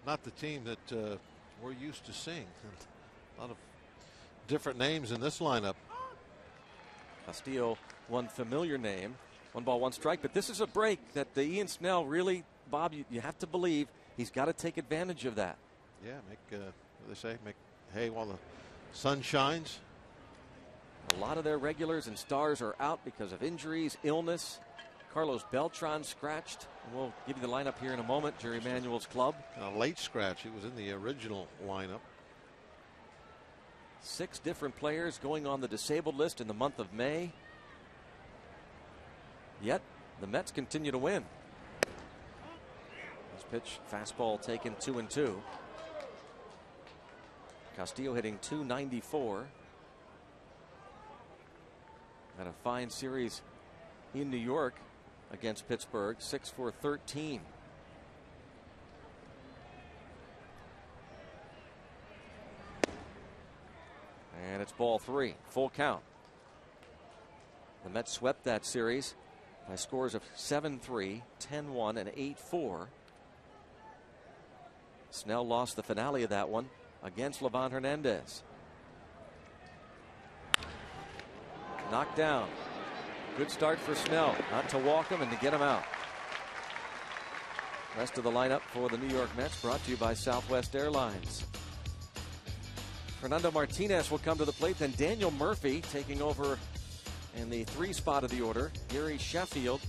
not the team that we're used to seeing. A lot of different names in this lineup. Castillo, one familiar name. 1 ball, 1 strike. But this is a break that the Ian Snell really, Bob, you have to believe he's got to take advantage of that. Yeah, what do they say? Make hay while the sun shines. A lot of their regulars and stars are out because of injuries, illness. Carlos Beltran scratched. And we'll give you the lineup here in a moment. Jerry Manuel's club. A late scratch. He was in the original lineup. 6 different players going on the disabled list in the month of May. Yet the Mets continue to win. This pitch, fastball taken 2-2. Castillo hitting .294. Had a fine series in New York against Pittsburgh, 6 for 13. And it's ball 3, full count. The Mets swept that series by scores of 7-3, 10-1, and 8-4. Snell lost the finale of that one against Livan Hernandez. Knocked down. Good start for Snell, not to walk him and to get him out. Rest of the lineup for the New York Mets brought to you by Southwest Airlines. Fernando Martinez will come to the plate, then Daniel Murphy taking over in the 3 spot of the order. Gary Sheffield,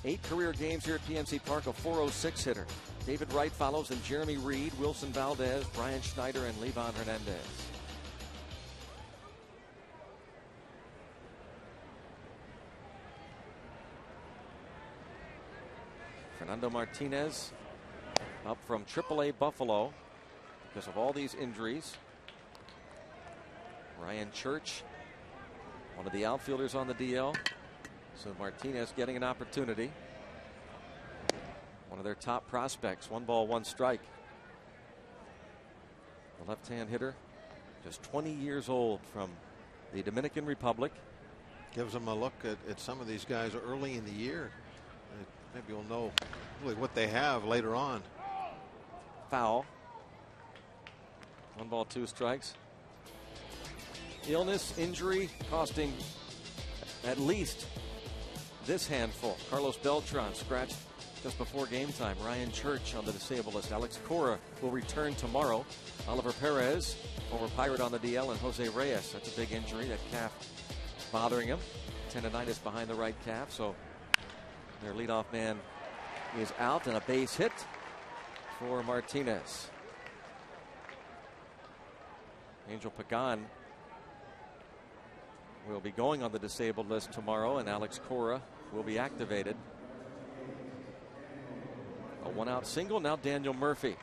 8 career games here at PNC Park, a .406 hitter. David Wright follows, and Jeremy Reed, Wilson Valdez, Brian Schneider, and Livan Hernandez. Fernando Martinez up from AAA Buffalo because of all these injuries. Ryan Church, one of the outfielders on the DL. So Martinez getting an opportunity. One of their top prospects. 1 ball, 1 strike. The left-hand hitter, just 20 years old, from the Dominican Republic. Gives them a look at some of these guys early in the year. Maybe you'll know really what they have later on. Foul. 1 ball, 2 strikes. Illness, injury costing at least this handful. Carlos Beltran scratched just before game time. Ryan Church on the disabled list. Alex Cora will return tomorrow. Oliver Perez, former Pirate on the DL, and Jose Reyes. That's a big injury. That calf bothering him. Tendonitis behind the right calf. So their leadoff man is out, and a base hit for Martinez. Angel Pagan will be going on the disabled list tomorrow, and Alex Cora will be activated. A 1-out single. Now Daniel Murphy.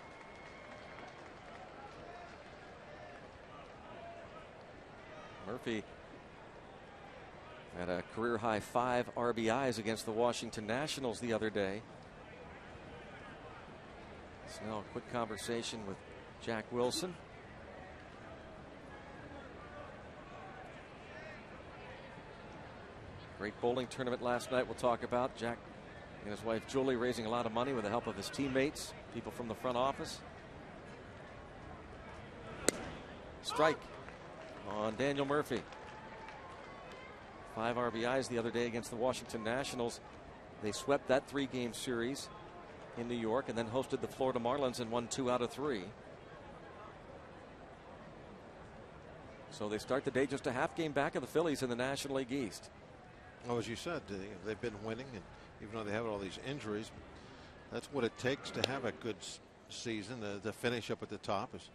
Murphy had a career high 5 RBIs against the Washington Nationals the other day. Snell, quick conversation with Jack Wilson. Great bowling tournament last night we'll talk about. Jack and his wife Julie raising a lot of money with the help of his teammates, people from the front office. Strike on Daniel Murphy. 5 RBIs the other day against the Washington Nationals. They swept that 3-game series in New York and then hosted the Florida Marlins and won 2 out of 3. So they start the day just a half game back of the Phillies in the National League East. Well, as you said, they've been winning, and even though they have all these injuries, that's what it takes to have a good season. The finish up at the top is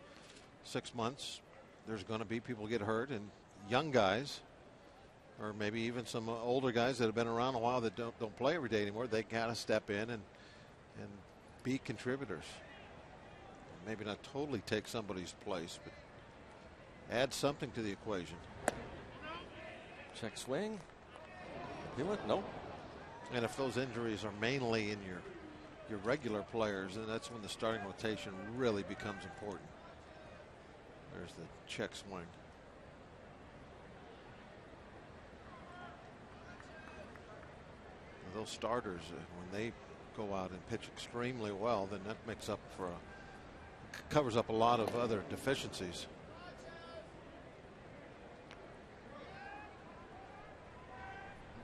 6 months. There's going to be people get hurt, and young guys, or maybe even some older guys that have been around a while that don't play every day anymore. They got to step in and be contributors. Maybe not totally take somebody's place, but add something to the equation. Check swing. Feel it? Nope. And if those injuries are mainly in your regular players, then that's when the starting rotation really becomes important. There's the check swing. Those starters, when they go out and pitch extremely well, then that makes up for covers up a lot of other deficiencies.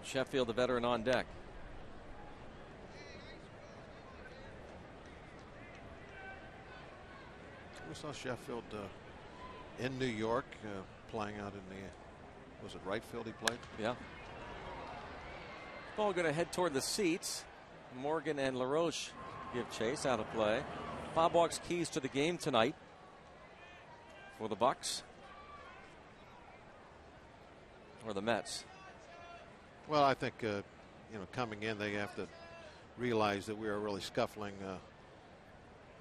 Sheffield, the veteran, on deck. We saw Sheffield in New York playing out in the, was it right field he played? Yeah. Ball going to head toward the seats. Morgan and LaRoche give chase, out of play. Bob walks keys to the game tonight for the Bucks or the Mets. Well, I think you know, coming in, they have to realize that we are really scuffling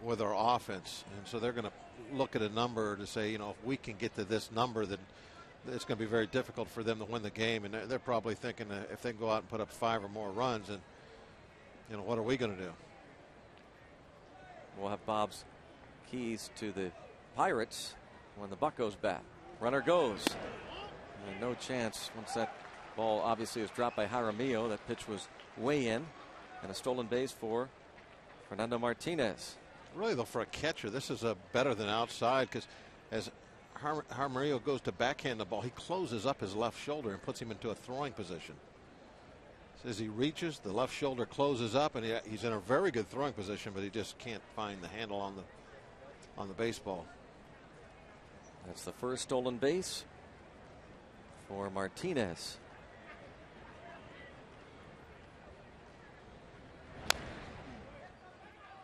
with our offense, and so they're going to look at a number to say, you know, if we can get to this number, then it's going to be very difficult for them to win the game. And they're probably thinking if they can go out and put up 5 or more runs, and you know, what are we going to do? We'll have Bob's keys to the Pirates when the Buccos bat. Runner goes. And no chance once that ball obviously was dropped by Jaramillo. That pitch was way in, and a stolen base for Fernando Martinez. Really, though, for a catcher, this is a better than outside, because as Jaramillo goes to backhand the ball, he closes up his left shoulder and puts him into a throwing position. So as he reaches, the left shoulder closes up, and he's in a very good throwing position, but he just can't find the handle on the baseball. That's the first stolen base for Martinez.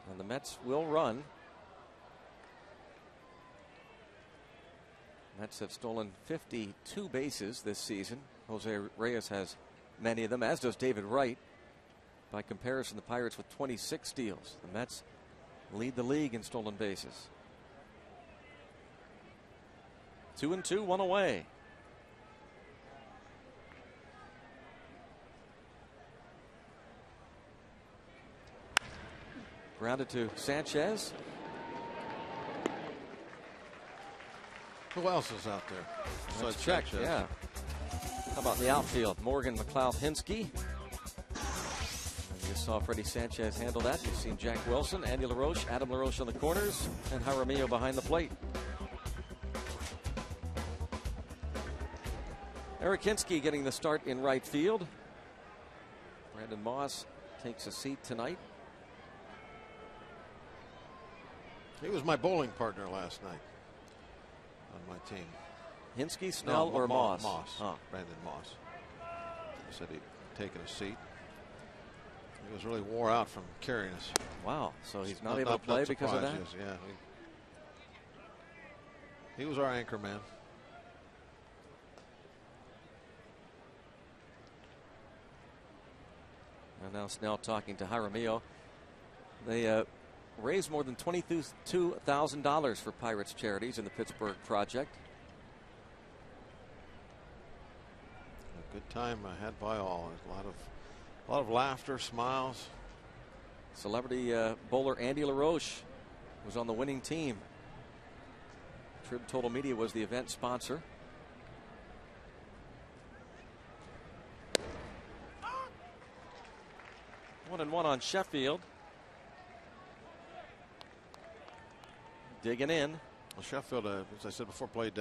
And the Mets will run. Mets have stolen 52 bases this season. Jose Reyes has many of them, as does David Wright. By comparison, the Pirates with 26 steals. The Mets lead the league in stolen bases. 2-2, 1 away. Grounded to Sanchez. Who else is out there? Let's check. Yeah. How about the outfield? Morgan, McLeod, Hinsky. You saw Freddie Sanchez handle that. You've seen Jack Wilson, Andy LaRoche, Adam LaRoche on the corners, and Jaramillo behind the plate. Eric Hinsky getting the start in right field. Brandon Moss takes a seat tonight. He was my bowling partner last night on my team. Hinsky, Snell, or Moss? Moss. Oh. Brandon Moss. He said he'd taken a seat. He was really wore out from carrying us. Wow. So he's not able to play because of that? Yeah. He was our anchor man. And now Snell talking to Jaramillo. They raised more than $22,000 for Pirates charities in the Pittsburgh Project. A good time had by all. There's a lot of laughter, smiles. Celebrity bowler Andy LaRoche was on the winning team. Trib Total Media was the event sponsor. One and one on Sheffield. Digging in. Well, Sheffield, as I said before, played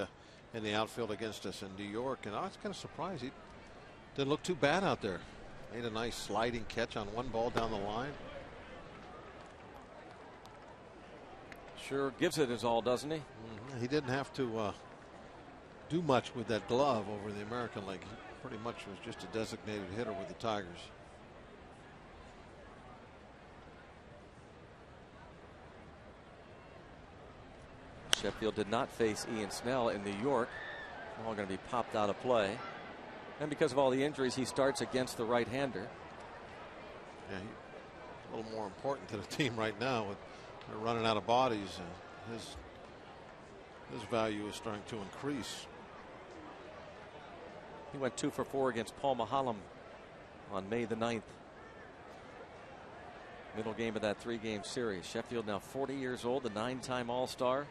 in the outfield against us in New York, and I was kind of surprised he didn't look too bad out there. Made a nice sliding catch on one ball down the line. Sure gives it his all, doesn't he? Mm-hmm. He didn't have to do much with that glove over the American League. He pretty much was just a designated hitter with the Tigers. Sheffield did not face Ian Snell in New York. All going to be popped out of play. And because of all the injuries, he starts against the right-hander. Yeah, he's a little more important to the team right now. They're running out of bodies. His value is starting to increase. He went 2 for 4 against Paul Mahalam on May the 9th. Middle game of that 3-game series. Sheffield now 40 years old, the 9-time All-Star.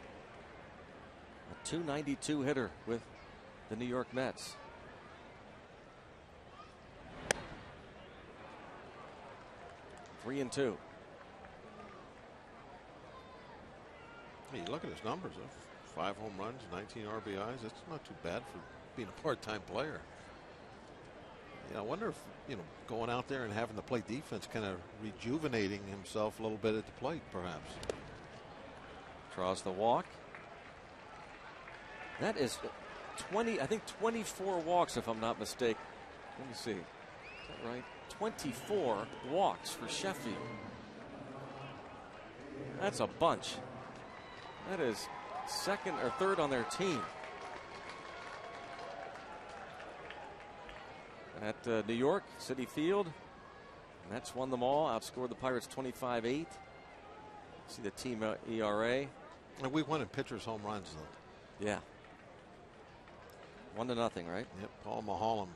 A .292 hitter with the New York Mets. Three and two. Hey, you look at his numbers, 5 home runs, 19 RBIs. That's not too bad for being a part-time player. Yeah, I wonder if, going out there and having to play defense, kind of rejuvenating himself a little bit at the plate, perhaps. Draws the walk. That is 20, I think 24 walks, if I'm not mistaken. Let me see. Is that right? 24 walks for Sheffield. That's a bunch. That is second or third on their team. At New York City Field, Mets won them all, outscored the Pirates 25-8. See the team ERA. And we won in pitchers' home runs, though. Yeah. 1-0, right? Yep. Paul Maholm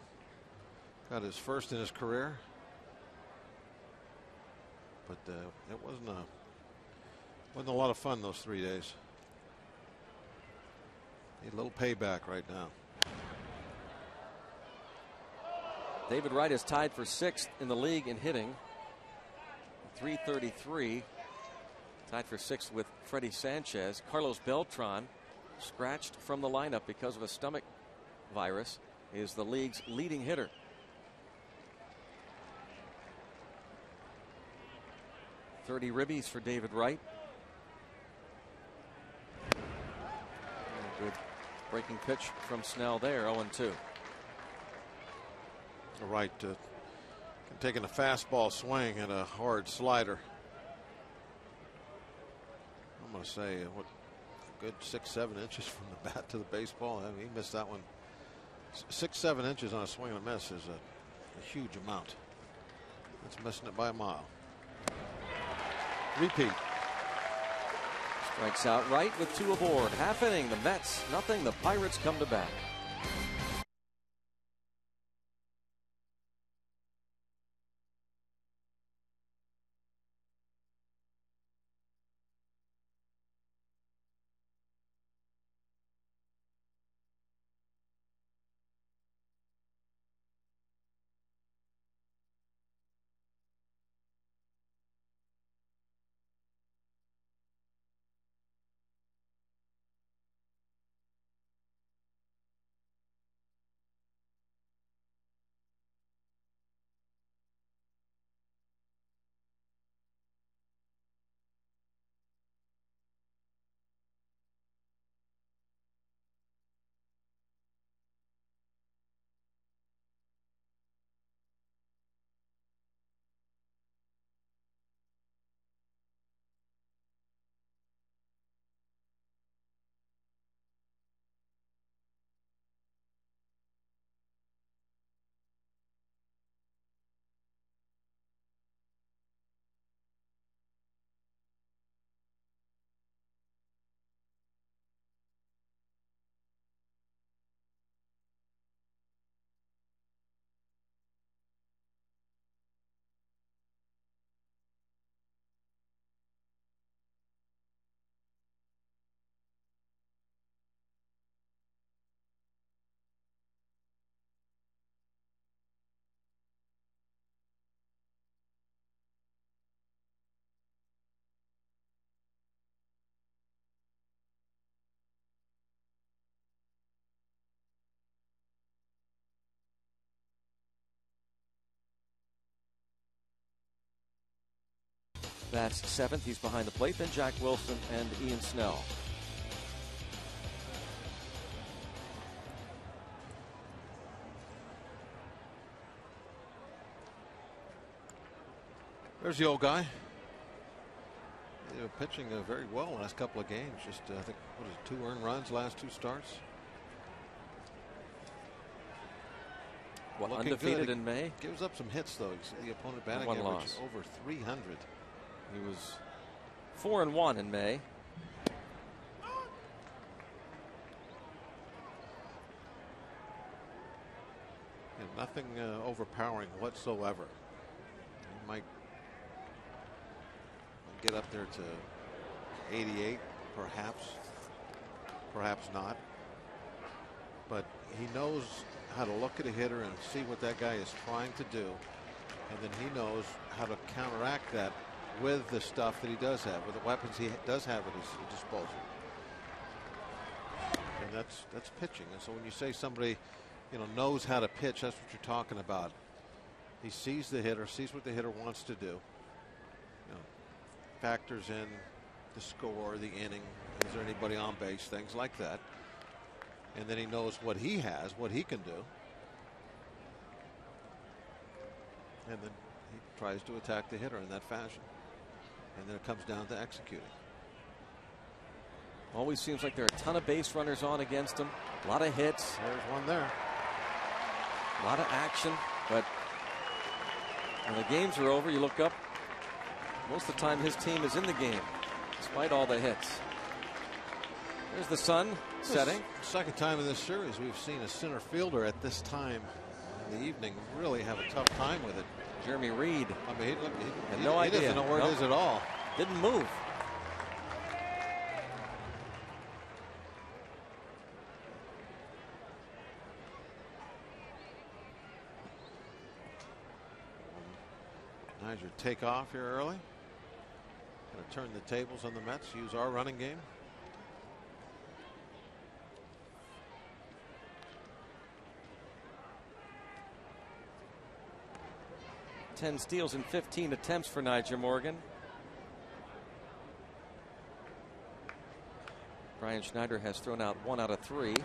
got his first in his career. But it wasn't a lot of fun those 3 days. Need a little payback right now. David Wright is tied for 6th in the league in hitting. 333. Tied for 6th with Freddie Sanchez. Carlos Beltran, scratched from the lineup because of a stomach virus, is the league's leading hitter. .30 ribbies for David Wright. Good breaking pitch from Snell there, 0-2. Wright taking a fastball swing and a hard slider. I'm going to say a good 6-7 inches from the bat to the baseball. I mean, he missed that one. 6-7 inches on a swing and a miss is a huge amount. That's missing it by a mile. Repeat. Strikes out Wright with 2 aboard. Half inning, the Mets nothing. The Pirates come to bat. That's 7th. He's behind the plate. Then Jack Wilson and Ian Snell. There's the old guy. Pitching very well last couple of games. Just I think, what is it, 2 earned runs last 2 starts. What, undefeated in May? Gives up some hits though. The opponent batting one average loss. over 300. He was 4-1 in May. And nothing overpowering whatsoever. He might get up there to 88, perhaps not. But he knows how to look at a hitter and see what that guy is trying to do, and then he knows how to counteract that with the stuff that he does have, with the weapons he does have at his disposal. And that's pitching. And so when you say somebody, knows how to pitch, that's what you're talking about. He sees the hitter, sees what the hitter wants to do. Factors in the score, the inning, is there anybody on base, things like that. And then he knows what he has, what he can do. And then he tries to attack the hitter in that fashion. And then it comes down to executing. Always seems like there are a ton of base runners on against him. A lot of hits. There's one there. A lot of action. But when the games are over, you look up. Most of the time his team is in the game, despite all the hits. There's the sun setting. Second time in this series we've seen a center fielder at this time in the evening really have a tough time with it. Jeremy Reed. I mean, he no idea. He doesn't know where it is at all. Didn't move. Niger take off here early. Going to turn the tables on the Mets, use our running game. Ten steals in 15 attempts for Niger Morgan. Brian Schneider has thrown out 1 out of 3.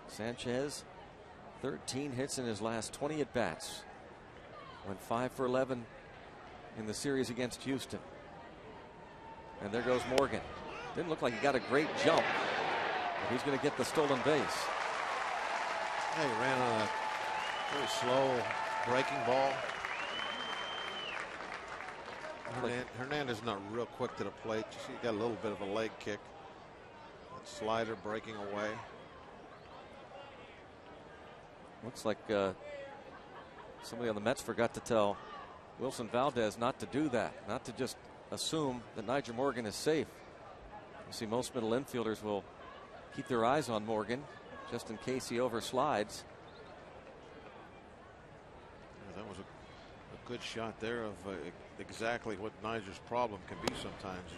Sanchez, 13 hits in his last 20 at bats. Went 5 for 11 in the series against Houston. And there goes Morgan. Didn't look like he got a great jump, but he's going to get the stolen base. Yeah, he ran on a very slow breaking ball. Hernandez is not real quick to the plate. You see, he got a little bit of a leg kick. That slider breaking away. Looks like somebody on the Mets forgot to tell Wilson Valdez not to do that, not to just assume that Niger Morgan is safe. You see, most middle infielders will keep their eyes on Morgan just in case he overslides. Yeah, that was a good shot there of exactly what Niger's problem can be sometimes.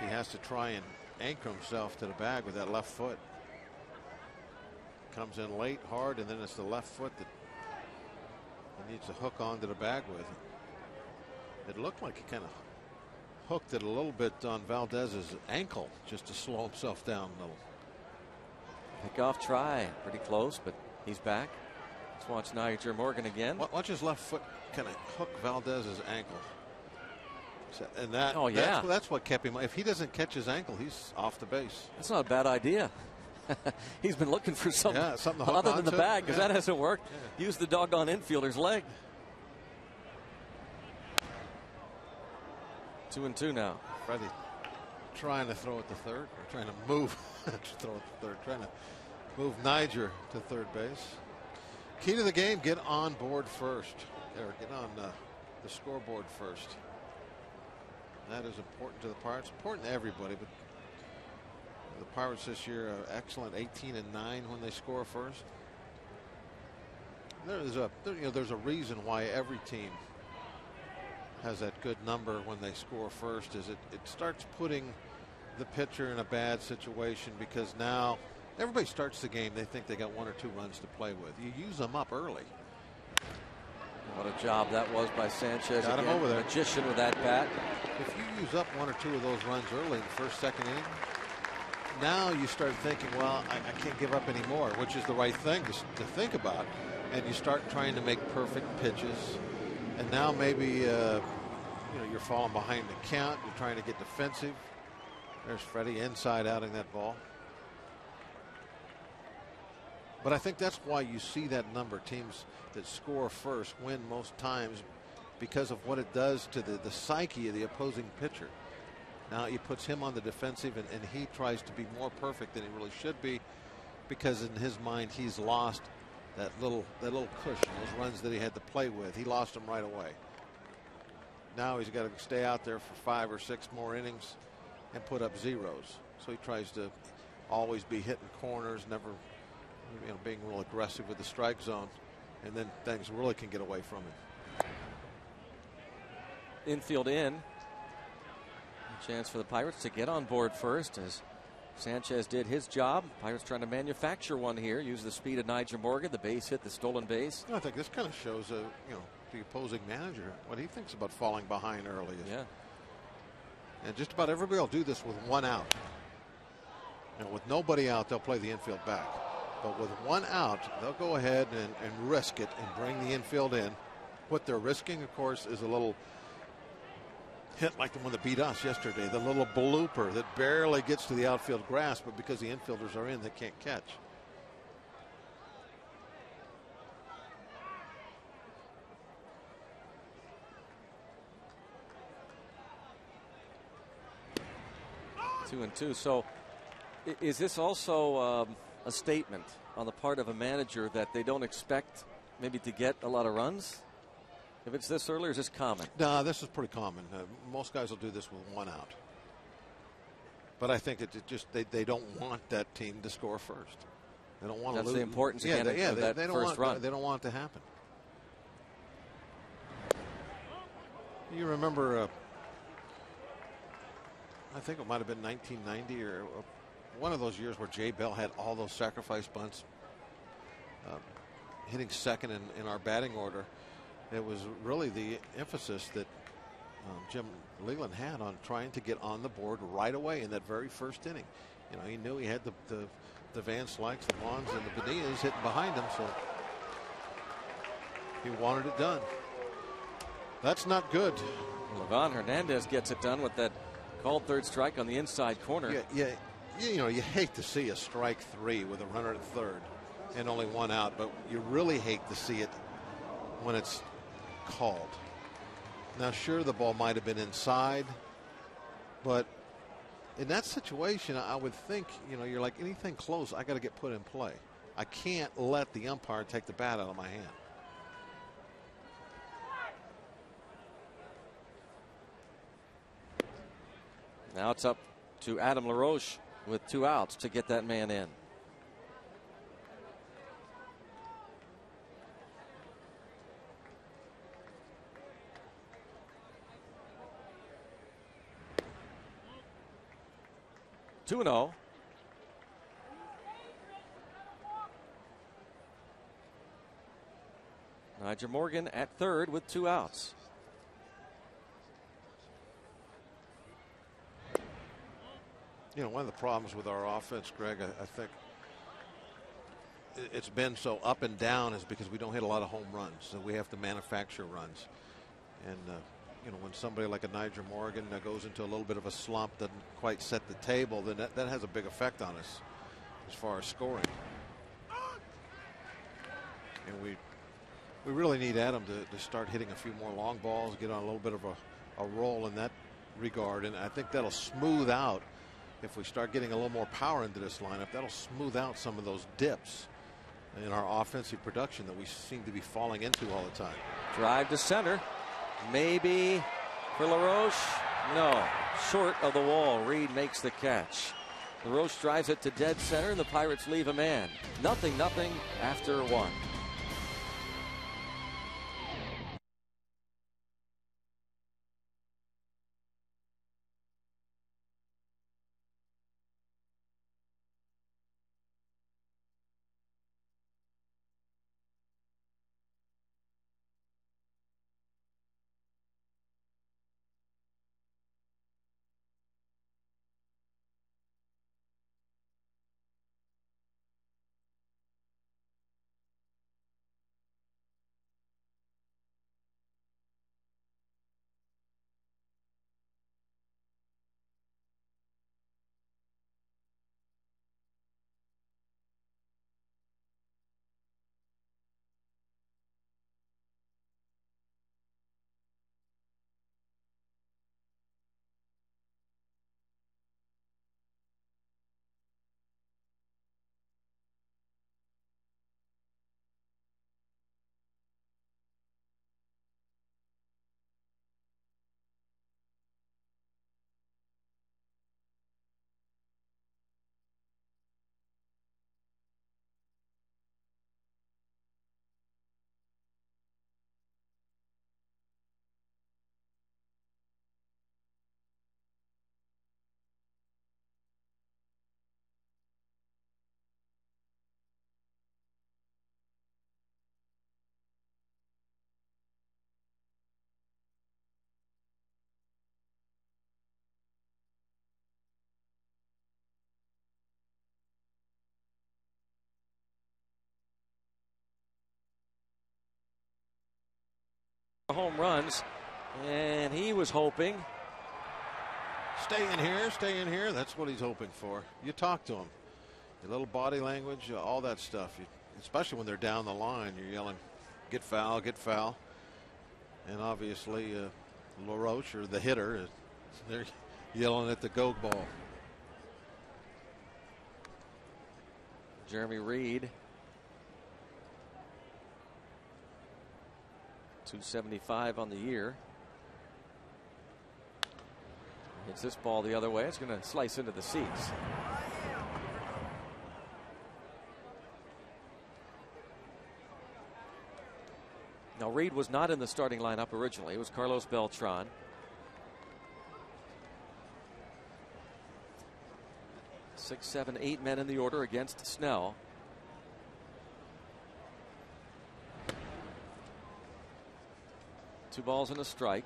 He has to try and anchor himself to the bag with that left foot. Comes in late, hard, and then it's the left foot that he needs to hook onto the bag with. It looked like he kind of hooked it a little bit on Valdez's ankle just to slow himself down a little. Pickoff try, pretty close, but he's back. Let's watch Niger Morgan again. Watch his left foot kind of hook Valdez's ankle. And that, oh, yeah. That's what kept him. If he doesn't catch his ankle, he's off the base. That's not a bad idea. He's been looking for something other than the bag, because that hasn't worked. Yeah. Use the doggone infielder's leg. 2-2 now. Freddie trying to throw at the third, or trying to move throw at the third, trying to move Niger to third base. Key to the game: get on board first, or get on the scoreboard first. That is important to the Pirates, important to everybody, but the Pirates this year are excellent, 18-9 when they score first. There's a reason why every team has that good number when they score first. Is it starts putting the pitcher in a bad situation, because now everybody starts the game, they think they got 1 or 2 runs to play with. You use them up early. What a job that was by Sanchez. Got him over there. Magician with that bat. If you use up 1 or 2 of those runs early in the first, second inning, now you start thinking, well, I can't give up anymore, which is the right thing to think about. And you start trying to make perfect pitches. And now maybe you're falling behind the count. You're trying to get defensive. There's Freddie inside outing that ball. But I think that's why you see that number. Teams that score first win most times, because of what it does to the psyche of the opposing pitcher. Now he puts him on the defensive, and he tries to be more perfect than he really should be, because in his mind he's lost that little cushion, those runs that he had to play with. He lost them right away. Now he's got to stay out there for 5 or 6 more innings and put up zeros. So he tries to always be hitting corners, never being real aggressive with the strike zone, and then things really can get away from him. Infield in. A chance for the Pirates to get on board first as Sanchez did his job. Pirates trying to manufacture one here. Use the speed of Nyjer Morgan. The base hit, the stolen base. I think this kind of shows, the opposing manager what he thinks about falling behind early. Yeah. And just about everybody will do this with one out. With nobody out, they'll play the infield back. But with one out, they'll go ahead and risk it and bring the infield in. What they're risking, of course, is a little hit like the one that beat us yesterday, the little blooper that barely gets to the outfield grass, but because the infielders are in, they can't catch. Two and two. So is this also a statement on the part of a manager that they don't expect maybe to get a lot of runs? If it's this early, or is this common? No, this is pretty common. Most guys will do this with one out. But I think they don't want that team to score first. They don't want to lose. That's the importance of that first run. They don't want it to happen. You remember, I think it might have been 1990 or one of those years where Jay Bell had all those sacrifice bunts, hitting second in our batting order. It was really the emphasis that Jim Leland had on trying to get on the board right away in that very first inning. He knew he had the Van Slykes, the Wands, and the Padillas hitting behind him, so he wanted it done. That's not good. Livan Hernandez gets it done with that called third strike on the inside corner. Yeah. You hate to see a strike three with a runner at third and only one out, but you really hate to see it when it's called. Now, sure, the ball might have been inside, but in that situation, I would think, you're like, anything close, I got to get put in play. I can't let the umpire take the bat out of my hand. Now it's up to Adam LaRoche with 2 outs to get that man in. Two and 0. Nyjer Morgan at third with 2 outs. One of the problems with our offense, Greg, I think it's been so up and down is because we don't hit a lot of home runs. So we have to manufacture runs. And, when somebody like a Nyjer Morgan goes into a little bit of a slump, doesn't quite set the table, then that has a big effect on us as far as scoring. And we really need Adam to start hitting a few more long balls, get on a little bit of a roll in that regard. And I think that'll smooth out. If we start getting a little more power into this lineup, that'll smooth out some of those dips in our offensive production that we seem to be falling into all the time. Drive to center. Maybe for LaRoche. No. Short of the wall. Reed makes the catch. LaRoche drives it to dead center. The Pirates leave a man. 0-0 after 1. home runs, and he was hoping. Stay in here. That's what he's hoping for. You talk to him. Your little body language, all that stuff. Especially when they're down the line, you're yelling, get foul, get foul. And obviously, LaRoche, or the hitter, they're yelling at the go ball. Jeremy Reed, 275 on the year. Hits this ball the other way. It's going to slice into the seats. Now, Reed was not in the starting lineup originally. It was Carlos Beltran. Six, 7, 8 men in the order against Snell. Two balls and a strike.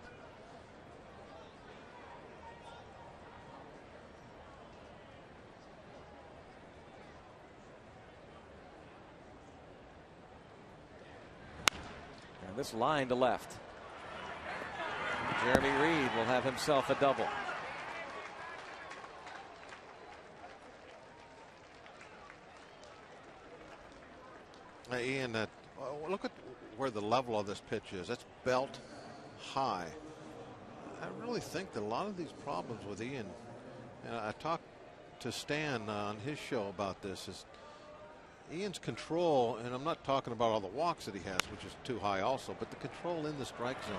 And this line to left. Jeremy Reed will have himself a double. Ian, look at where the level of this pitch is. That's belt high. I really think that a lot of these problems with Ian, and I talked to Stan on his show about this, is Ian's control, and I'm not talking about all the walks that he has, which is too high also, but the control in the strike zone.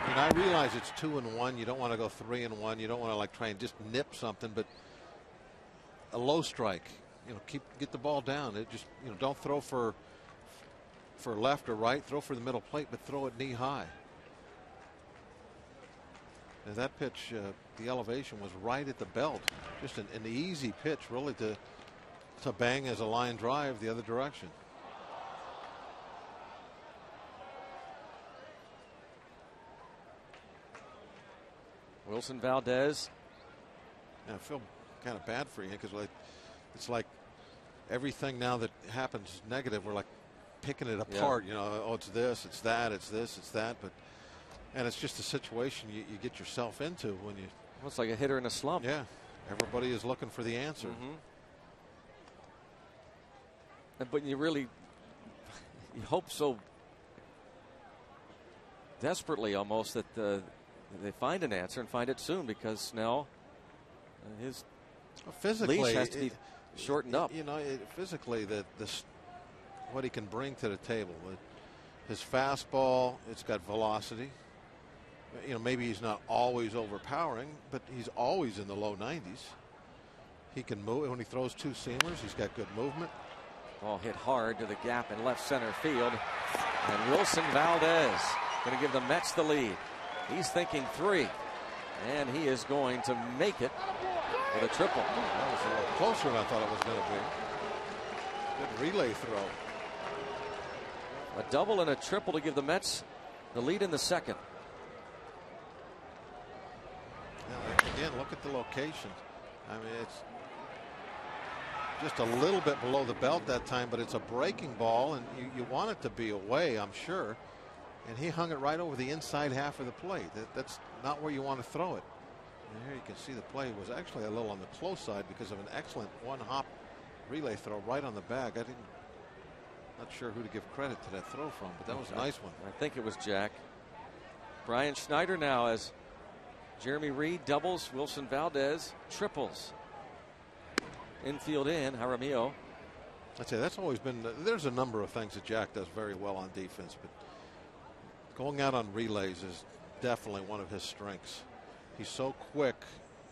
And I realize it's 2-1. You don't want to go 3-1. You don't want to like try and just nip something, but a low strike. Get the ball down. It just, don't throw for left or right. Throw for the middle plate, but throw it knee high. And that pitch, the elevation was right at the belt. Just an easy pitch, really, to bang as a line drive the other direction. Wilson Valdez. I feel kind of bad for you because it's like everything now that happens negative, we're like picking it apart. Yeah. Oh, it's this, it's that, it's this, it's that. And it's just a situation you get yourself into when you. Well, it's like a hitter in a slump. Yeah. Everybody is looking for the answer. But you hope so desperately almost that they find an answer and find it soon, because Snell, his physically leash has to be shortened up. Physically, what he can bring to the table. His fastball, it's got velocity. Maybe he's not always overpowering, but he's always in the low 90s. He can move. When he throws two seamers, he's got good movement. Ball hit hard to the gap in left center field. And Wilson Valdez going to give the Mets the lead. He's thinking 3. And he is going to make it with a triple. That was a little closer than I thought it was going to be. Good relay throw. A double and a triple to give the Mets the lead in the second. Again, look at the location. I mean, it's just a little bit below the belt that time, but it's a breaking ball, and you want it to be away, I'm sure. And he hung it right over the inside half of the plate. That's not where you want to throw it. And here you can see the play was actually a little on the close side because of an excellent one-hop relay throw right on the bag. Not sure who to give credit to that throw from, but that was a nice one. I think it was Jack. Brian Schneider now as Jeremy Reed doubles, Wilson Valdez triples. Infield in, Jaramillo. I'd say that's always been, there's a number of things that Jack does very well on defense, but going out on relays is definitely one of his strengths. He's so quick,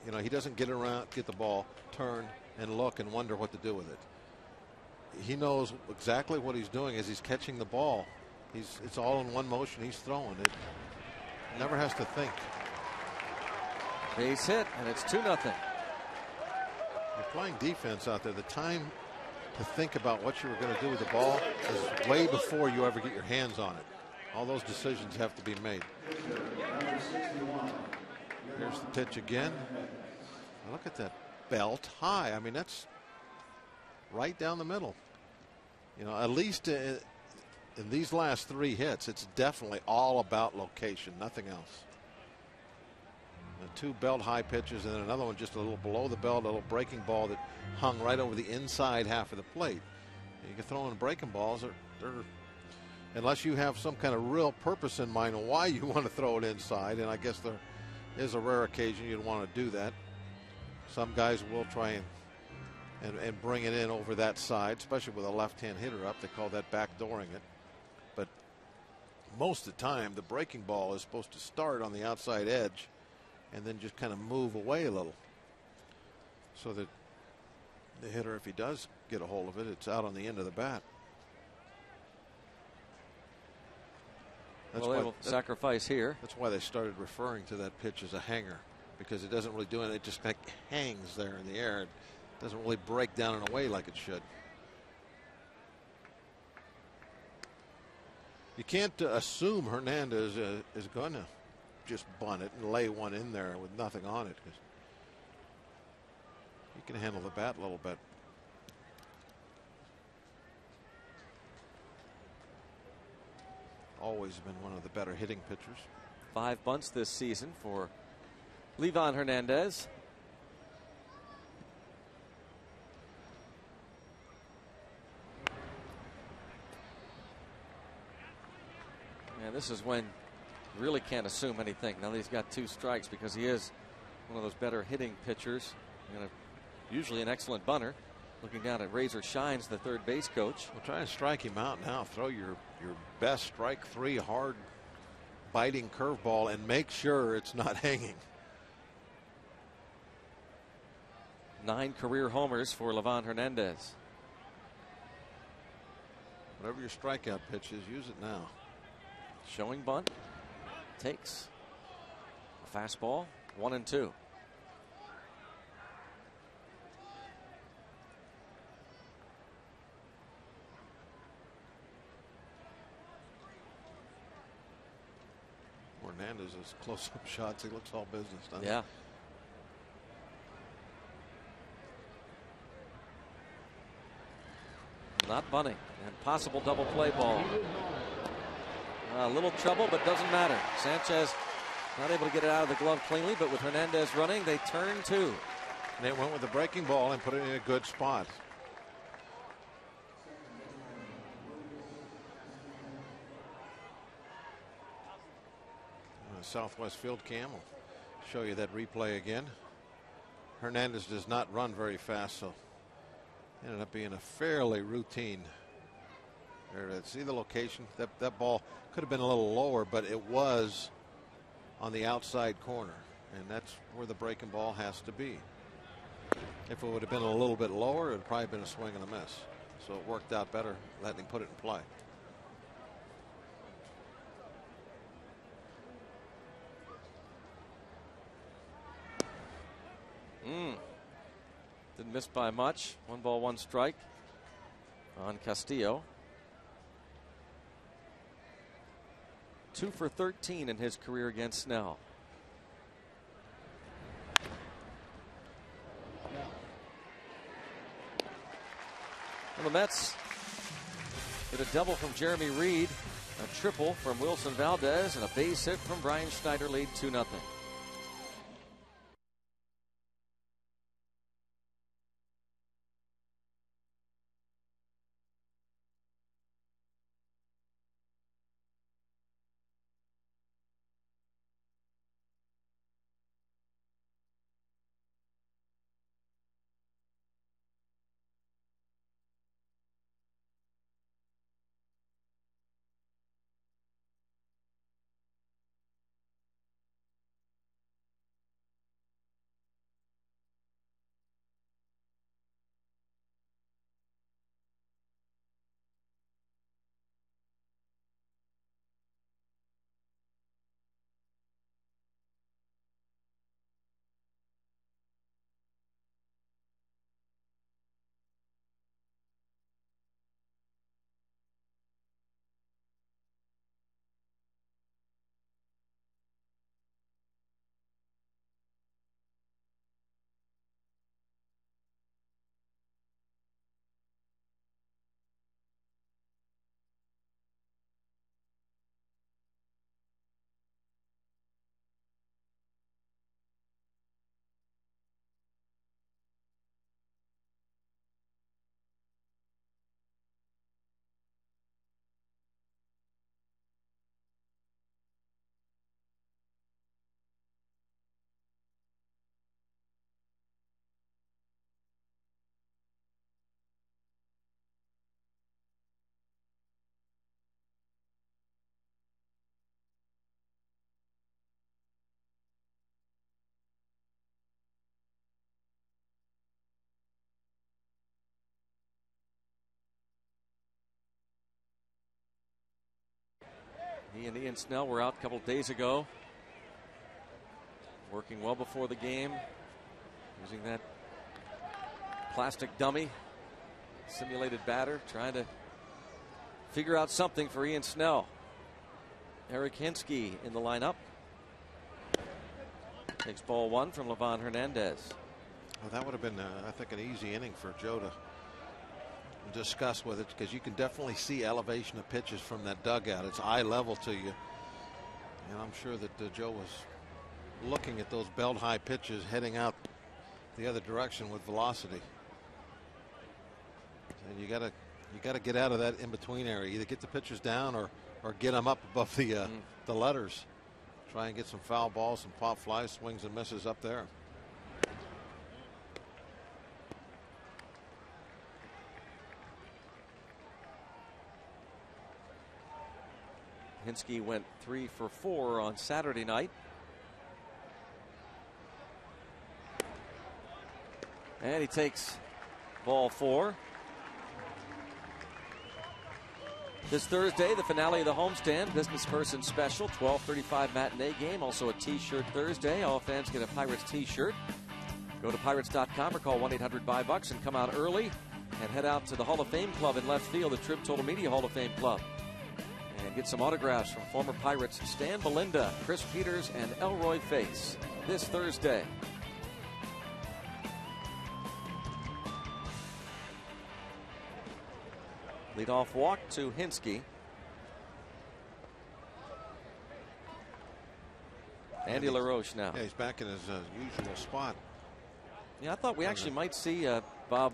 he doesn't get around, get the ball, turn and look and wonder what to do with it. He knows exactly what he's doing as he's catching the ball. It's all in one motion. He's throwing it. Never has to think. Base hit, and it's 2-0. You're playing defense out there. The time to think about what you were going to do with the ball is way before you ever get your hands on it. All those decisions have to be made. Here's the pitch again. Look at that belt high. I mean, that's right down the middle. At least in these last 3 hits, it's definitely all about location, nothing else. The 2 belt high pitches and then another one just a little below the belt, a little breaking ball that hung right over the inside half of the plate. You can throw in breaking balls, they're unless you have some kind of real purpose in mind on why you want to throw it inside, and I guess there is a rare occasion you'd want to do that. Some guys will try and bring it in over that side, especially with a left-hand hitter up. They call that backdooring it. But most of the time, the breaking ball is supposed to start on the outside edge and then just kind of move away a little, so that the hitter, if he does get a hold of it, it's out on the end of the bat. Well, they will sacrifice here. That's why they started referring to that pitch as a hanger, because it doesn't really do anything. It just like hangs there in the air. It doesn't really break down and away like it should. You can't assume Hernandez is going to just bunt it and lay one in there with nothing on it, because he can handle the bat a little bit. Always been one of the better hitting pitchers. 5 bunts this season for Livan Hernandez. And this is when you really can't assume anything. Now that he's got 2 strikes, because he is one of those better hitting pitchers and usually an excellent bunter. Looking down at Razor Shines, the third base coach. Well, try and strike him out now. Throw your best strike 3 hard biting curveball and make sure it's not hanging. 9 career homers for Livan Hernandez. Whatever your strikeout pitch is, use it now. Showing bunt. Takes a fastball. 1-2. Hernandez's close-up shots, he looks all business, doesn't yeah. He? Not bunting, and possible double play ball. A little trouble, but doesn't matter. Sanchez not able to get it out of the glove cleanly, but with Hernandez running, they turn 2. They went with the breaking ball and put it in a good spot. Southwest Field Cam will show you that replay again. Hernandez does not run very fast, so ended up being a fairly routine. There, see the location. That ball could have been a little lower, but it was on the outside corner, and that's where the breaking ball has to be. If it would have been a little bit lower, it would probably been a swing and a miss. So it worked out better letting him put it in play. Didn't miss by much. 1 ball, 1 strike on Castillo. 2 for 13 in his career against Snell. Well, the Mets with a double from Jeremy Reed, a triple from Wilson Valdez, and a base hit from Brian Schneider lead 2-0. He and Ian Snell were out a couple days ago, working well before the game, using that plastic dummy, simulated batter, trying to figure out something for Ian Snell. Eric Hinsky in the lineup. Takes ball one from Livan Hernandez. Well, that would have been, I think, an easy inning for Joe to discuss with it, because you can definitely see elevation of pitches from that dugout. It's eye level to you. And I'm sure that Joe was looking at those belt high pitches heading out the other direction with velocity. And you gotta get out of that in between area. Either get the pitchers down or get them up above the letters. Try and get some foul balls, some pop flies, swings and misses up there. Hinsky went 3 for 4 on Saturday night. And he takes ball 4. This Thursday, the finale of the homestand, business person special, 12:35 matinee game. Also a T-shirt Thursday. All fans get a Pirates T-shirt. Go to Pirates.com or call 1-800-BUY-BUCKS and come out early and head out to the Hall of Fame Club in left field, the Trib Total Media Hall of Fame Club. And get some autographs from former Pirates Stan Belinda, Chris Peters, and Elroy Face this Thursday. Leadoff walk to Hinsky. Andy LaRoche now. Yeah, he's back in his usual spot. Yeah, I thought we actually might see Bob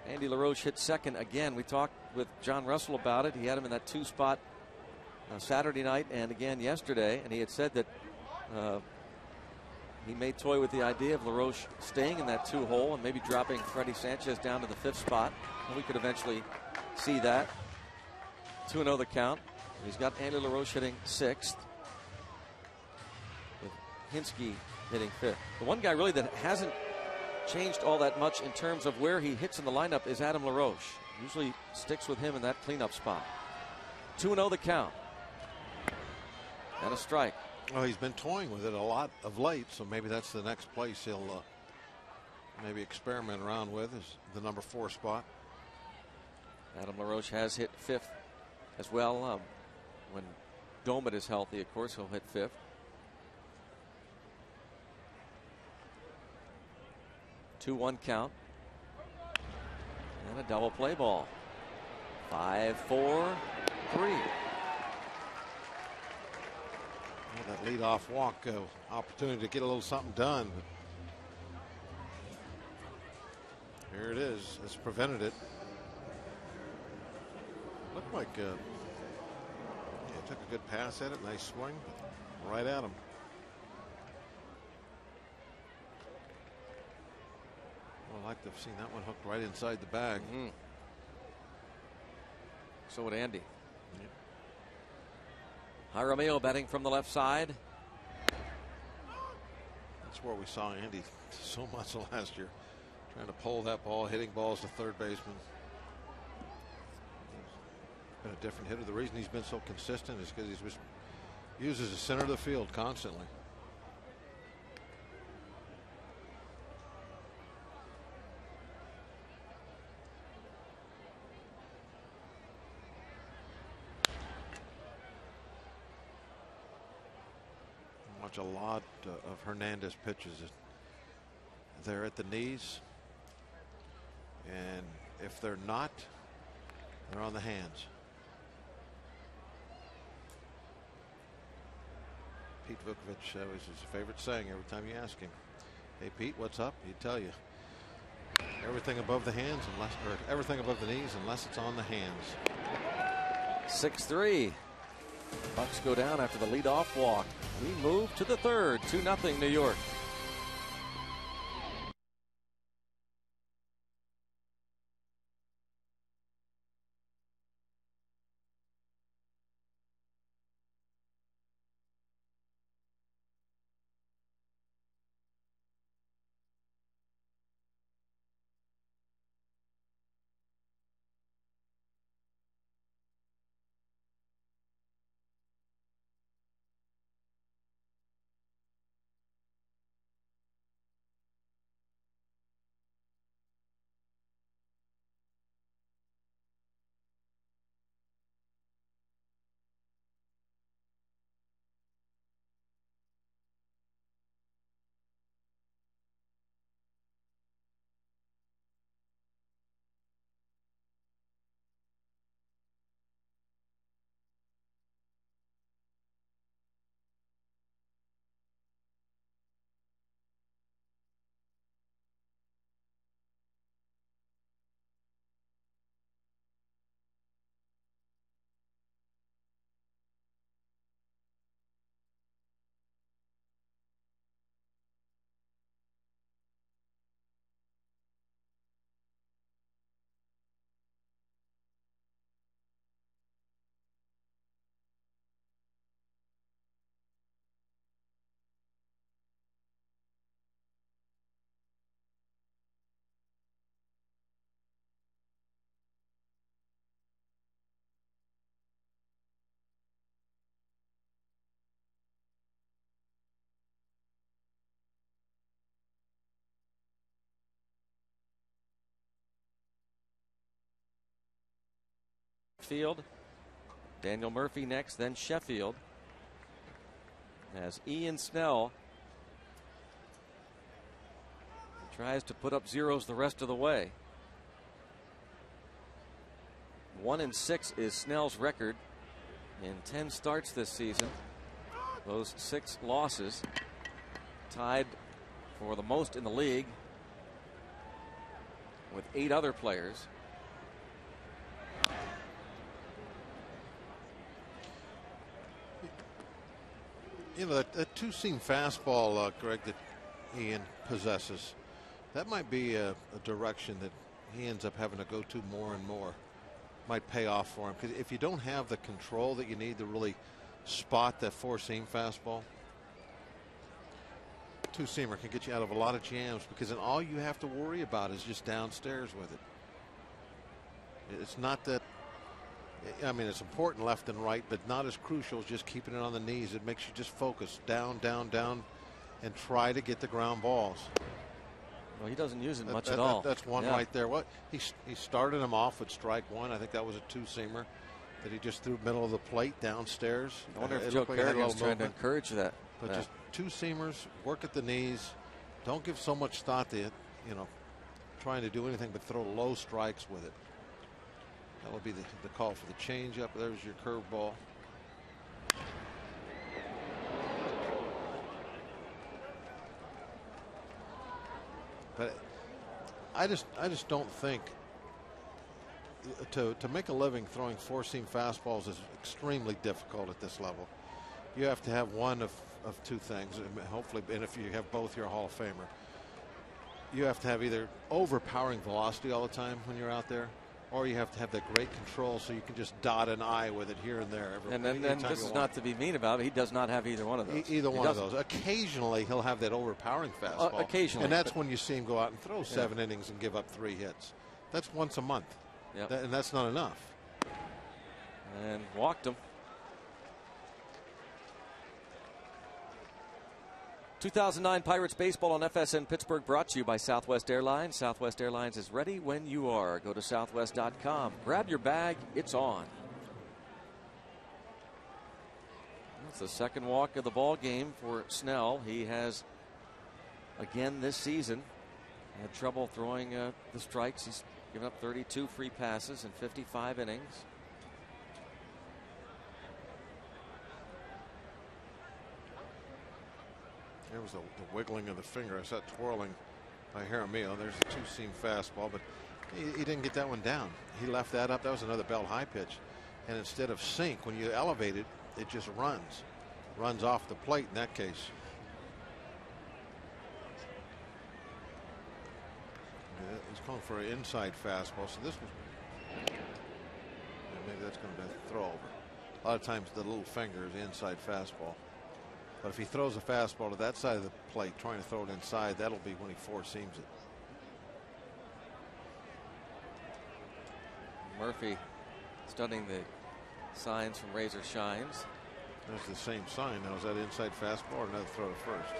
Andy LaRoche hit second again. We talked with John Russell about it. He had him in that 2 spot Saturday night and again yesterday, and he had said that he may toy with the idea of LaRoche staying in that 2 hole and maybe dropping Freddie Sanchez down to the 5th spot. And we could eventually see that. 2-0 the count. He's got Andy LaRoche hitting 6th, with Hinsky hitting 5th. The one guy really that hasn't changed all that much in terms of where he hits in the lineup is Adam LaRoche. Usually sticks with him in that cleanup spot. 2-0 the count. And a strike. Well, he's been toying with it a lot of late, so maybe that's the next place he'll maybe experiment around with, is the number 4 spot. Adam LaRoche has hit 5th as well. When Domet is healthy, of course, he'll hit 5th. Two-one count. And a double play ball. 5-4-3. That leadoff walk, opportunity to get a little something done. Here it is. It's prevented it. Looked like he took a good pass at it. Nice swing. Right at him. Well, I'd like to have seen that one hooked right inside the bag. So would Andy. Jaramillo batting from the left side. That's where we saw Andy so much last year, trying to pull that ball, hitting balls to third baseman. He's been a different hitter. The reason he's been so consistent is because he uses the center of the field constantly. Watch a lot of Hernandez pitches. They're at the knees, and if they're not, they're on the hands. Pete Vukovich was his favorite saying every time you ask him, "Hey Pete, what's up?" He'd tell you, everything above the hands unless, or everything above the knees unless it's on the hands. 6-3. Bucks go down after the leadoff walk. We move to the 3rd. 2-0 New York. field. Daniel Murphy next, then Sheffield. As Ian Snell tries to put up zeros the rest of the way. 1-6 is Snell's record in 10 starts this season. Those 6 losses, tied for the most in the league with 8 other players. You know, that two-seam fastball, Greg, that Ian possesses, that might be a direction that he ends up having to go to more and more. Might pay off for him, because if you don't have the control that you need to really spot that four-seam fastball, two-seamer can get you out of a lot of jams, because then all you have to worry about is just downstairs with it. It's not that, I mean, it's important left and right, but not as crucial as just keeping it on the knees. It makes you just focus down, down, down, and try to get the ground balls. Well, he doesn't use it much at all. That's one right there. What he started him off with strike one. I think that was a two-seamer that he just threw middle of the plate downstairs. I wonder if Joe Kerrigan's trying to encourage that. But just two-seamers, work at the knees. Don't give so much thought to it, you know, trying to do anything but throw low strikes with it. That will be the call for the changeup. There's your curveball. But I just don't think to make a living throwing four-seam fastballs is extremely difficult at this level. You have to have one of two things, hopefully, and if you have both, you're a Hall of Famer. You have to have either overpowering velocity all the time when you're out there, or you have to have that great control so you can just dot an eye with it here and there. And then this is not to be mean about it. He does not have either one of those. Either one of those. Occasionally he'll have that overpowering fastball. Occasionally. And that's when you see him go out and throw 7 innings and give up 3 hits. That's once a month. Yep. And that's not enough. And walked him. 2009 Pirates Baseball on FSN Pittsburgh, brought to you by Southwest Airlines. Southwest Airlines is ready when you are. Go to southwest.com. Grab your bag. It's on. That's the second walk of the ball game for Snell. He has, again this season, had trouble throwing the strikes. He's given up 32 free passes in 55 innings. There was the wiggling of the finger. I saw it twirling by Jaramillo. There's a two-seam fastball, but he didn't get that one down. He left that up. That was another belt high pitch. And instead of sink, when you elevate it, it just runs off the plate in that case. He's calling for an inside fastball. So this was, maybe that's going to be a throw over. A lot of times the little finger is the inside fastball. But if he throws a fastball to that side of the plate, trying to throw it inside, that'll be when he four-seams it. Murphy studying the signs from Razor Shines. There's the same sign. Now, is that inside fastball or another throw to first?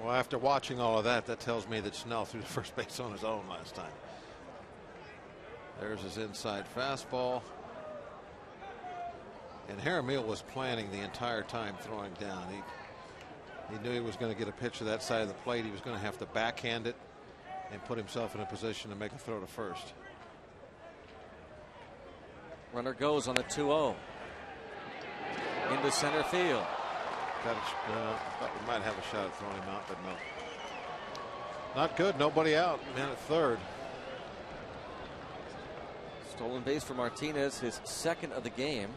Well, after watching all of that, that tells me that Snell threw the first base on his own last time. There's his inside fastball. And Jaramillo was planning the entire time throwing down. He knew he was going to get a pitch to that side of the plate. He was going to have to backhand it and put himself in a position to make a throw to first. Runner goes on a 2-0 into center field. Thought we might have a shot at throwing him out, but no. Not good. Nobody out. Man at third. Stolen base for Martinez, his second of the game.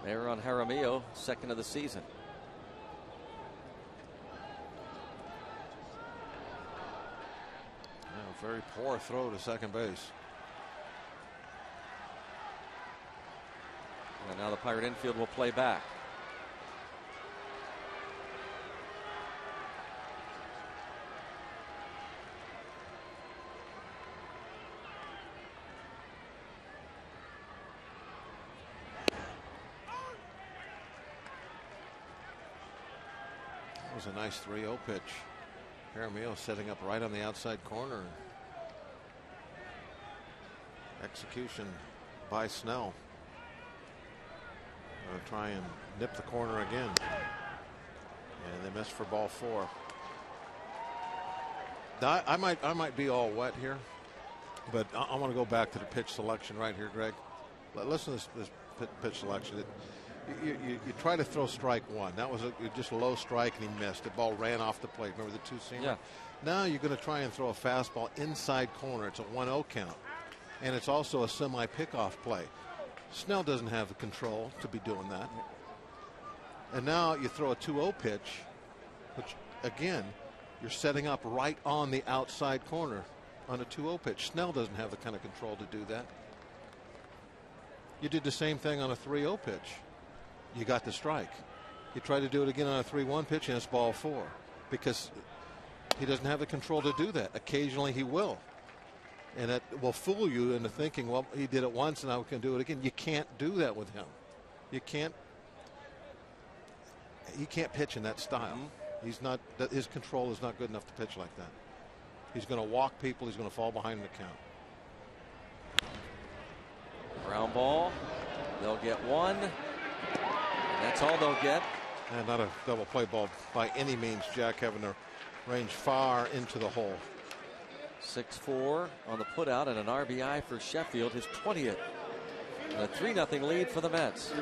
Error on Jaramillo, second of the season. Very poor throw to second base. And now the Pirate infield will play back. was a nice 3-0 pitch. Jaramillo setting up right on the outside corner. Execution by Snell. Going to try and nip the corner again. And they missed for ball 4. Now, I might be all wet here, but I want to go back to the pitch selection right here, Greg. Listen to this pitch selection. You try to throw strike 1. That was just a low strike, and he missed. The ball ran off the plate. Remember the two-seamer? Yeah. Now you're going to try and throw a fastball inside corner. It's a 1-0 count, and it's also a semi-pickoff play. Snell doesn't have the control to be doing that. And now you throw a 2-0 pitch, which, again, you're setting up right on the outside corner on a 2-0 pitch. Snell doesn't have the kind of control to do that. You did the same thing on a 3-0 pitch. You got the strike. You try to do it again on a 3-1 pitch, and it's ball 4 because he doesn't have the control to do that. Occasionally he will. And that will fool you into thinking, well, he did it once and I can do it again. You can't do that with him. You can't. He can't pitch in that style. He's not. His control is not good enough to pitch like that. He's going to walk people. He's going to fall behind in the count. Ground ball. They'll get 1. And that's all they'll get. And not a double play ball by any means. Jack having to range far into the hole. 6-4 on the putout and an RBI for Sheffield, his 20th. And a 3-0 lead for the Mets.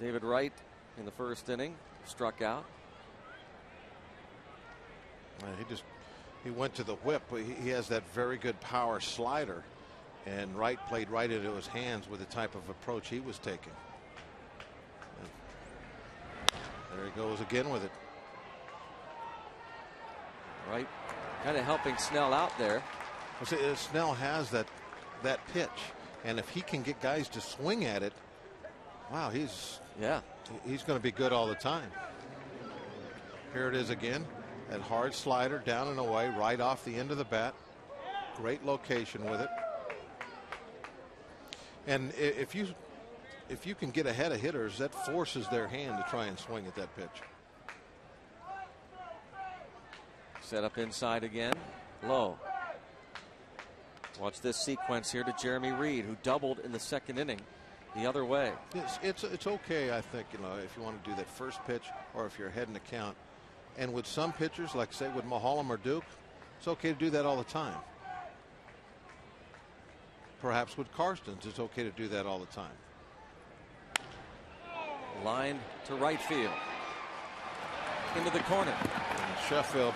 David Wright in the first inning struck out. He went to the whip. He has that very good power slider, and Wright played right into his hands with the type of approach he was taking. There he goes again with it. Wright kind of helping Snell out there. Well, see, Snell has that pitch, and if he can get guys to swing at it, wow, he's going to be good all the time. Here it is again. That hard slider down and away, right off the end of the bat. Great location with it. And if you can get ahead of hitters, that forces their hand to try and swing at that pitch. Set up inside again. Low. Watch this sequence here to Jeremy Reed, who doubled in the second inning the other way. It's okay, I think, if you want to do that first pitch or if you're ahead in the count. And with some pitchers, like say with Maholm or Duke, it's okay to do that all the time. Perhaps with Karstens, it's okay to do that all the time. Line to right field. Into the corner. And Sheffield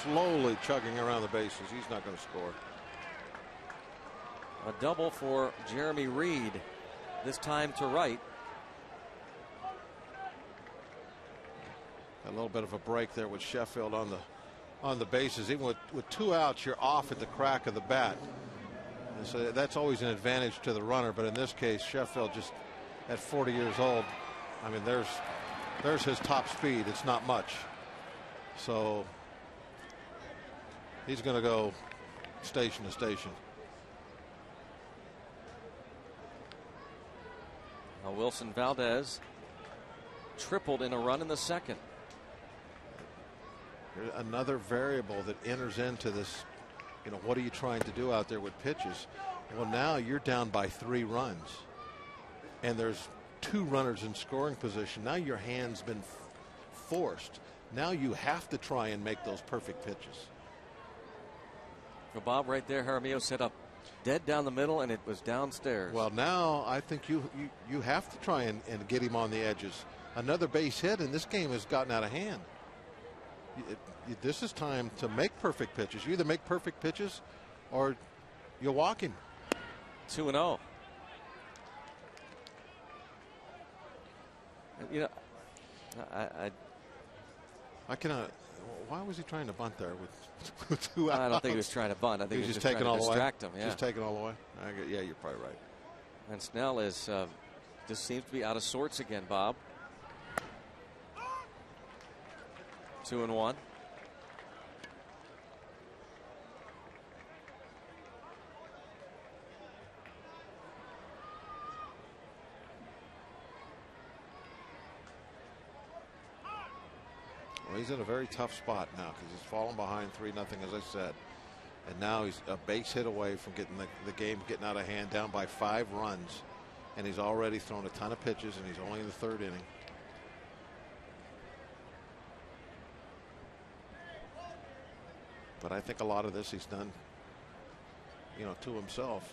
slowly chugging around the bases. He's not going to score. A double for Jeremy Reed, this time to right. A little bit of a break there with Sheffield on the bases. Even with 2 outs, you're off at the crack of the bat. And so that's always an advantage to the runner. But in this case, Sheffield just at 40 years old, I mean, there's his top speed. It's not much. So he's going to go station to station. Now Wilson Valdez tripled in a run in the second. Another variable that enters into this, what are you trying to do out there with pitches? Well, now you're down by 3 runs, and there's 2 runners in scoring position. Now your hand's been forced. Now you have to try and make those perfect pitches. For Bob, right there, Jaramillo set up dead down the middle, and it was downstairs. Well, now I think you have to try and get him on the edges. Another base hit, and this game has gotten out of hand. This is time to make perfect pitches. You either make perfect pitches or you walk him. 2-0. I cannot. Why was he trying to bunt there with 2 outs? I don't think he was trying to bunt. I think he was just taking all the way. Distract him. Yeah. Just taking all the way. Yeah, you're probably right. And Snell is just seems to be out of sorts again, Bob. 2-1. Well, he's in a very tough spot now because he's fallen behind 3-0, as I said. And now he's a base hit away from getting the game getting out of hand, down by 5 runs. And he's already thrown a ton of pitches, and he's only in the 3rd inning. But I think a lot of this he's done, you know, to himself.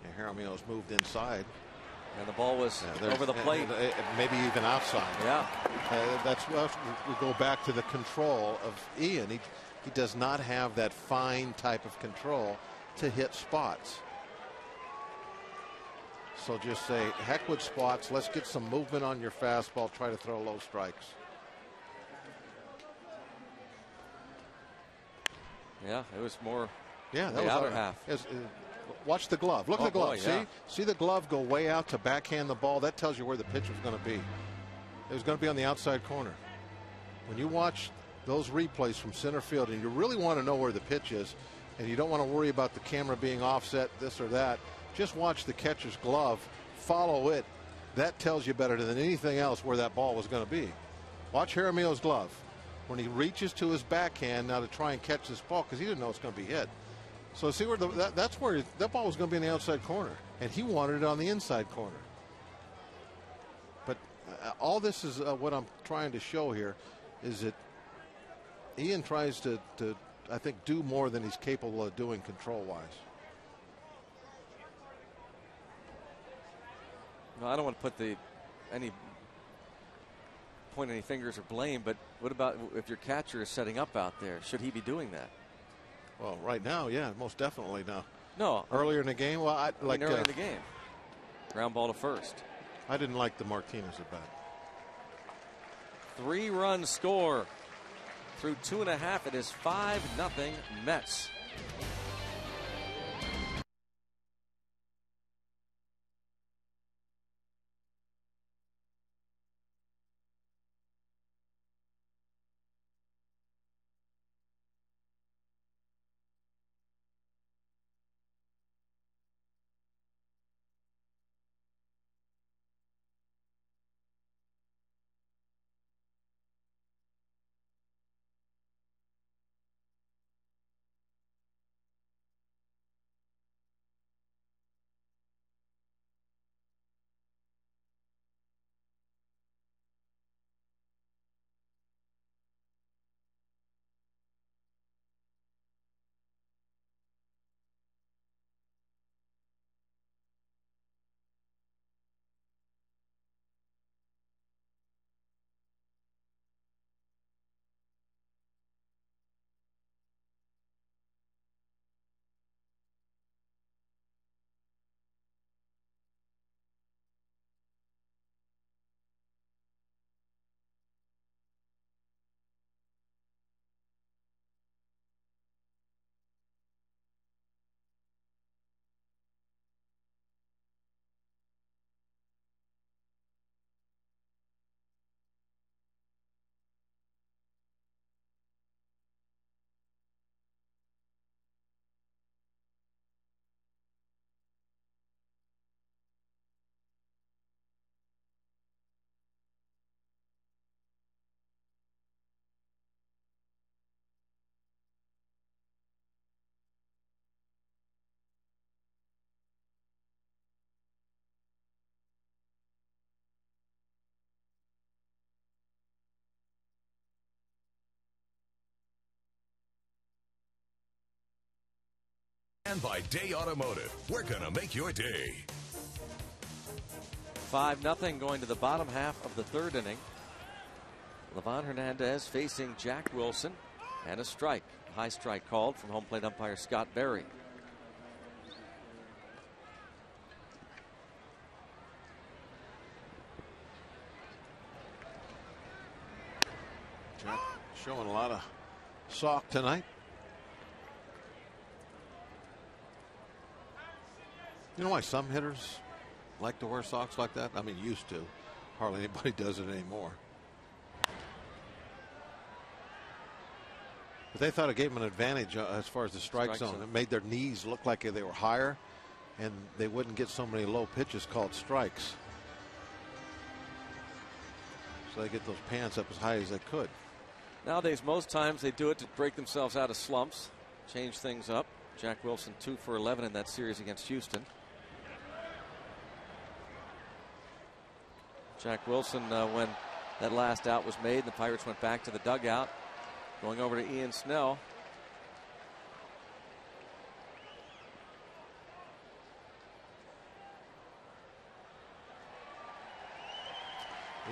And Jaramillo's moved inside. And the ball was over the plate. Maybe even outside. Yeah. That's what we go back to the control of Ian. He does not have that fine type of control to hit spots. So just say, heck with spots. Let's get some movement on your fastball. Try to throw low strikes. Yeah, it was more. Yeah, that the was outer half. Watch the glove. Look at the glove. Boy, yeah. See the glove go way out to backhand the ball. That tells you where the pitch was going to be. It was going to be on the outside corner. When you watch those replays from center field and you really want to know where the pitch is and you don't want to worry about the camera being offset, this or that, just watch the catcher's glove, follow it. That tells you better than anything else where that ball was going to be. Watch Jaramillo's glove. When he reaches to his backhand now to try and catch this ball because he didn't know it's going to be hit. So see where that's where that ball was going to be in the outside corner, and he wanted it on the inside corner. But all this is what I'm trying to show here is that Ian tries to I think do more than he's capable of doing control-wise. No, I don't want to put point any fingers or blame, but what about if your catcher is setting up out there? Should he be doing that? Well, right now, yeah, most definitely now. No. Earlier in the game, well, I like early in the game. Ground ball to first. I didn't like the Martinez at bat. 3-run score. Through 2.5, it is 5-0 Mets. And by Day Automotive, we're going to make your day. 5-0 going to the bottom half of the 3rd inning. Livan Hernandez facing Jack Wilson, and a strike. High strike called from home plate umpire Scott Berry. Jack showing a lot of sock tonight. You know why some hitters like to wear socks like that? I mean, used to. Hardly anybody does it anymore. But they thought it gave them an advantage as far as the strike zone. It made their knees look like they were higher, and they wouldn't get so many low pitches called strikes. So they get those pants up as high as they could. Nowadays, most times they do it to break themselves out of slumps, change things up. Jack Wilson 2 for 11 in that series against Houston. Jack Wilson, when that last out was made, the Pirates went back to the dugout, going over to Ian Snell.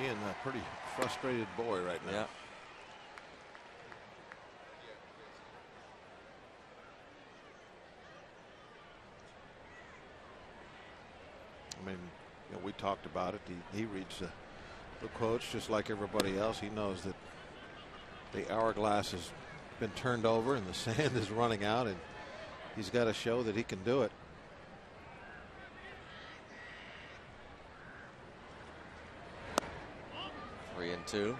Ian, a pretty frustrated boy right now. Yeah. I mean, you know, we talked about it. He reads the quotes just like everybody else. He knows that the hourglass has been turned over and the sand is running out, and he's got to show that he can do it. Three and two.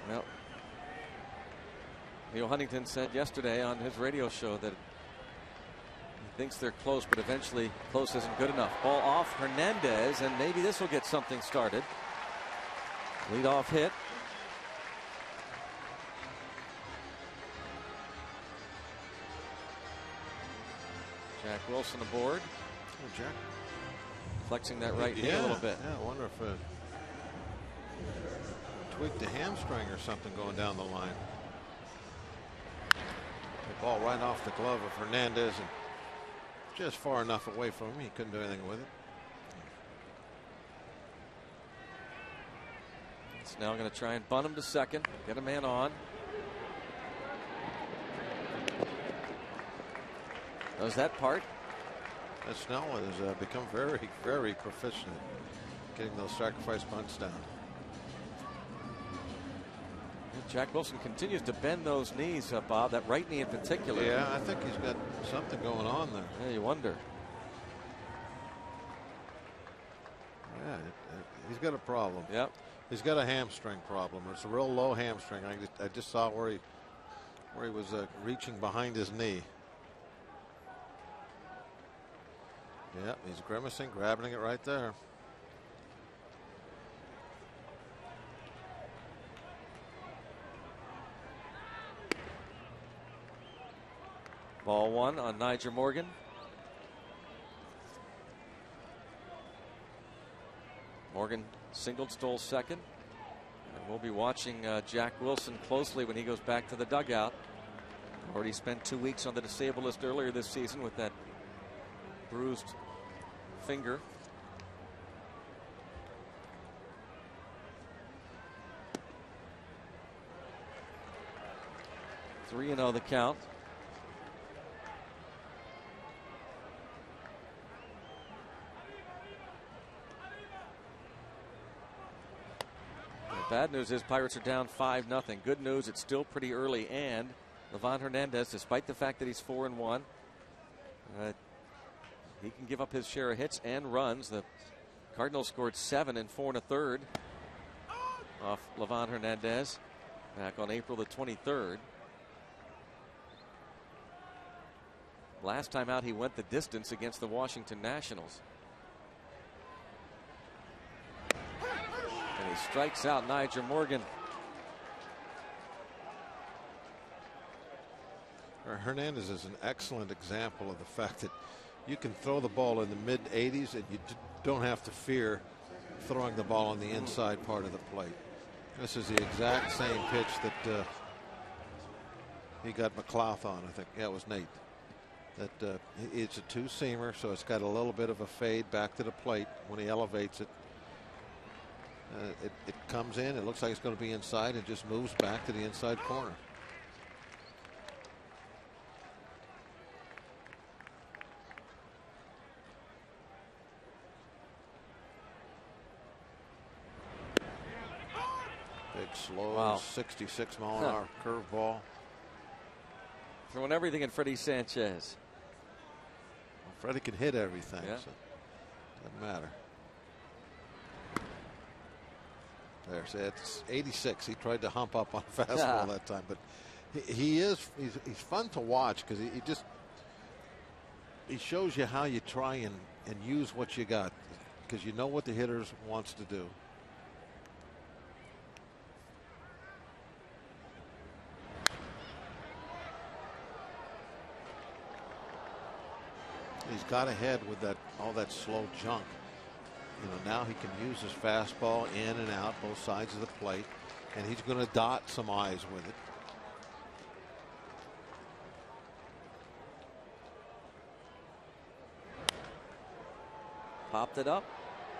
Well, Neil Huntington said yesterday on his radio show that he thinks they're close, but eventually close isn't good enough. Ball off Hernandez, and maybe this will get something started. Leadoff hit. Jack Wilson aboard. Oh, Jack. Flexing that right knee a little bit. Yeah, I wonder if tweaked the hamstring or something going down the line. The ball right off the glove of Hernandez and just far enough away from him. He couldn't do anything with it. Snell going to try and bunt him to second, get a man on. Does that part. Snell has become very, very proficient at getting those sacrifice bunts down. Jack Wilson continues to bend those knees, Bob, that right knee in particular. Yeah, I think he's got something going on there. Yeah, you wonder. Yeah, he's got a problem. Yep. He's got a hamstring problem. It's a real low hamstring. I just saw where he was reaching behind his knee. Yeah, he's grimacing, grabbing it right there. Ball one on Nyjer Morgan. Morgan singled, stole second. And we'll be watching Jack Wilson closely when he goes back to the dugout. Already spent 2 weeks on the disabled list earlier this season with that bruised finger. Three and 0 the count. The bad news is Pirates are down 5-0. Good news, it's still pretty early, and Livan Hernandez, despite the fact that he's 4-1, he can give up his share of hits and runs. The Cardinals scored 7 in 4 1/3 off Livan Hernandez back on April the 23rd. Last time out, he went the distance against the Washington Nationals. And he strikes out Nyjer Morgan. Hernandez is an excellent example of the fact that you can throw the ball in the mid-80s and you don't have to fear throwing the ball on the inside part of the plate. This is the exact same pitch that he got McLouth on, I think. Yeah, it was Nate. That it's a two-seamer, so it's got a little bit of a fade back to the plate when he elevates it. It comes in, it looks like it's going to be inside, and just moves back to the inside corner. Big, slow, 66 mile an hour curveball. Throwing everything in Freddie Sanchez. Well, Freddie can hit everything, yeah. So doesn't matter. There's it's 86. He tried to hump up on a fastball that time, but he's fun to watch because he shows you how you try and use what you got. because you know what the hitter wants to do. He's got ahead with that all that slow junk. You know, now he can use his fastball in and out both sides of the plate, and he's going to dot some eyes with it. Popped it up.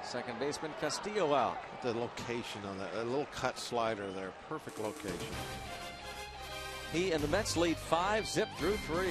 Second baseman Castillo out. The location on that, a little cut slider there, perfect location. He and the Mets lead 5, zip through 3.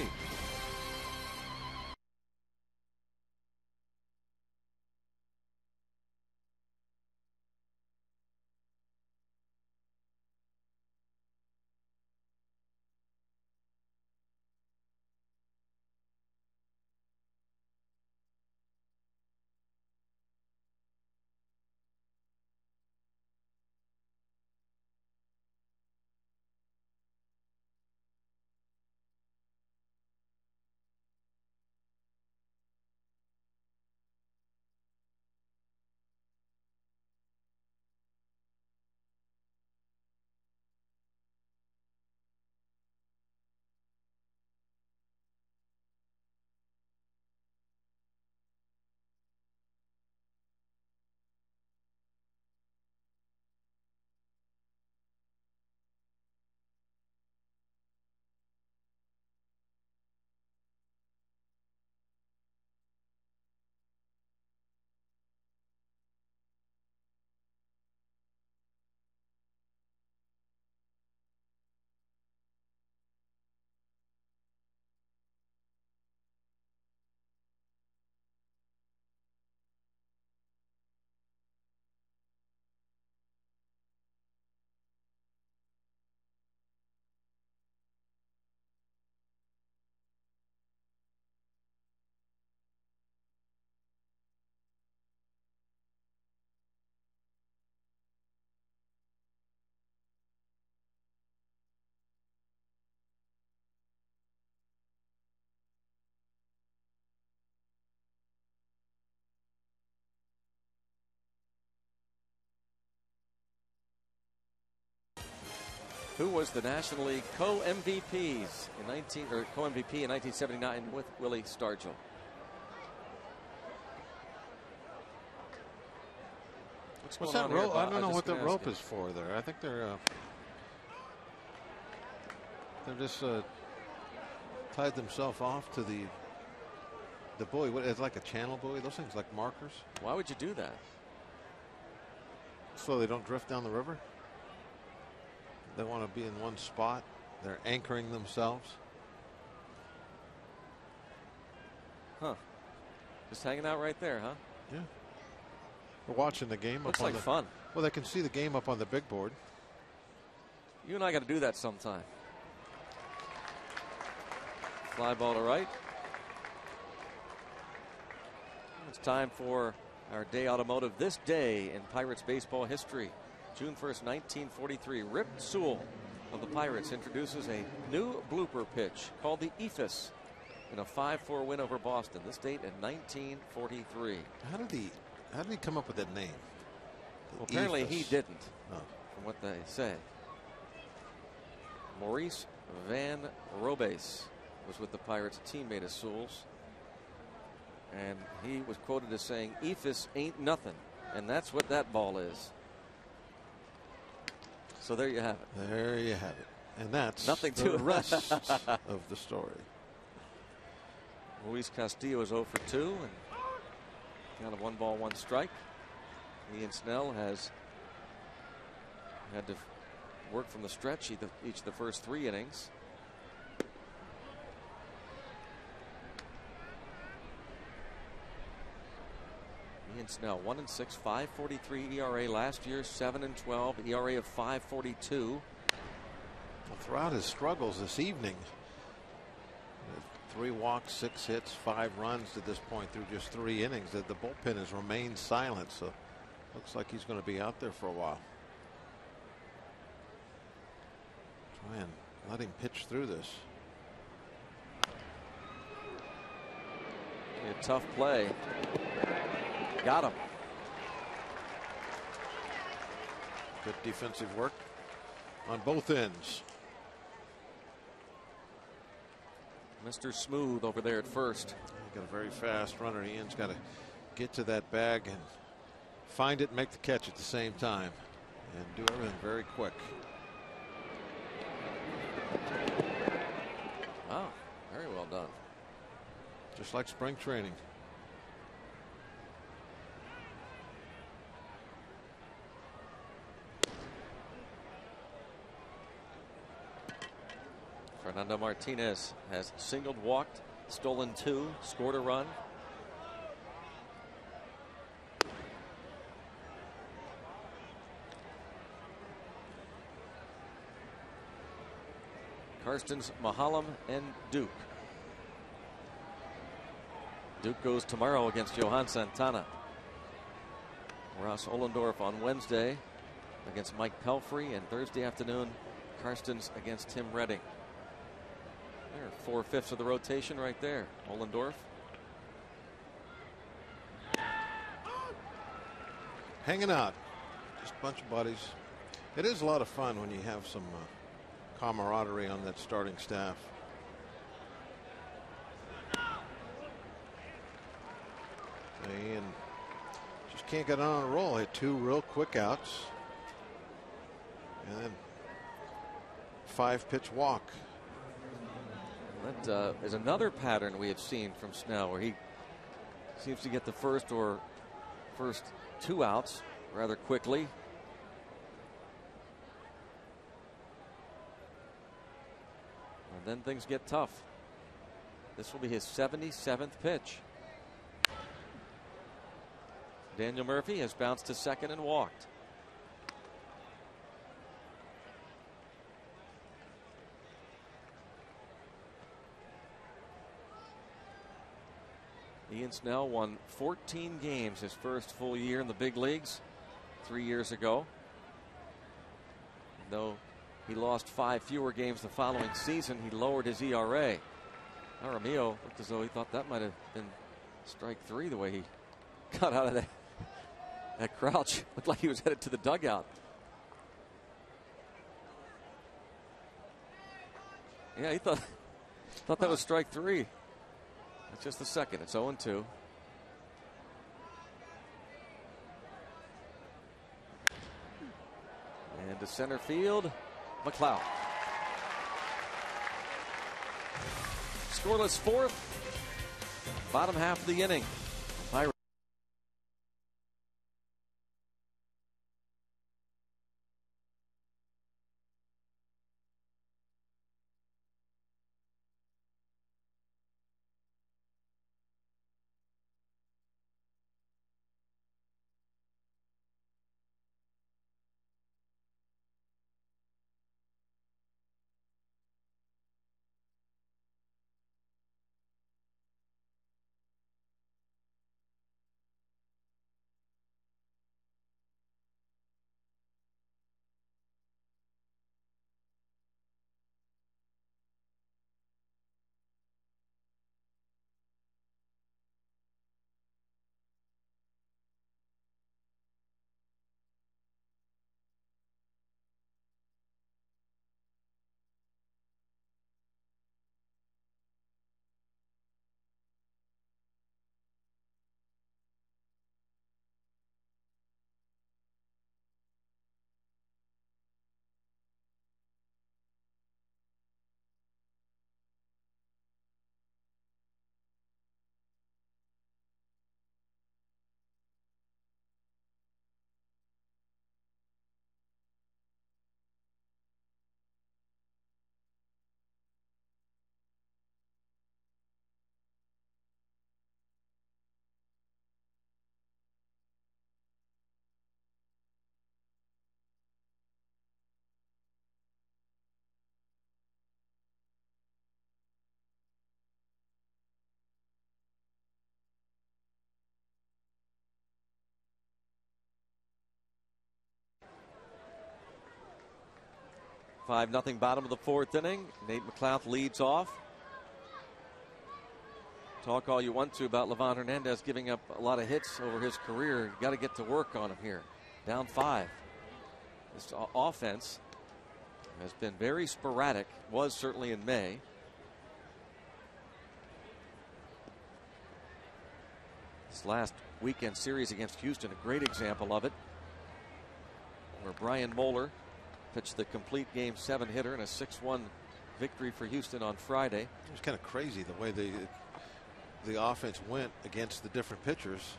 Who was the National League co-MVPs in co-MVP in 1979 with Willie Stargell? What's that rope? I don't know what the rope is for there. I think they're just tied themselves off to the buoy. What, it's like a channel buoy. Those things like markers. Why would you do that? So they don't drift down the river. They want to be in one spot. They're anchoring themselves. Huh. Just hanging out right there, huh? Yeah. We're watching the game. Looks like fun. Well, they can see the game up on the big board. You and I got to do that sometime. Fly ball to right. It's time for our day automotive. This day in Pirates baseball history. June 1st, 1943, Rip Sewell of the Pirates introduces a new blooper pitch called the Ephus in a 5-4 win over Boston. This date in 1943. How did he come up with that name? Well, apparently he didn't, from what they say. Maurice Van Robes was with the Pirates, a teammate of Sewell's, and he was quoted as saying, "Ephus ain't nothing," and that's what that ball is. So there you have it. There you have it. And that's nothing to the rest of the story. Luis Castillo is 0 for 2 and count of 1 ball, 1 strike. Ian Snell has had to work from the stretch each of the first 3 innings. Ian Snell 1-6, 5.43 ERA last year, 7-12 ERA of 5.42. Well, throughout his struggles this evening, 3 walks, 6 hits, 5 runs to this point through just 3 innings. That the bullpen has remained silent, so looks like he's going to be out there for a while. Try and let him pitch through this. A tough play. Got him. Good defensive work on both ends. Mr. Smooth over there at first. Got a very fast runner. Ian's got to get to that bag and find it and make the catch at the same time and do everything very quick. Wow, very well done. Just like spring training. Fernando Martinez has singled, walked, stolen 2, scored a run. Karstens, Mahalam, and Duke. Duke goes tomorrow against Johan Santana. Ross Ollendorf on Wednesday against Mike Pelfrey, and Thursday afternoon Karstens against Tim Redding. There, 4/5 of the rotation right there. Ollendorf. Hanging out. Just a bunch of buddies. It is a lot of fun when you have some camaraderie on that starting staff. And just can't get on a roll. Hit 2 real quick outs. And then 5-pitch walk. That is another pattern we have seen from Snell, where he seems to get the first 2 outs rather quickly. And then things get tough. This will be his 77th pitch. Daniel Murphy has bounced to second and walked. Ian Snell won 14 games his first full year in the big leagues 3 years ago. Though he lost 5 fewer games the following season, he lowered his ERA. Aramillo looked as though he thought that might have been strike 3 the way he got out of that crouch. Looked like he was headed to the dugout. Yeah, he thought that was strike 3. It's just the second. It's 0-2. And to center field, McLeod. Scoreless 4th. Bottom half of the inning. Pirates. Five nothing bottom of the 4th inning. Nate McLeod leads off. Talk all you want to about Livan Hernandez giving up a lot of hits over his career. You got to get to work on him here. Down 5 This offense has been very sporadic, was certainly in May. This last weekend series against Houston, a great example of it, where Brian Moeller pitched the complete Game 7 hitter in a 6-1 victory for Houston on Friday. It was kind of crazy the way the offense went against the different pitchers.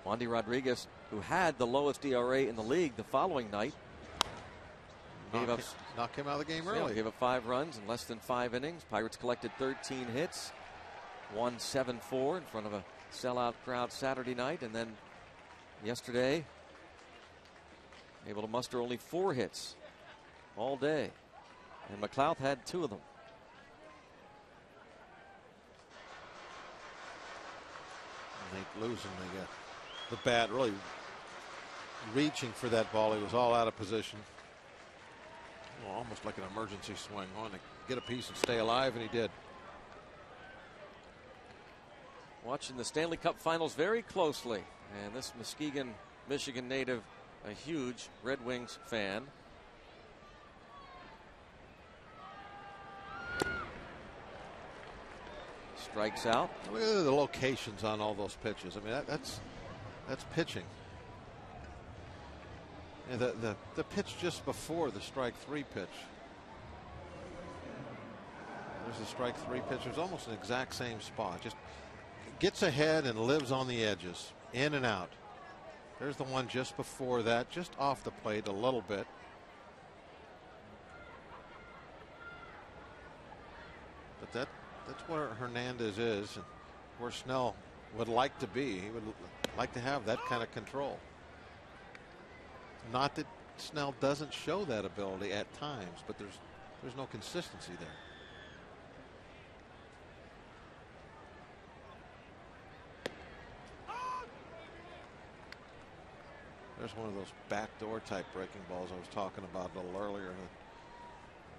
Wandy Rodriguez, who had the lowest ERA in the league the following night, knocked him out of the game early. Gave up 5 runs in less than 5 innings. Pirates collected 13 hits, won 7-4 in front of a sellout crowd Saturday night, and then yesterday able to muster only 4 hits all day, and McLeod had 2 of them. Nate losing the bat, really reaching for that ball. He was all out of position. Well, almost like an emergency swing on to get a piece and stay alive, and he did. Watching the Stanley Cup Finals very closely, and this Muskegon, Michigan native, a huge Red Wings fan. Strikes out. Look at the locations on all those pitches. I mean, that's pitching. And the pitch just before the strike 3 pitch. There's the strike 3 pitch. It's almost an exact same spot. Just gets ahead and lives on the edges, in and out. There's the one just before that, just off the plate a little bit. But that's where Hernandez is, and where Snell would like to be. He would like to have that kind of control. Not that Snell doesn't show that ability at times, but there's no consistency there. There's one of those backdoor type breaking balls I was talking about a little earlier.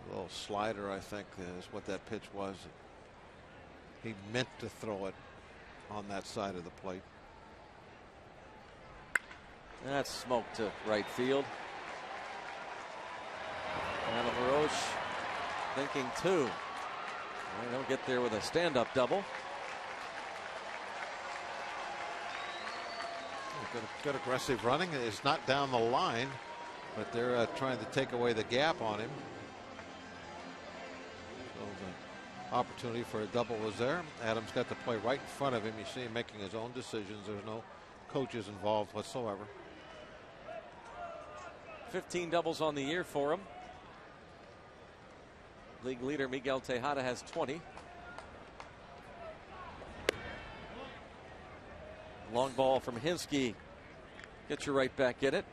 A little slider, I think, is what that pitch was. He meant to throw it on that side of the plate. That's smoked to right field. Adam LaRoche thinking 2. They'll get there with a stand-up double. Good aggressive running. It's not down the line, but they're trying to take away the gap on him. So the opportunity for a double was there. Adams got the play right in front of him. You see him making his own decisions. There's no coaches involved whatsoever. 15 doubles on the year for him. League leader Miguel Tejada has 20. Long ball from Hinsky. Get you right back in it.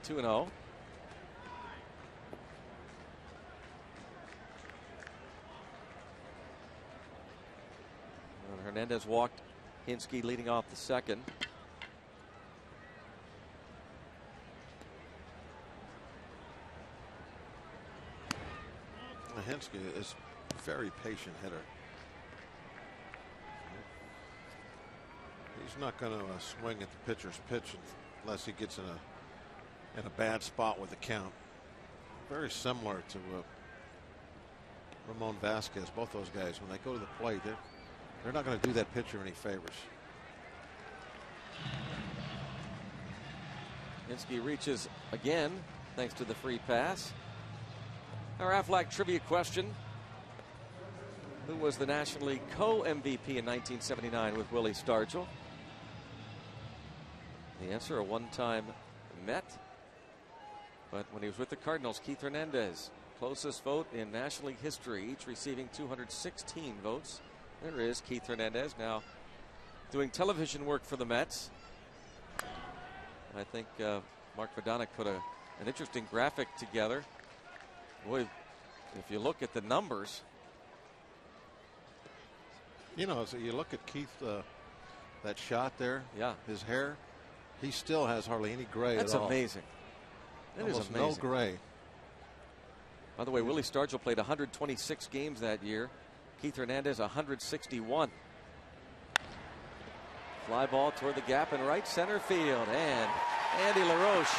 Two and 0. Hernandez walked Hinsky leading off the second. Hinsky is a very patient hitter. He's not going to swing at the pitcher's pitch unless he gets in a bad spot with the count. Very similar to Ramon Vasquez. Both those guys, when they go to the plate, they're not going to do that pitcher any favors. Hinsky reaches again thanks to the free pass. Our Aflac trivia question: who was the National League co-MVP in 1979 with Willie Stargell? The answer: a one-time Met. But when he was with the Cardinals, Keith Hernandez, closest vote in National League history, each receiving 216 votes. There is Keith Hernandez now doing television work for the Mets. I think Mark Vodanik put an interesting graphic together. Boy, if you look at the numbers. You know, so you look at Keith, that shot there. Yeah. His hair, he still has hardly any gray That's at all. Amazing. It is almost amazing. no gray. By the way, Willie Stargell played 126 games that year. Keith Hernandez 161. Fly ball toward the gap in right center field, and Andy LaRoche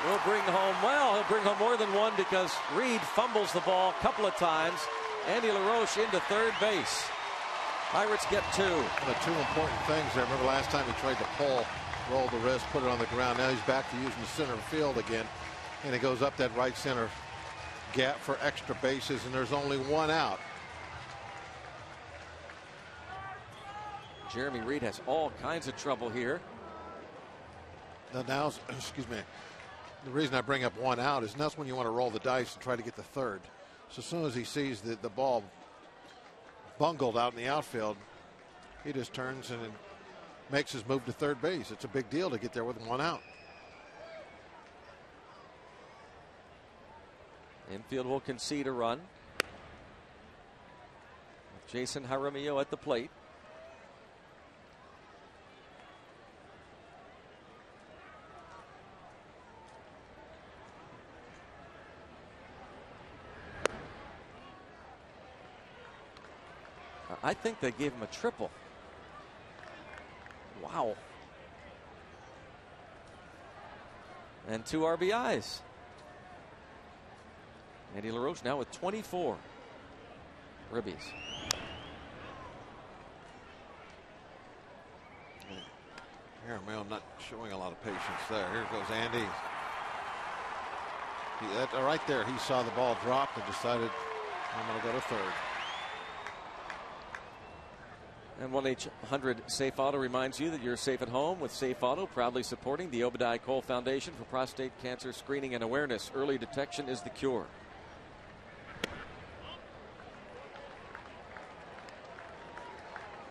will bring home, well, he'll bring home more than one because Reed fumbles the ball a couple of times. Andy LaRoche into third base. Pirates get two. The two important things there. Remember last time he tried to pull, roll the wrist, put it on the ground. Now he's back to using the center field again. And it goes up that right center gap for extra bases, and there's only one out. Jeremy Reed has all kinds of trouble here. Now, excuse me. The reason I bring up one out is that's when you want to roll the dice and try to get the third. So as soon as he sees the ball bungled out in the outfield, he just turns and makes his move to third base. It's a big deal to get there with one out. Infield will concede a run. Jason Jaramillo at the plate. I think they gave him a triple. Wow. And 2 RBIs. Andy LaRoche now with 24 ribbies. Jaramillo not showing a lot of patience there. Here goes Andy. Right there, he saw the ball drop and decided, I'm going to go to third. And 1-800 Safe Auto reminds you that you're safe at home with Safe Auto, proudly supporting the Obadiah Cole Foundation for prostate cancer screening and awareness. Early detection is the cure.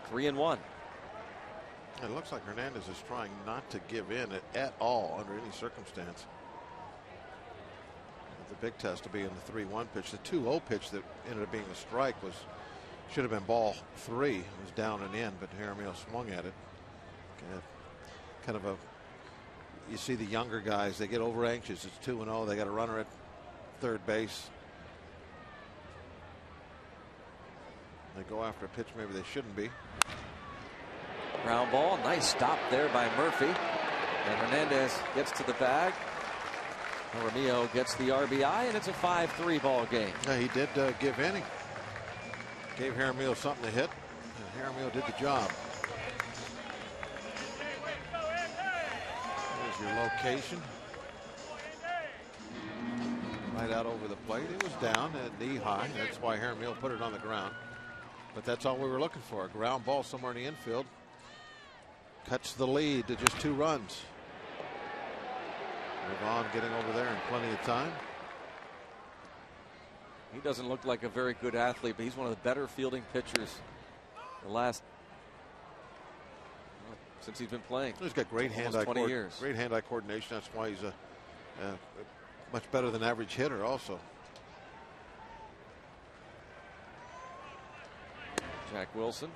Three and one. It looks like Hernandez is trying not to give in at all under any circumstance. The big test to be in the 3-1 pitch. The 2-0 pitch that ended up being a strike should have been ball 3. It was down and in, but Jaramillo swung at it. Kind of you see the younger guys, they get over anxious. It's 2-0. They got a runner at third base. They go after a pitch maybe they shouldn't be. Ground ball, nice stop there by Murphy. And Hernandez gets to the bag. Jaramillo gets the RBI, and it's a 5-3 ball game. Yeah, he did give in. He gave Jaramillo something to hit, and Jaramillo did the job. There's your location. Right out over the plate. It was down at knee high. That's why Jaramillo put it on the ground. But that's all we were looking for. A ground ball somewhere in the infield. Cuts the lead to just 2 runs. Vaughn getting over there in plenty of time. He doesn't look like a very good athlete, but he's one of the better fielding pitchers the last since he's been playing. He's got great hand-eye coordination. That's why he's a much better than average hitter also. Jack Wilson.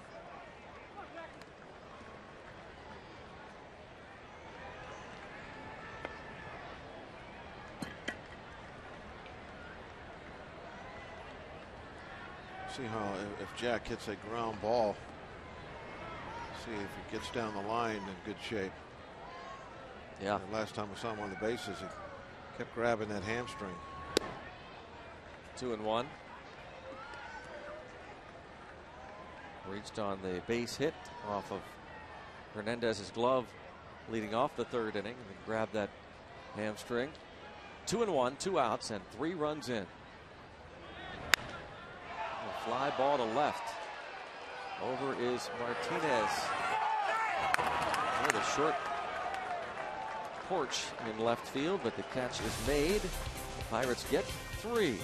See how if Jack hits a ground ball, see if he gets down the line in good shape. Yeah. The last time we saw him on the bases, he kept grabbing that hamstring. 2-1. Reached on the base hit off of Hernandez's glove leading off the 3rd inning, and then grabbed that hamstring. 2-1, 2 outs, and 3 runs in. Fly ball to left. Over is Martinez. With a short porch in left field, but the catch is made. The Pirates get 3.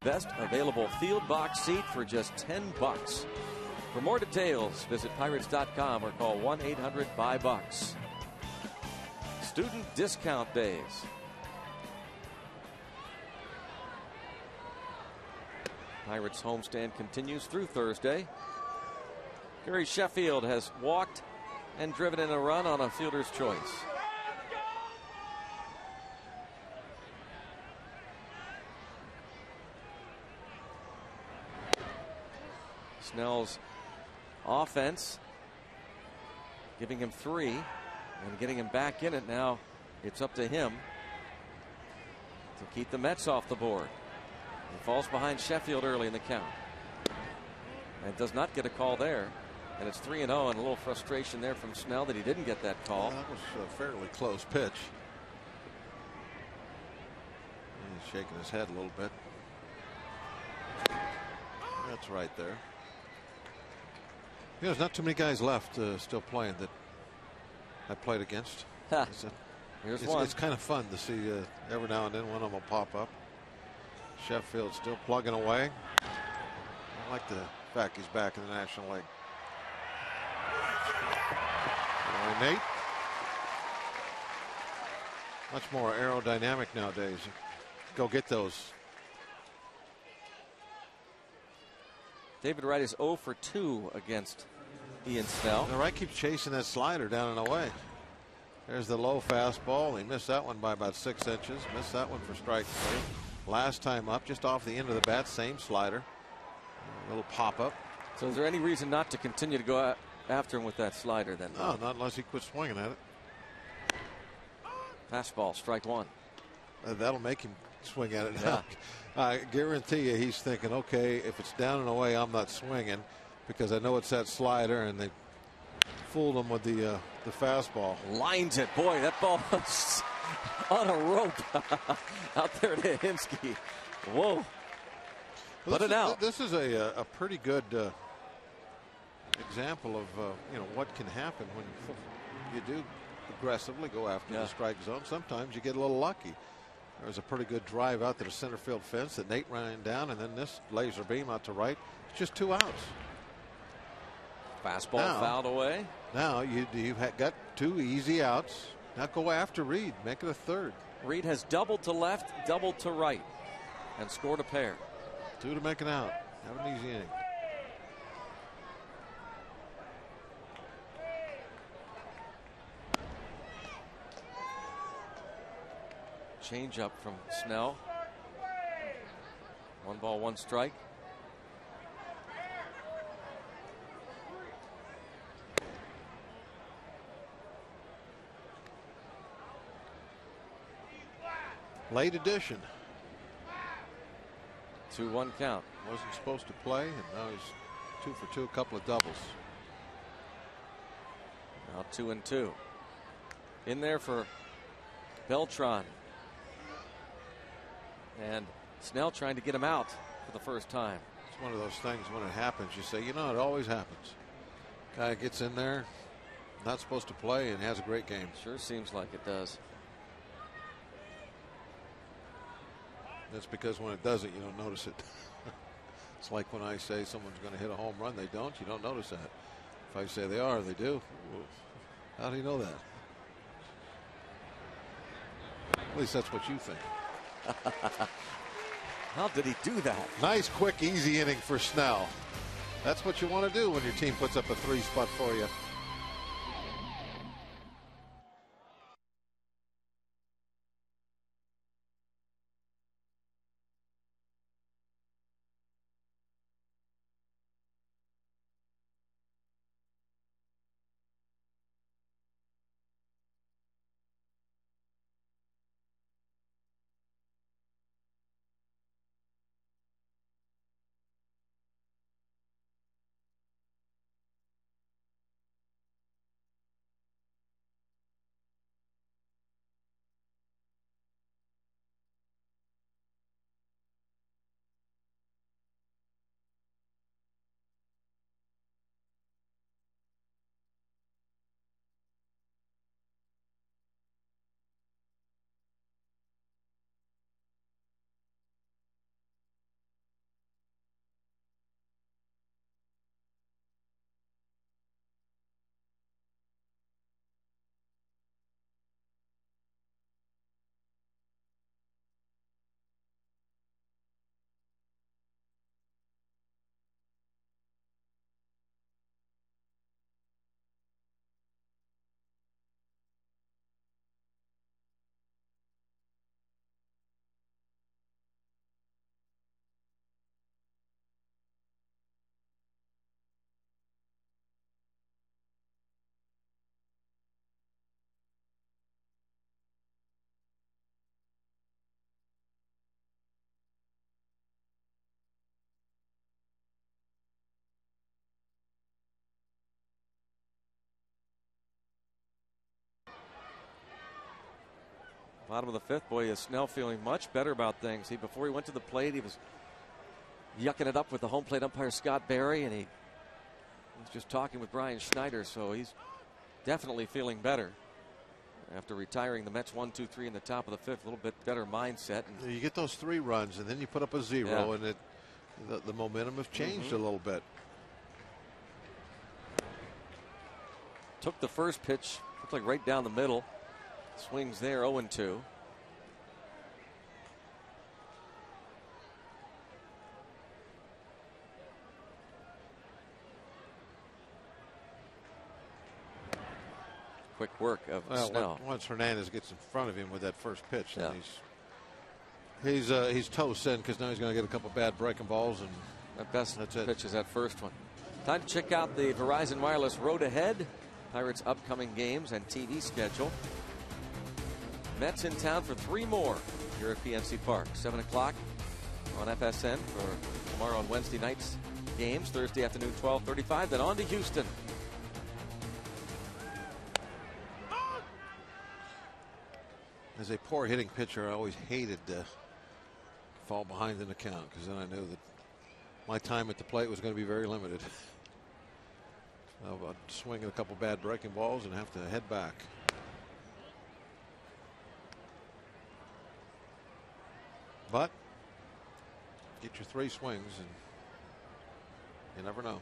Best available field box seat for just $10. For more details, visit Pirates.com or call 1-800-BUY-BUCKS. Student discount days. Pirates homestand continues through Thursday. Gary Sheffield has walked and driven in a run on a fielder's choice. Snell's offense giving him 3 and getting him back in it. Now it's up to him to keep the Mets off the board. He falls behind Sheffield early in the count and does not get a call there, and it's 3-0, and a little frustration there from Snell that he didn't get that call. That was a fairly close pitch. He's shaking his head a little bit. That's right there. There's not too many guys left still playing that I played against. Here's one. It's kind of fun to see every now and then one of them will pop up. Sheffield still plugging away. I like the fact he's back in the National League. Nate. Much more aerodynamic nowadays. Go get those. David Wright is 0 for 2 against Ian Snell. The Wright keeps chasing that slider down and away. There's the low fastball. He missed that one by about 6 inches. Missed that one for strike 3. Last time up, just off the end of the bat, same slider. A little pop up. So is there any reason not to continue to go after him with that slider then? No, not unless he quits swinging at it. Fastball, strike 1. That'll make him swing at it now. I guarantee you he's thinking, okay, if it's down and away, I'm not swinging because I know it's that slider, and they fooled him with the fastball. Lines it. Boy, that ball was on a rope out there to Hinsky. Whoa. Put it out. This is a pretty good example of what can happen when you do aggressively go after the strike zone. Sometimes you get a little lucky. There was a pretty good drive out to the center field fence that Nate ran down, and then this laser beam out to right. It's just 2 outs. Fastball fouled away. Now you've got 2 easy outs. Now go after Reed. Make it a 3rd. Reed has doubled to left, doubled to right, and scored a pair. 2 to make an out. Have an easy inning. Change up from Snell. 1 ball, 1 strike. Late addition. 2-1 count. Wasn't supposed to play, and now he's 2 for 2, a couple of doubles. Now 2-2. In there for Beltran. And Snell trying to get him out for the first time. It's one of those things when it happens, you say, it always happens. Guy gets in there, not supposed to play, and has a great game. Sure seems like it does. That's because when it doesn't, you don't notice it. It's like when I say someone's going to hit a home run, they don't. You don't notice that. If I say they are, they do. Well, how do you know that? At least that's what you think. How did he do that? Nice, quick, easy inning for Snell. That's what you want to do when your team puts up a 3 spot for you. Bottom of the fifth. Boy, is Snell feeling much better about things. Before he went to the plate, he was yucking it up with the home plate umpire Scott Barry, and he was just talking with Brian Schneider, so he's definitely feeling better after retiring the Mets 1-2-3 in the top of the fifth. A little bit better mindset. And you get those 3 runs, and then you put up a 0, and the momentum has changed a little bit. Took the first pitch, looked like right down the middle. Swings there, 0-2. Quick work of Snell. Once Hernandez gets in front of him with that first pitch, then he's toast in, because now he's going to get a couple bad breaking balls, and that best pitch is that first one. Time to check out the Verizon Wireless Road Ahead, Pirates' upcoming games and TV schedule. Mets in town for 3 more here at PNC Park. 7 o'clock on FSN for tomorrow and Wednesday night's games. Thursday afternoon, 12:35. Then on to Houston. As a poor hitting pitcher, I always hated to fall behind an account, because then I knew that my time at the plate was going to be very limited. I'd swing at a couple bad breaking balls and have to head back. But get your 3 swings, and you never know.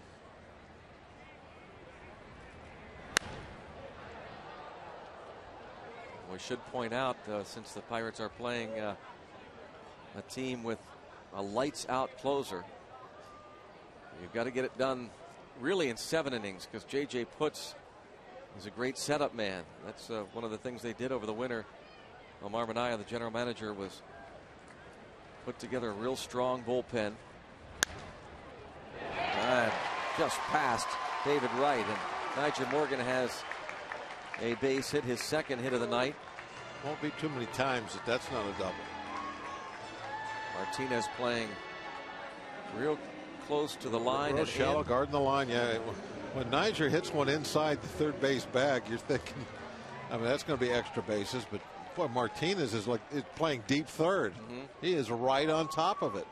We should point out, since the Pirates are playing a team with a lights-out closer, you've got to get it done really in 7 innings, because J.J. Putz is a great setup man. That's one of the things they did over the winter. Omar Minaya, the general manager, was put together a real strong bullpen. And just past David Wright, and Nigel Morgan has a base hit, his 2nd hit of the night. Won't be too many times that that's not a double. Martinez playing real close to the line. Real shallow, guarding the line. Yeah, when Niger hits one inside the third base bag, you're thinking, I mean, that's going to be extra bases, but boy, Martinez is playing deep third. He is right on top of it.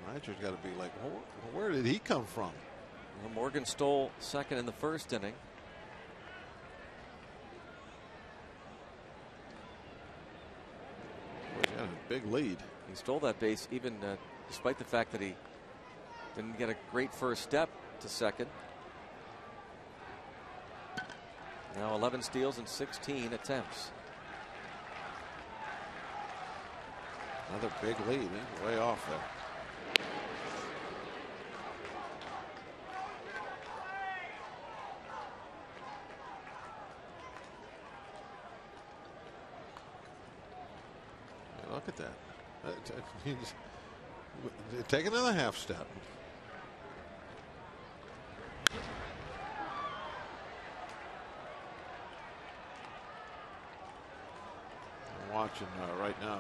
Niger's got to be like, where did he come from? Well, Morgan stole 2nd in the 1st inning. He's got a big lead. He stole that base even despite the fact that he didn't get a great first step to 2nd. Now 11 steals and 16 attempts. Another big lead. He's way off there. Look at that. Take another half step. I'm watching right now,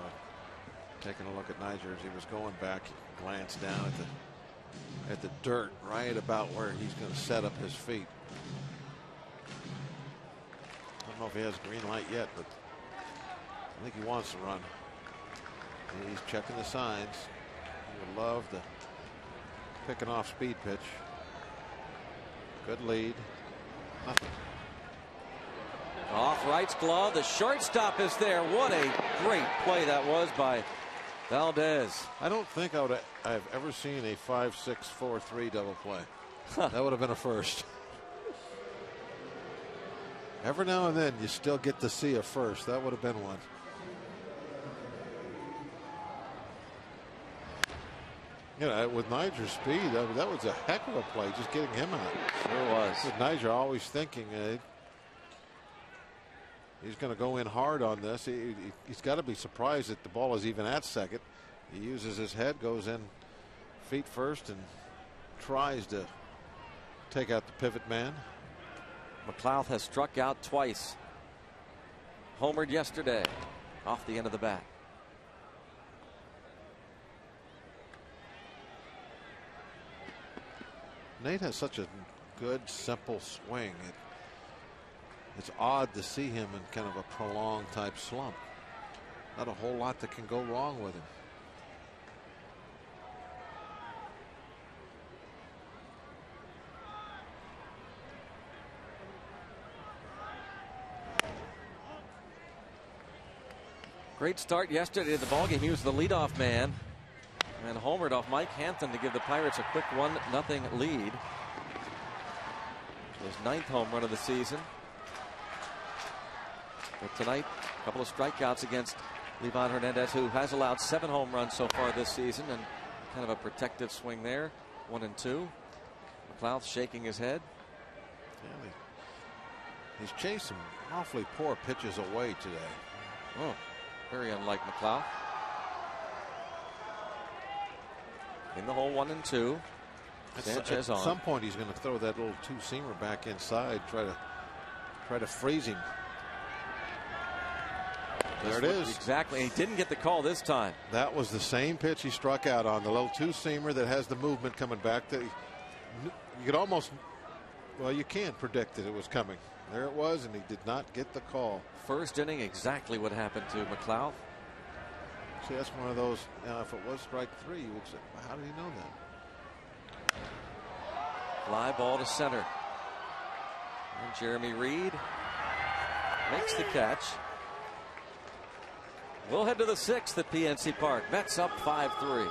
taking a look at Niger as he was going back. He glanced down at the dirt right about where he's going to set up his feet. I don't know if he has green light yet, but I think he wants to run. He's checking the signs. He would love to pick an off-speed pitch. Good lead. Nothing. Off Wright's glove. The shortstop is there. What a great play that was by Valdez. I don't think I've ever seen a 5-6-4-3 double play. That would have been a first. Every now and then you still get to see a first. That would have been one. You know, with Niger's speed, that was a heck of a play, just getting him out. Sure was. With Niger always thinking he's going to go in hard on this. He's got to be surprised that the ball is even at 2nd. He uses his head, goes in feet first, and tries to take out the pivot man. McLeod has struck out twice. Homered yesterday off the end of the bat. Nate has such a good, simple swing. It's odd to see him in kind of a prolonged type slump. Not a whole lot that can go wrong with him. Great start yesterday to the ballgame. He was the leadoff man and homered off Mike Hampton to give the Pirates a quick 1-0 lead. His 9th home run of the season. But tonight, a couple of strikeouts against Livan Hernandez, who has allowed 7 home runs so far this season, and kind of a protective swing there. 1-2. McLeod shaking his head. Yeah, he's chased some awfully poor pitches away today. Oh, very unlike McLeod. In the hole, 1-2. Sanchez at on. some point, he's going to throw that little two-seamer back inside, try to freeze him. There it is. Exactly. He didn't get the call this time. That was the same pitch he struck out on, the little two-seamer that has the movement coming back. That you could almost, well, you can't predict that it was coming. There it was, and he did not get the call. First inning, exactly what happened to McLeod. See, that's one of those. Now, if it was strike 3, you would say, well, how did he know that? Fly ball to center. And Jeremy Reed makes the catch. We'll head to the 6th at PNC Park. Mets up 5-3.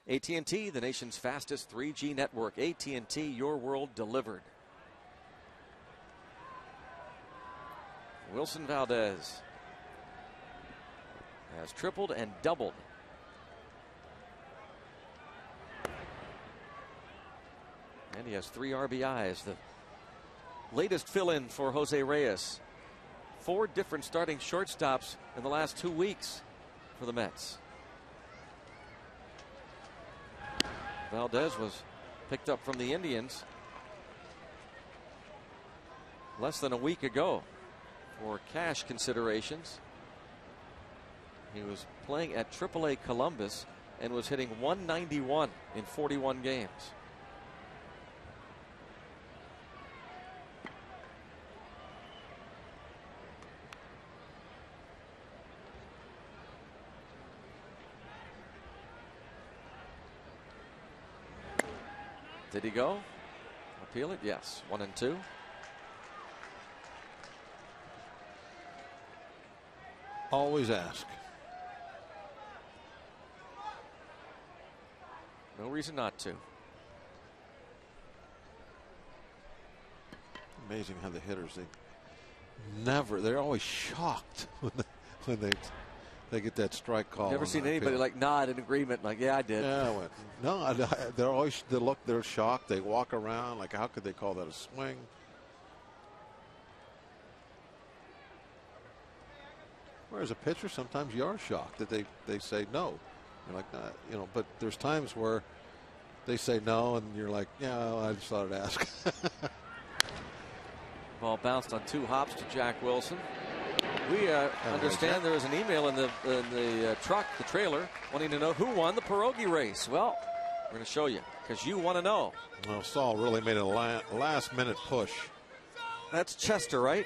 AT&T, the nation's fastest 3G network. AT&T, your world delivered. Wilson Valdez has tripled and doubled. And he has 3 RBIs. The latest fill-in for Jose Reyes. 4 different starting shortstops in the last 2 weeks for the Mets. Valdez was picked up from the Indians less than a week ago for cash considerations. He was playing at AAA Columbus and was hitting .191 in 41 games. Did he go? Appeal it? Yes. 1-2. Always ask. No reason not to. Amazing how the hitters, they're always shocked when when they get that strike call. Never seen anybody like nod in agreement, like, yeah, I did. Yeah, I went, no, they're shocked. They walk around like, how could they call that a swing? Whereas a pitcher, sometimes you are shocked that they say no. You're like, nah, you know, but there's times where they say no, and you're like, yeah, well, I just thought I'd ask. Ball bounced on 2 hops to Jack Wilson. We understand there was an email in the truck, the trailer, wanting to know who won the pierogi race. Well, we're going to show you because you want to know. Well, Saul really made a last-minute push. That's Chester, right?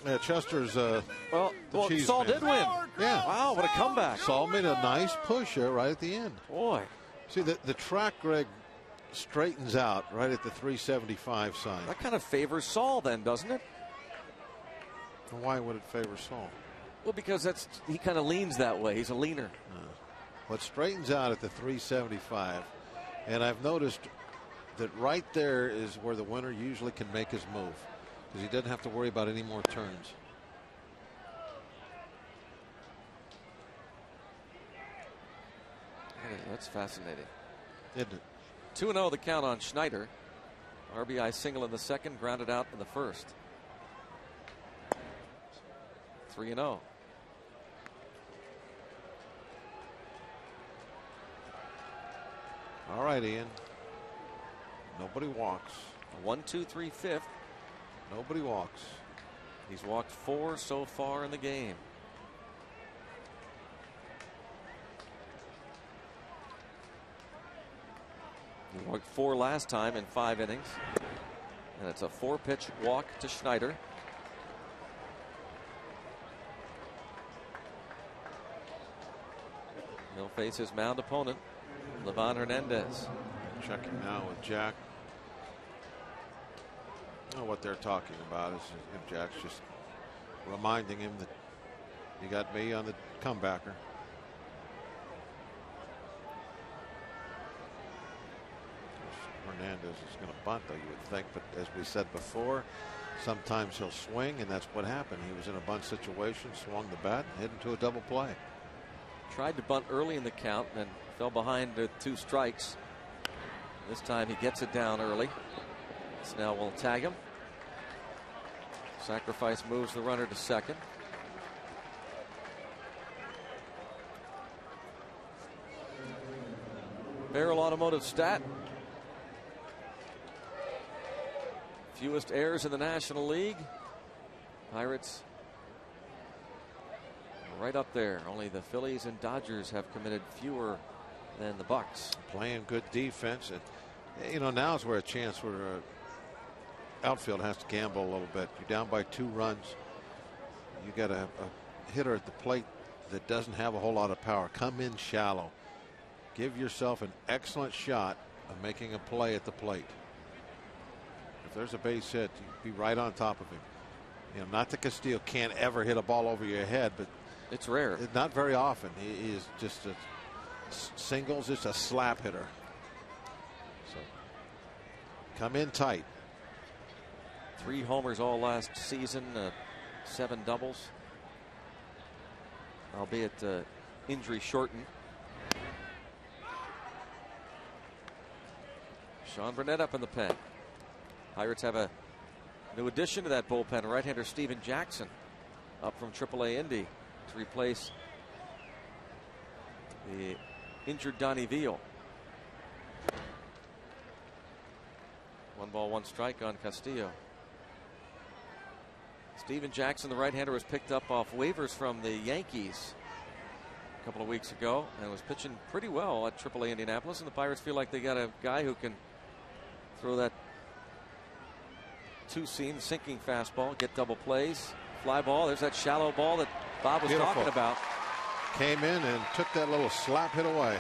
Yeah, Chester's well, Saul did win. Yeah. Wow, what a comeback. Saul made a nice push here right at the end. Boy. See, the track, Greg, straightens out right at the 375 sign. That kind of favors Saul then, doesn't it? Why would it favor Saul? Well, because he kind of leans that way. He's a leaner. Well, it straightens out at the 375. And I've noticed that right there is where the winner usually can make his move, because he doesn't have to worry about any more turns. That's fascinating. Isn't it? 2-0 the count on Schneider. RBI single in the second, grounded out in the first. 3-0. All right, Ian. Nobody walks. 1-2-3 fifth. Nobody walks. He's walked 4 so far in the game. He walked 4 last time in 5 innings. And it's a 4-pitch walk to Schneider. He'll face his mound opponent, Livan Hernandez. Checking now with Jack. Oh, what they're talking about is if Jack's just reminding him that you got me on the comebacker. Hernandez is going to bunt, though, you would think, but as we said before, sometimes he'll swing, and that's what happened. He was in a bunt situation, swung the bat, and hit into a double play. Tried to bunt early in the count and fell behind with 2 strikes. This time he gets it down early. Snell will tag him. Sacrifice moves the runner to second. Barrel Automotive stat. Fewest errors in the National League. Pirates right up there. Only the Phillies and Dodgers have committed fewer than the Bucks. Playing good defense. And, you know, now is where a chance where outfield has to gamble a little bit. You're down by 2 runs. You got a hitter at the plate that doesn't have a whole lot of power. Come in shallow. Give yourself an excellent shot of making a play at the plate. If there's a base hit, you'd be right on top of him. You know, not that Castillo can't ever hit a ball over your head, but it's rare. Not very often. He is just a singles, just a slap hitter. So come in tight. 3 homers all last season, 7 doubles, albeit injury shortened. Sean Burnett up in the pen. Pirates have a new addition to that bullpen, right-hander Steven Jackson, up from AAA Indy to replace the injured Donnie Veal. 1 ball, 1 strike on Castillo. Steven Jackson, the right-hander, was picked up off waivers from the Yankees a couple of weeks ago and was pitching pretty well at AAA Indianapolis, and the Pirates feel like they got a guy who can throw that 2-seam sinking fastball, get double plays, fly ball. There's that shallow ball that Bob was talking about. Came in and took that little slap hit away.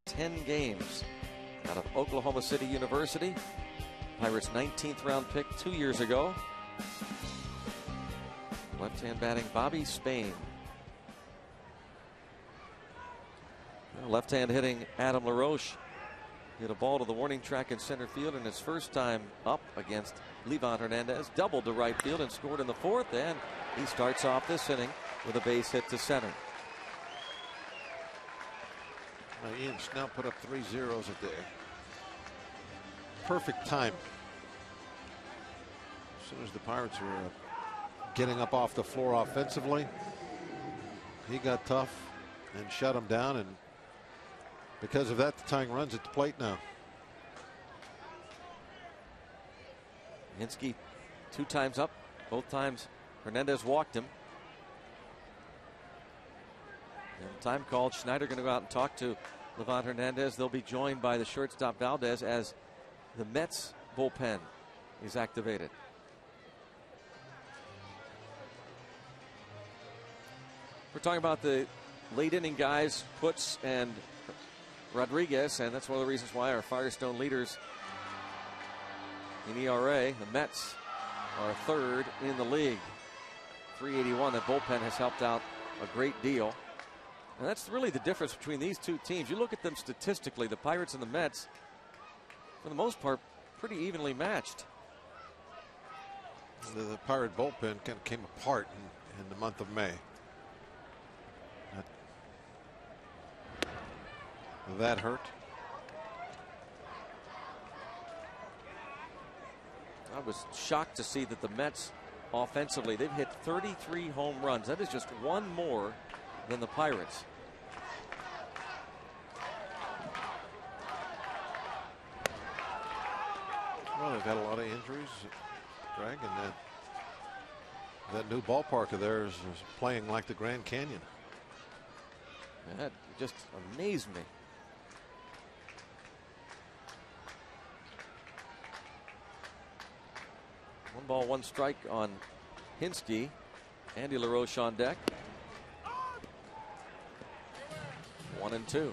10 games out of Oklahoma City University. Pirates 19th round pick 2 years ago. Left-hand batting, Bobby Spain. Left-hand hitting, Adam LaRoche hit a ball to the warning track in center field in his first time up against Livan Hernandez. Doubled to right field and scored in the fourth, and he starts off this inning with a base hit to center. Ian Snell put up 3 zeros at the perfect time. As soon as the Pirates were getting up off the floor offensively, he got tough and shut him down, and because of that, the tying runs at the plate now. Hinske 2 times up, both times Hernandez walked him. And time called. Schneider going to go out and talk to Livan Hernandez. They'll be joined by the shortstop Valdez as the Mets bullpen is activated. We're talking about the late inning guys, Putz and Rodriguez, and that's one of the reasons why our Firestone leaders in ERA, the Mets, are third in the league. 381. That bullpen has helped out a great deal. And that's really the difference between these two teams. You look at them statistically, the Pirates and the Mets, for the most part, pretty evenly matched. The Pirate bullpen kind of came apart in the month of May. That hurt. I was shocked to see that the Mets offensively, they've hit 33 home runs. That is just one more than the Pirates. Well, they've had a lot of injuries, Greg, and that new ballpark of theirs is playing like the Grand Canyon. That just amazed me. 1 ball, 1 strike on Hinske. Andy LaRoche on deck. 1-2.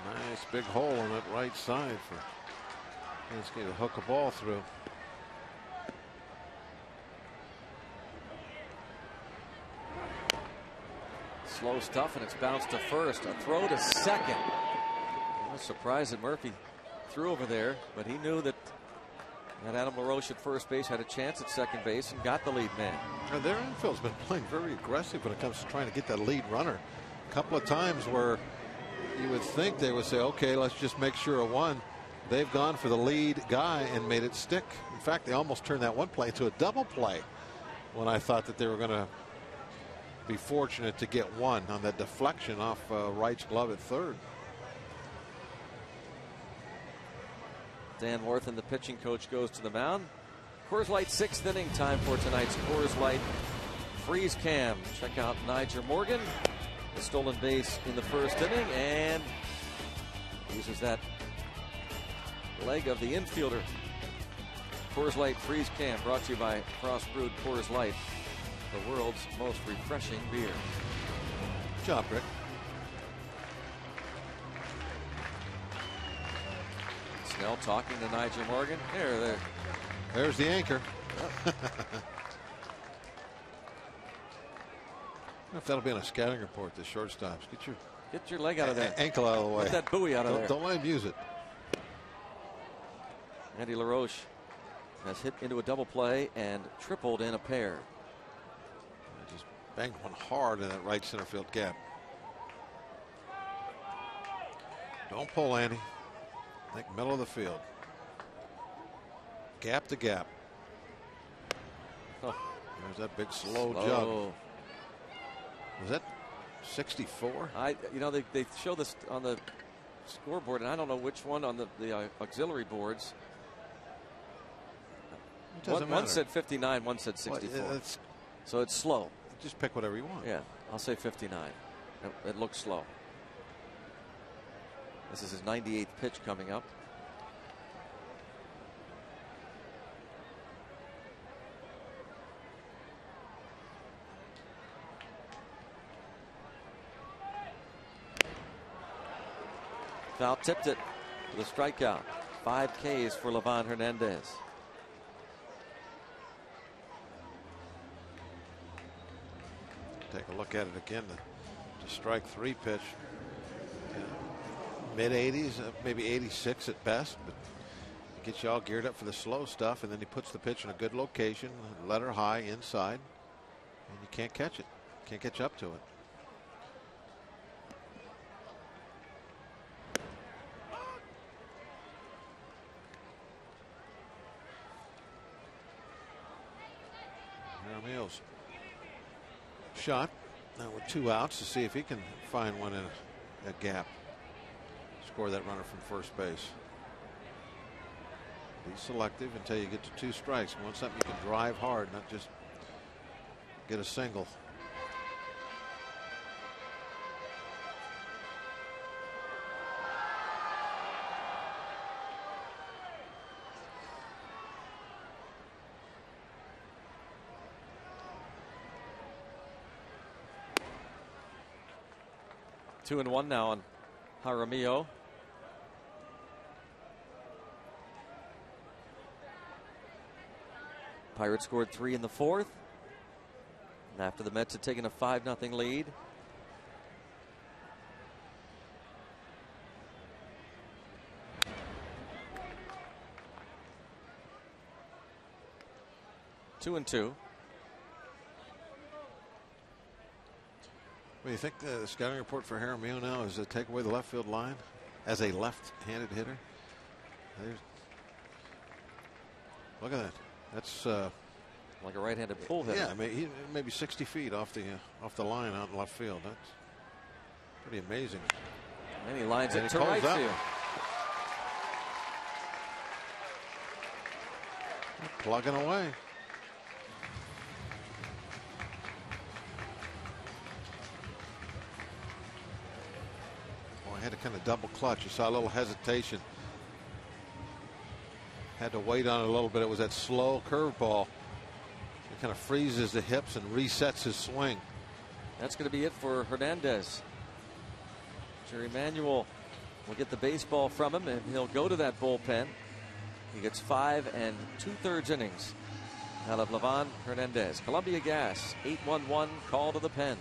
Nice big hole on that right side for Hinske to hook a ball through. Slow stuff, and it's bounced to first. A throw to second. I was surprised that Murphy threw over there, but he knew that Adam LaRoche at first base had a chance at second base and got the lead man. And their infield's been playing very aggressive when it comes to trying to get that lead runner. A couple of times where you would think they would say, okay, let's just make sure of one. They've gone for the lead guy and made it stick. In fact, they almost turned that one play into a double play when I thought that they were going to be fortunate to get one on that deflection off Wright's glove at third. Dan Worthen, the pitching coach, goes to the mound. Coors Light 6th inning, time for tonight's Coors Light Freeze Cam. Check out Nyjer Morgan, the stolen base in the first inning, and uses that leg of the infielder. Coors Light Freeze Cam, brought to you by Cross Brewed Coors Light, the world's most refreshing beer. Good job, Rick. Snell talking to Nyjer Morgan. There's the anchor. Yep. If that'll be on a scouting report, the shortstops. Get your leg out of there. Ankle out of the way. Get that buoy out of there. Don't let him use it. Andy LaRoche has hit into a double play and tripled in a pair. Just banged one hard in that right center field gap. Don't pull, Andy. Think middle of the field. Gap to gap. Oh. There's that big slow jump. Was that 64? You know, they show this on the scoreboard, and I don't know which one on the auxiliary boards. One said 59, one said 64. Well, so it's slow. Just pick whatever you want. Yeah, I'll say 59. It looks slow. This is his 98th pitch coming up. Foul tipped it with a strikeout. 5 Ks for Livan Hernandez. Take a look at it again. The strike 3 pitch. Mid 80s, maybe 86 at best, but it gets you all geared up for the slow stuff, and then he puts the pitch in a good location, letter high inside, and you can't catch it. Can't catch up to it. Jaramillo's shot now with 2 outs to see if he can find one in a gap. Score that runner from first base. Be selective until you get to 2 strikes. You want something you can drive hard, not just get a single. Two and one now on Jaramillo. Pirates scored 3 in the 4th. And after the Mets had taken a 5-0 lead. Two and two. What do you think the scouting report for Jaramillo now is to take away the left field line as a left-handed hitter? Look at that. That's like a right-handed pull hitter. Yeah, maybe 60 feet off the line out in left field. That's pretty amazing. And he lines it to right field. Plugging away. Had to kind of double clutch. You saw a little hesitation. Had to wait on it a little bit. It was that slow curveball. It kind of freezes the hips and resets his swing. That's going to be it for Hernandez. Jerry Manuel will get the baseball from him, and he'll go to that bullpen. He gets 5 2/3 innings out of Livan Hernandez. Columbia Gas, 8-1-1 call to the pen.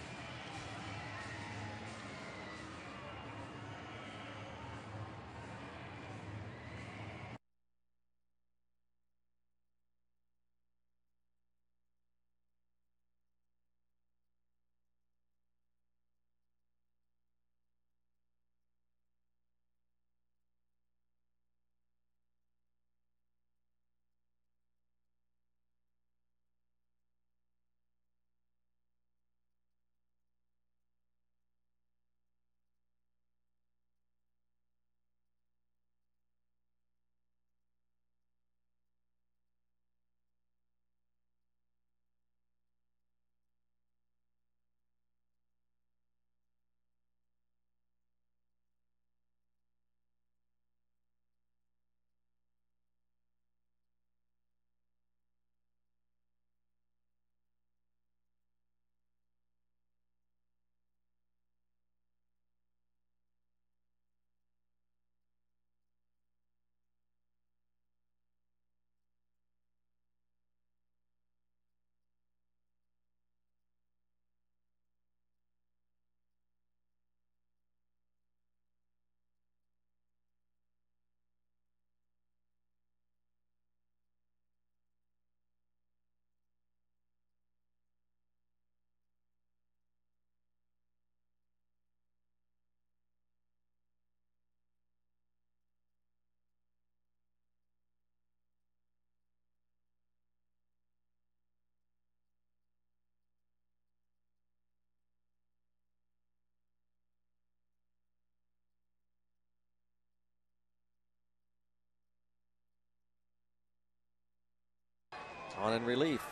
On in relief,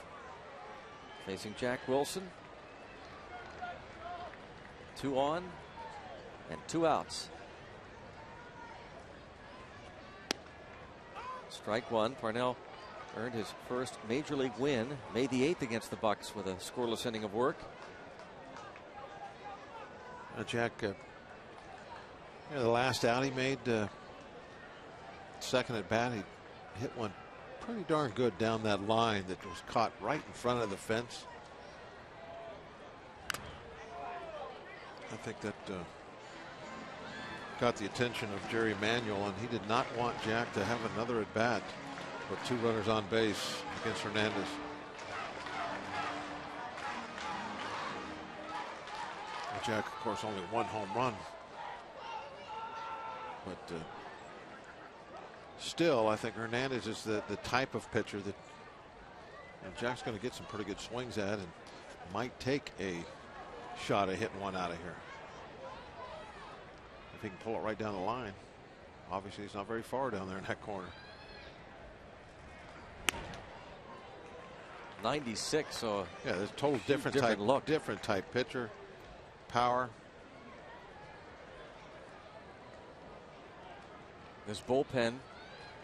facing Jack Wilson. 2 on and 2 outs. Strike one. Parnell earned his first major league win May the 8th against the Bucks with a scoreless inning of work. Jack Yeah, the last out he made, second at bat, he hit one pretty darn good down that line that was caught right in front of the fence. I think that got the attention of Jerry Manuel, and he did not want Jack to have another at bat with 2 runners on base against Hernandez. Well, Jack, of course, only 1 home run, but still, I think Hernandez is the type of pitcher that Jack's going to get some pretty good swings at, and might take a shot at hitting one out of here. If he can pull it right down the line. Obviously, he's not very far down there in that corner. 96, so yeah, there's a total different type look. Different type pitcher. Power. This bullpen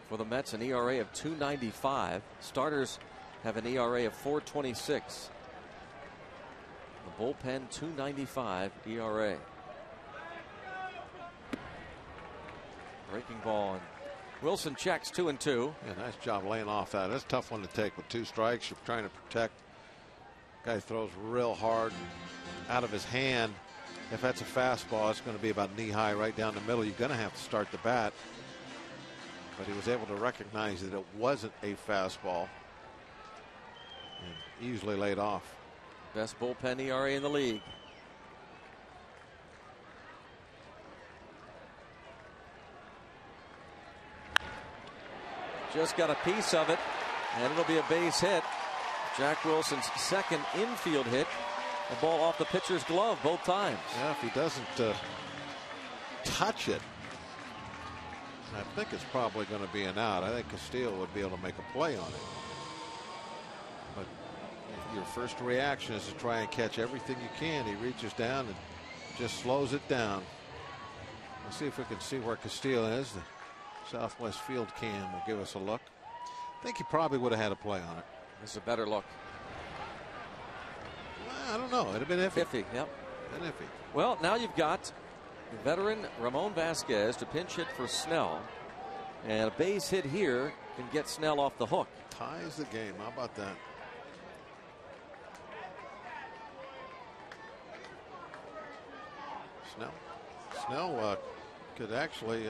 for the Mets, an ERA of 2.95. Starters have an ERA of 4.26. The bullpen 2.95 ERA. Breaking ball, and Wilson checks 2-2. Yeah, nice job laying off that. That's a tough one to take with 2 strikes. You're trying to protect. Guy throws real hard out of his hand. If that's a fastball, it's going to be about knee high right down the middle. You're going to have to start the bat. But he was able to recognize that it wasn't a fastball and easily laid off. Best bullpen ERA in the league. Just got a piece of it, and it'll be a base hit. Jack Wilson's second infield hit. The ball off the pitcher's glove both times. Yeah, if he doesn't touch it, I think it's probably going to be an out. I think Castillo would be able to make a play on it. But your first reaction is to try and catch everything you can. He reaches down and just slows it down. Let's see if we can see where Castillo is. The Southwest Field cam will give us a look. I think he probably would have had a play on it. This is a better look. I don't know. It'd have been iffy. Iffy, yep. Been iffy. Well, now you've got the veteran Ramon Vasquez to pinch hit for Snell. And a base hit here can get Snell off the hook. Ties the game. How about that? Snell could actually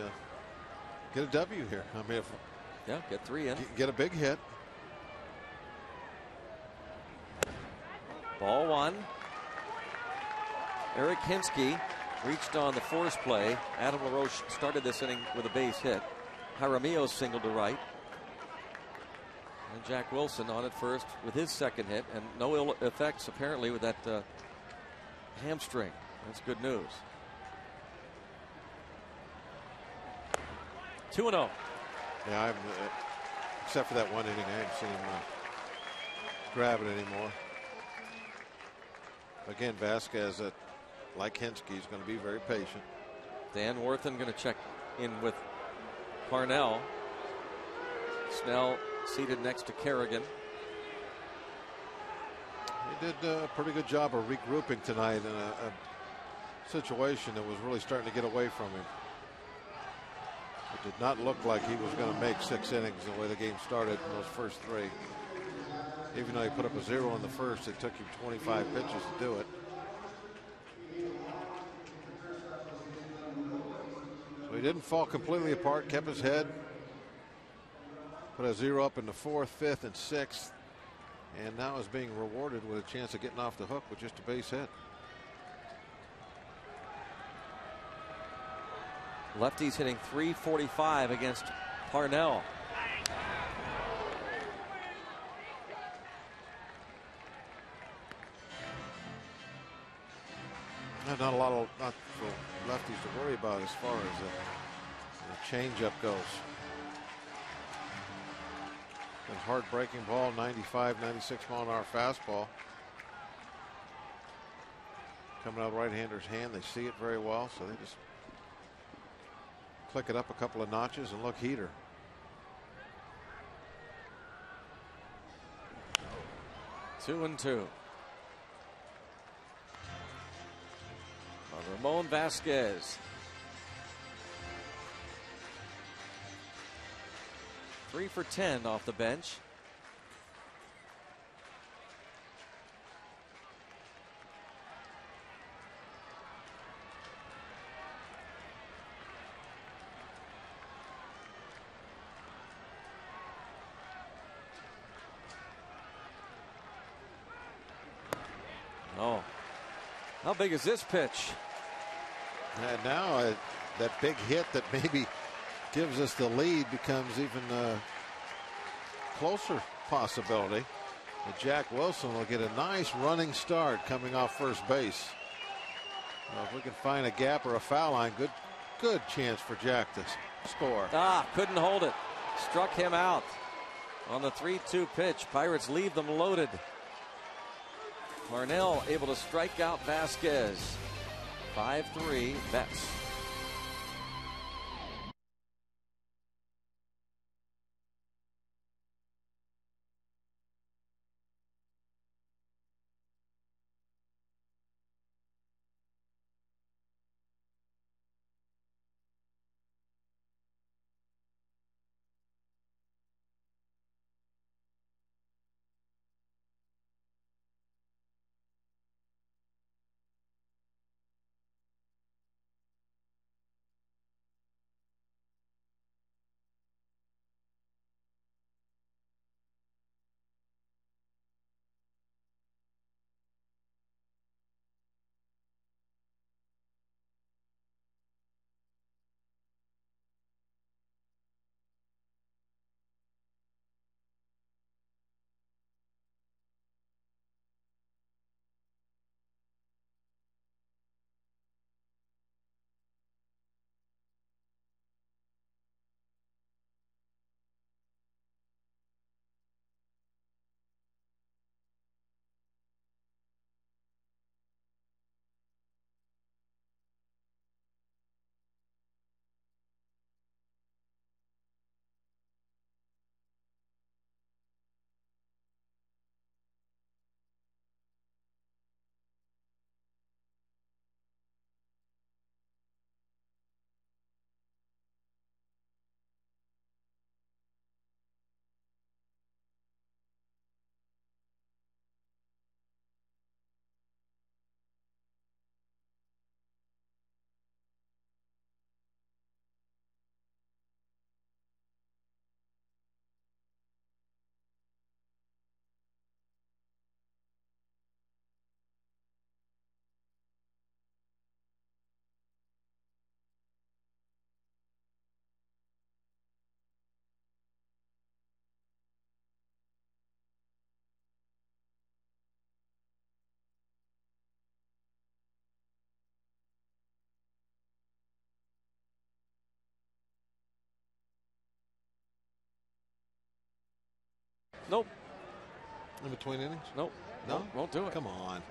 get a W here. I mean, yeah, get 3 in. Get a big hit. Ball 1. Eric Hinsky reached on the force play. Adam LaRoche started this inning with a base hit. Jaramillo singled to right. And Jack Wilson on at first with his second hit, and no ill effects apparently with that hamstring. That's good news. 2-0. Yeah, I haven't, except for that one inning, I haven't seen him grab it anymore. Again, Vasquez, like Hinsky, is going to be very patient. Dan Worthen going to check in with Parnell. Snell seated next to Kerrigan. He did a pretty good job of regrouping tonight in a situation that was really starting to get away from him. It did not look like he was going to make 6 innings the way the game started in those first 3. Even though he put up a 0 in the first, it took him 25 pitches to do it. So he didn't fall completely apart, kept his head, put a 0 up in the 4th, 5th, and 6th, and now is being rewarded with a chance of getting off the hook with just a base hit. Lefties hitting .345 against Parnell. Not for lefties to worry about as far as the changeup goes. A hard breaking ball, 95, 96 mile an hour fastball. Coming out of the right-hander's hand, they see it very well, so they just click it up a couple of notches and look heater. Two and two. Ramon Vasquez. 3 for 10 off the bench. Oh, how big is this pitch? And now that big hit that maybe gives us the lead becomes even a closer possibility. And Jack Wilson will get a nice running start coming off first base. Well, if we can find a gap or a foul line, good chance for Jack to score. Couldn't hold it. Struck him out on the 3-2 pitch. Pirates leave them loaded. Marnell able to strike out Vasquez. 5-3 Mets. Nope. In between innings? Nope. No? Won't do it. Come on.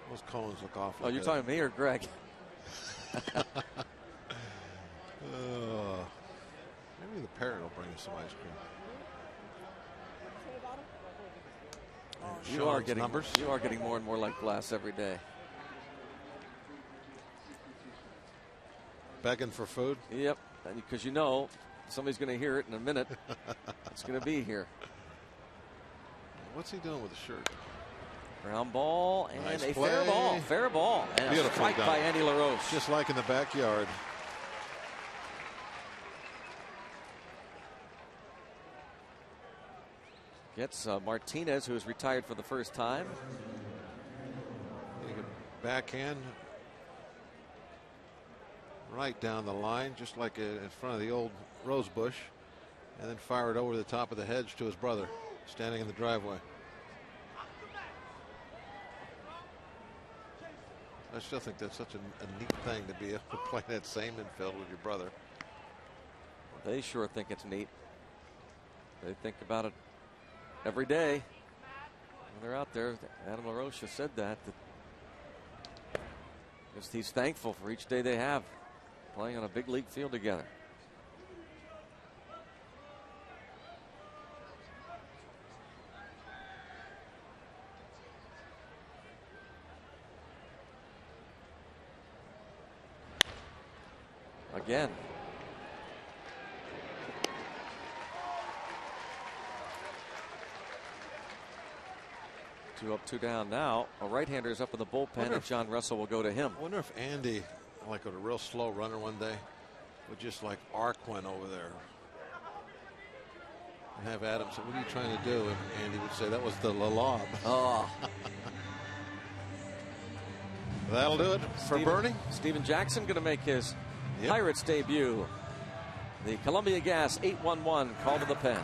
Those cones look awful. Oh, you're talking to me or Greg? Maybe the parrot will bring us some ice cream. You are getting more and more like Glass every day. Begging for food? Yep. Because you know somebody's going to hear it in a minute. It's going to be here. What's he doing with the shirt? Ground ball and nice a play. fair ball. Fair ball. And beautiful a strike done by Andy LaRoche. Just like in the backyard. Gets Martinez, who has retired for the first time. Backhand right down the line, just like in front of the old rose bush, and then fire it over the top of the hedge to his brother standing in the driveway. I still think that's such a neat thing to be able to play that same infield with your brother. They sure think it's neat. They think about it every day when they're out there. Adam LaRoche said that he's thankful for each day they have playing on a big league field together. Again. 2 up, 2 down. Now a right-hander is up in the bullpen, and John Russell will go to him. I wonder if Andy, like a real slow runner one day, would just like arc one over there and have Adam say, "What are you trying to do?" And Andy would say, "That was the lob." Oh. That'll do it for Bernie. Steven Jackson going to make his Yep. Pirates debut. The Columbia Gas 8-1-1 call to the pen.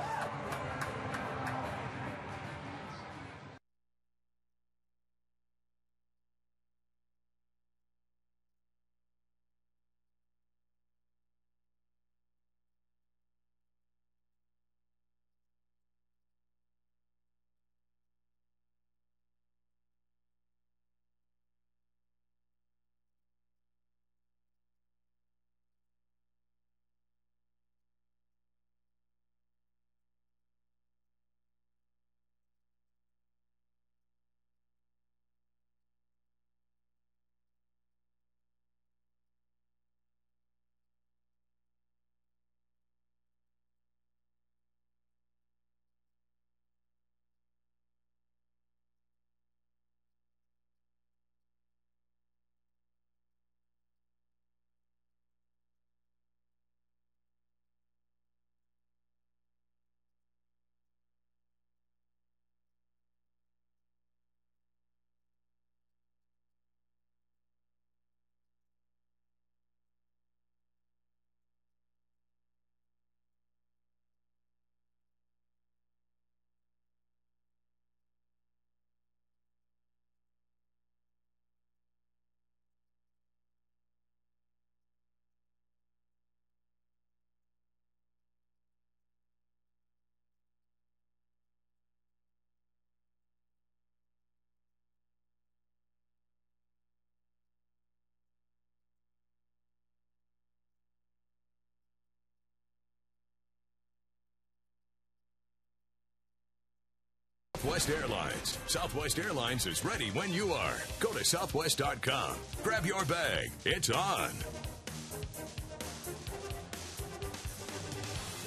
Southwest Airlines. Southwest Airlines is ready when you are. Go to southwest.com. Grab your bag. It's on.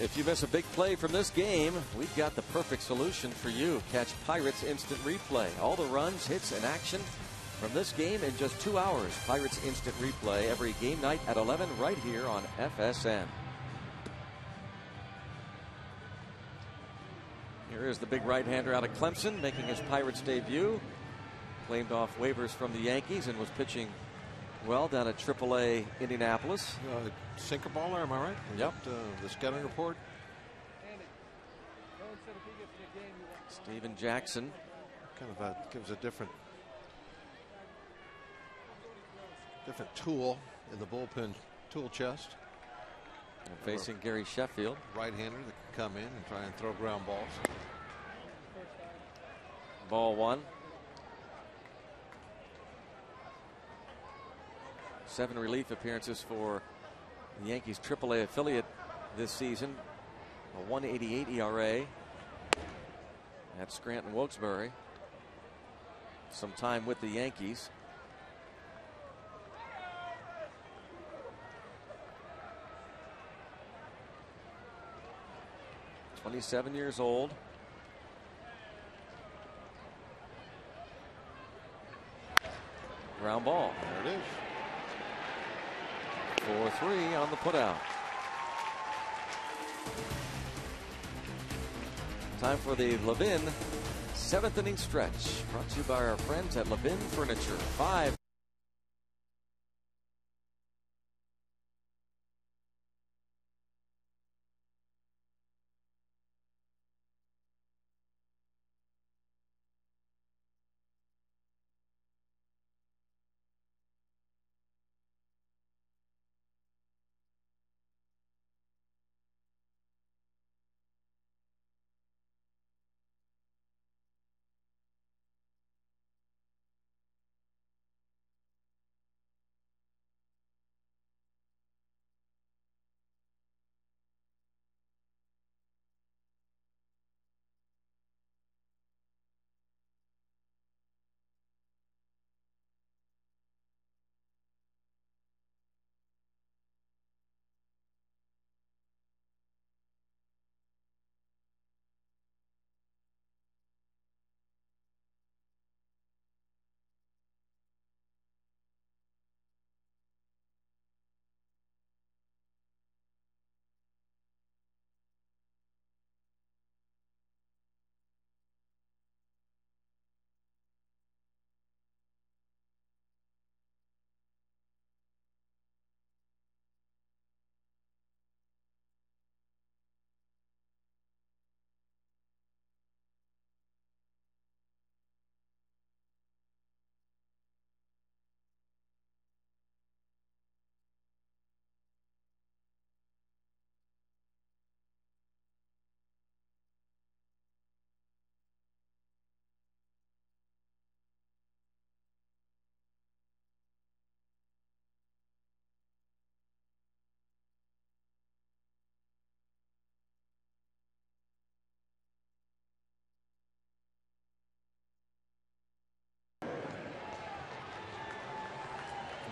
If you miss a big play from this game, we've got the perfect solution for you. Catch Pirates Instant Replay. All the runs, hits, and action from this game in just 2 hours. Pirates Instant Replay every game night at 11 right here on FSN. Here is the big right-hander out of Clemson making his Pirates debut. Claimed off waivers from the Yankees and was pitching well down at AAA Indianapolis. Sinker baller, am I right? Yep. The scouting report. Steven Jackson. Kind of gives a different tool in the bullpen tool chest. And facing Gary Sheffield. Right-hander that can come in and try and throw ground balls. Ball one. 7 relief appearances for the Yankees AAA affiliate this season. A 1.88 ERA at Scranton Wilkes-Barre. Some time with the Yankees. (27 years old). Ground ball. There it is. 4-3 on the putout. Time for the Levin 7th inning stretch. Brought to you by our friends at Levin Furniture. 5.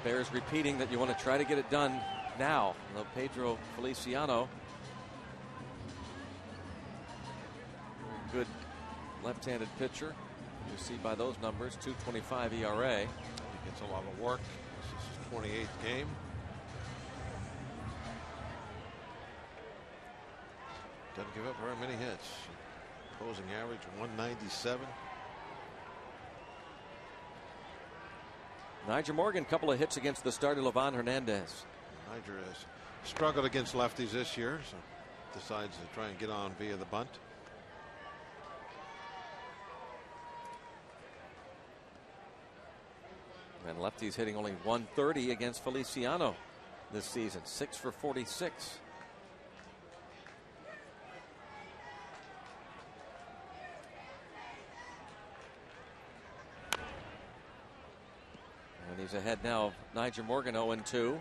bears repeating that you want to try to get it done now. Although Pedro Feliciano, good left-handed pitcher. You see by those numbers, 2.25 ERA. He gets a lot of work. This is his 28th game. Doesn't give up very many hits. Opposing average 197. Nyjer Morgan, couple of hits against the starter Livan Hernandez. Nyjer has struggled against lefties this year, so decides to try and get on via the bunt. And lefties hitting only 130 against Feliciano this season. 6 for 46. And he's ahead now of Nyjer Morgan, 0-2.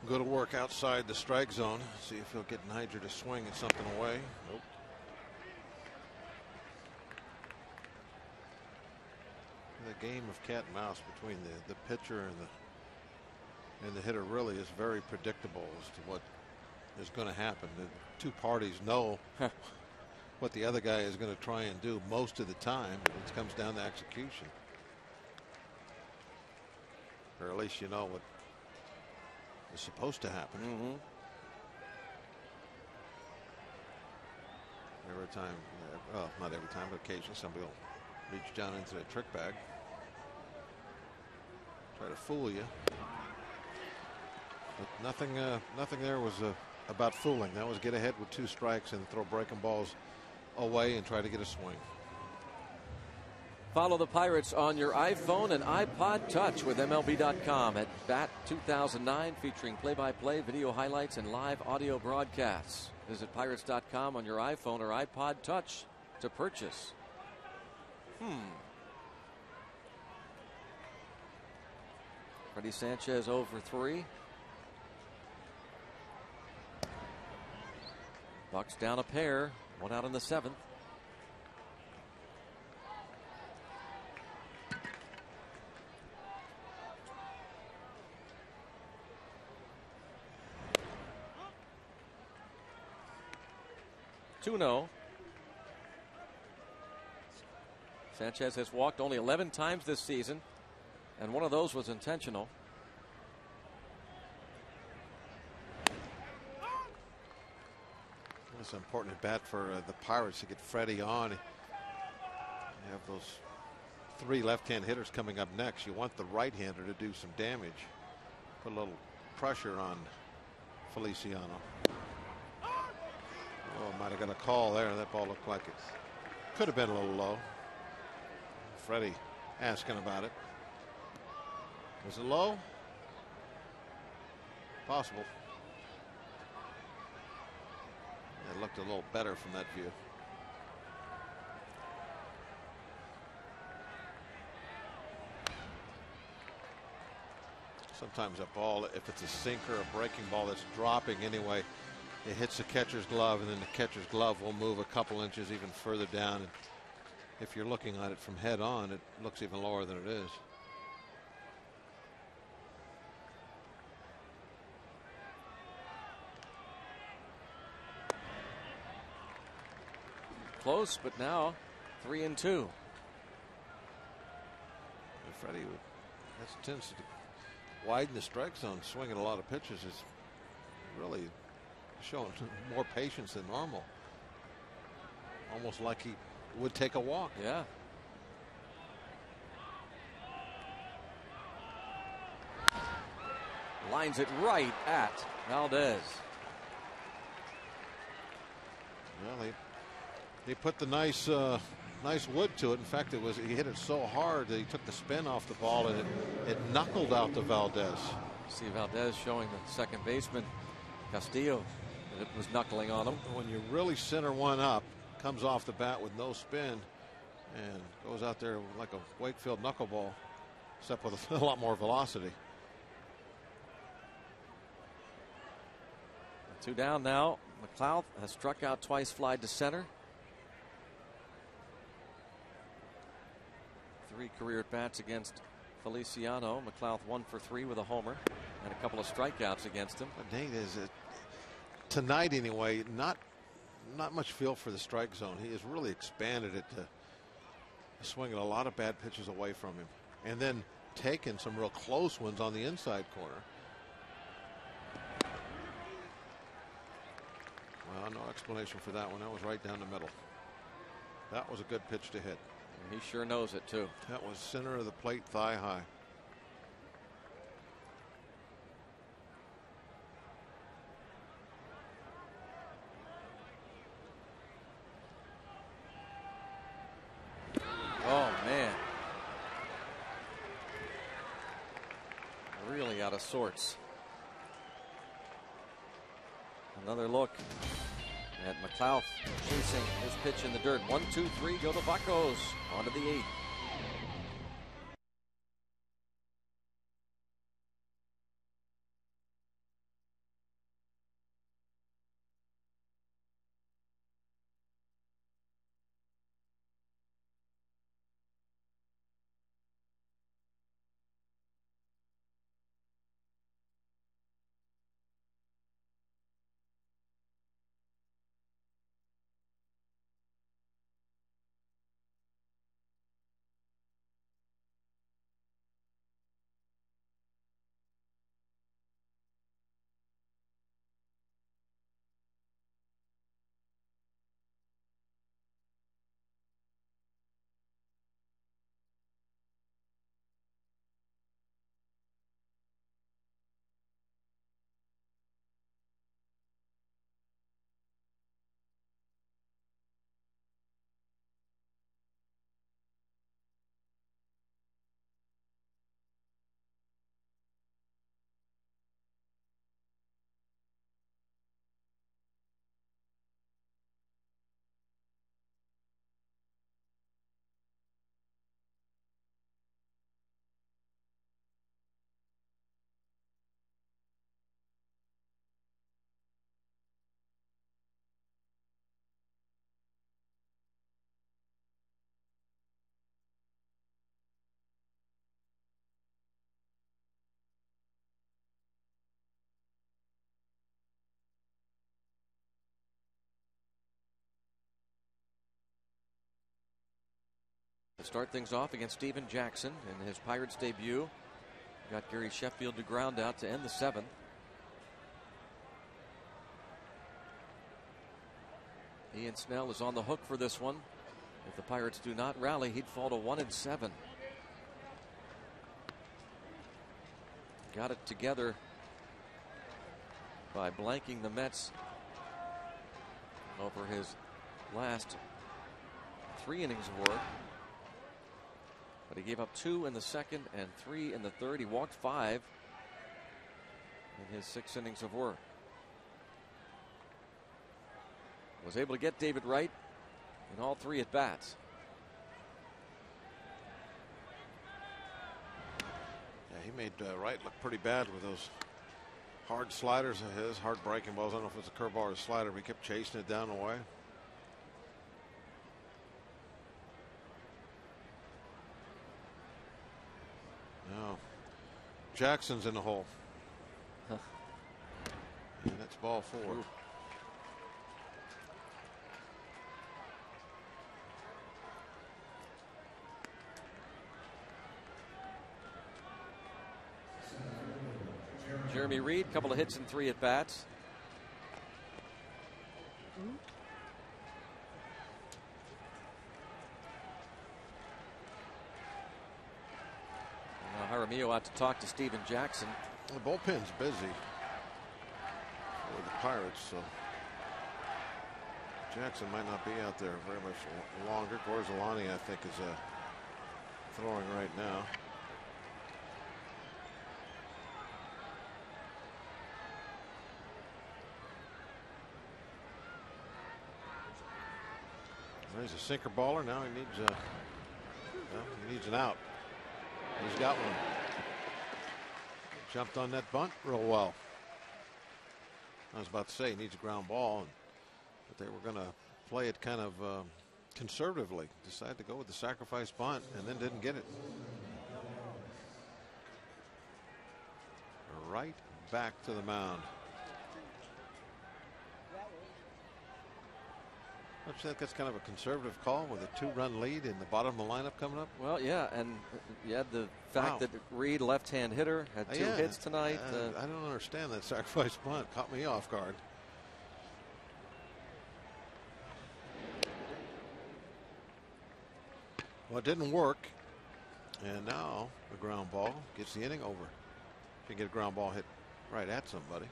Go to work outside the strike zone. See if he'll get Nyjer to swing at something away. Nope. The game of cat and mouse between the pitcher and the hitter really is very predictable as to what is going to happen. The two parties know what the other guy is going to try and do most of the time. It comes down to execution. Or at least you know what is supposed to happen. Every time, well, not every time, but occasionally somebody will reach down into the trick bag, try to fool you. But nothing there was about fooling. That was get ahead with 2 strikes and throw breaking balls away and try to get a swing. Follow the Pirates on your iPhone and iPod Touch with MLB.com at Bat 2009, featuring play-by-play, video highlights, and live audio broadcasts. Visit Pirates.com on your iPhone or iPod Touch to purchase. Freddie Sanchez 0 for 3. Bucks down a pair, 1 out in the 7th. Sanchez has walked only 11 times this season, and one of those was intentional. It's important at bat for the Pirates to get Freddie on. You have those 3 left-hand hitters coming up next. You want the right-hander to do some damage. Put a little pressure on Feliciano. Oh, might have got a call there. That ball looked like it could have been a little low. Freddie asking about it. Was it low? Possible. It looked a little better from that view. Sometimes a ball, if it's a sinker, a breaking ball that's dropping anyway, it hits the catcher's glove, and then the catcher's glove will move a couple inches even further down. And if you're looking at it from head on, it looks even lower than it is. Close, but now 3-2. And Freddie tends to widen the strike zone, swinging a lot of pitches. Is really showing more patience than normal. Almost like he would take a walk. Yeah. Lines it right at Valdez. Well, he put the nice wood to it. In fact, he hit it so hard that he took the spin off the ball, and it knuckled out to Valdez. See Valdez showing the second baseman Castillo that it was knuckling on him. When you really center one up, comes off the bat with no spin and goes out there like a Wakefield knuckleball, except with a lot more velocity. Two down now. McLeod has struck out twice, flied to center. 3 career at-bats against Feliciano. McLeod 1 for 3 with a homer and a couple of strikeouts against him. But dang, is it tonight anyway? Not much feel for the strike zone. He has really expanded it to swinging a lot of bad pitches away from him, and then taking some real close ones on the inside corner. Well, no explanation for that one. That was right down the middle. That was a good pitch to hit. And he sure knows it too. That was center of the plate, thigh high. Oh man. Really out of sorts. Another look at McLeod chasing his pitch in the dirt. 1, 2, 3, go the Buccos. On to the 8th. Start things off against Steven Jackson in his Pirates debut. Got Gary Sheffield to ground out to end the 7th. Ian Snell is on the hook for this one. If the Pirates do not rally, he'd fall to 1-7. Got it together by blanking the Mets over his last 3 innings of work. But he gave up 2 in the 2nd and 3 in the 3rd. He walked 5 in his 6 innings of work. Was able to get David Wright in all 3 at bats. Yeah, he made Wright look pretty bad with those hard sliders of his, hard breaking balls. I don't know if it's a curveball or a slider, but he kept chasing it down the way. No. Jackson's in the hole. Huh. And that's ball 4. Ooh. Jeremy Reed, couple of hits and 3 at bats. Jaramillo out to talk to Steven Jackson. The bullpen's busy for the Pirates, so Jackson might not be out there very much longer. Gorzolani, I think, is throwing right now. He's a sinker baller. Now he needs an out. He's got one. Jumped on that bunt real well. I was about to say he needs a ground ball, but they were going to play it kind of conservatively. Decided to go with the sacrifice bunt and then didn't get it. Right back to the mound. Don't you think that's kind of a conservative call with a 2-run lead in the bottom of the lineup coming up? Well, yeah, and you had the fact that Reed, left-hand hitter, had 2 hits tonight. I don't understand that sacrifice bunt. Caught me off guard. Well, it didn't work, and now the ground ball gets the inning over. If you get a ground ball hit right at somebody.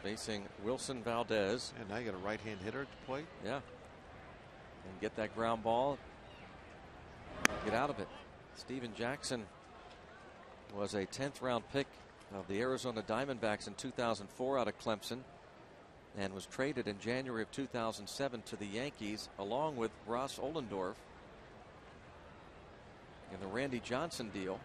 Facing Wilson Valdez. And now you got a right-hand hitter at the plate. Yeah. And get that ground ball. Get out of it. Steven Jackson was a 10th round pick of the Arizona Diamondbacks in 2004 out of Clemson, and was traded in January of 2007 to the Yankees along with Ross Ollendorf in the Randy Johnson deal.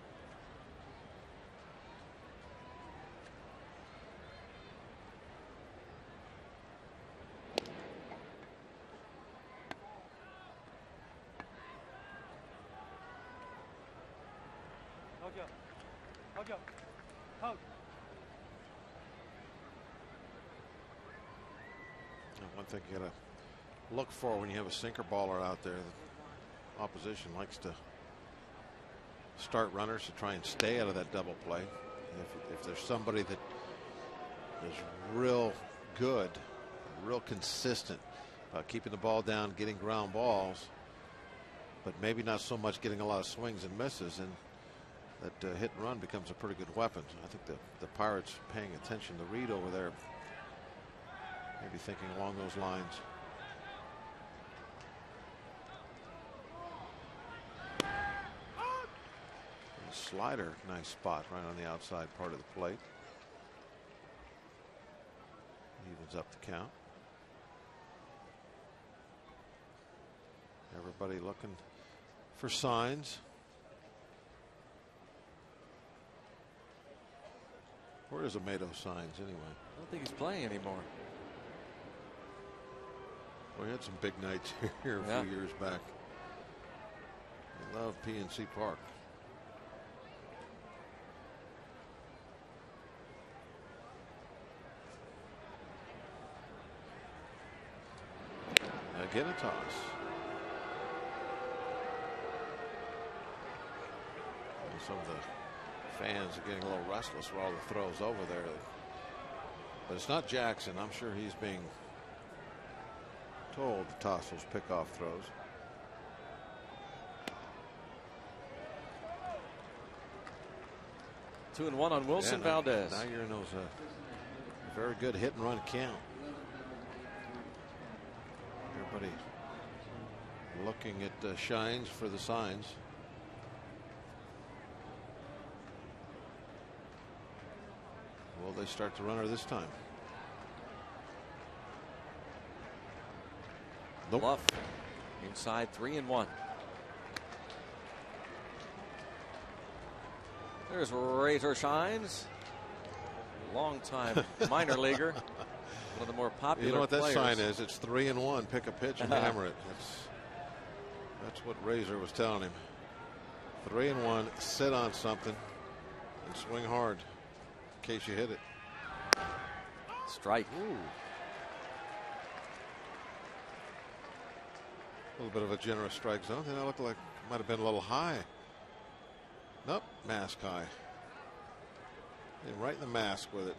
One thing you got to look for when you have a sinker baller out there, the opposition likes to start runners to try and stay out of that double play. If there's somebody that is real good, real consistent about keeping the ball down, getting ground balls, but maybe not so much getting a lot of swings and misses, and that hit and run becomes a pretty good weapon. I think the Pirates paying attention to Reed over there, maybe thinking along those lines. And slider, nice spot right on the outside part of the plate. Evens up the count. Everybody looking for signs. Where is Amato signs anyway? I don't think he's playing anymore. We had some big nights here a few years back. I love PNC Park. Again a toss. And some of the fans are getting a little restless with all the throws over there. But it's not Jackson. I'm sure he's being told to toss those pickoff throws. Two and one on Wilson Valdez. Now you're in those very good hit and run count. Everybody looking at shines for the signs. Will they start the runner this time? Nope. Bluff inside, 3-1. There's Razor Shines, longtime minor leaguer, one of the more popular. You know what that players. sign is? It's 3-1. Pick a pitch and hammer it. That's what Razor was telling him. 3-1. Sit on something and swing hard in case you hit it. Strike. Ooh. A little bit of a generous strike zone. That looked like it might have been a little high. Nope, mask high. And right in the mask with it.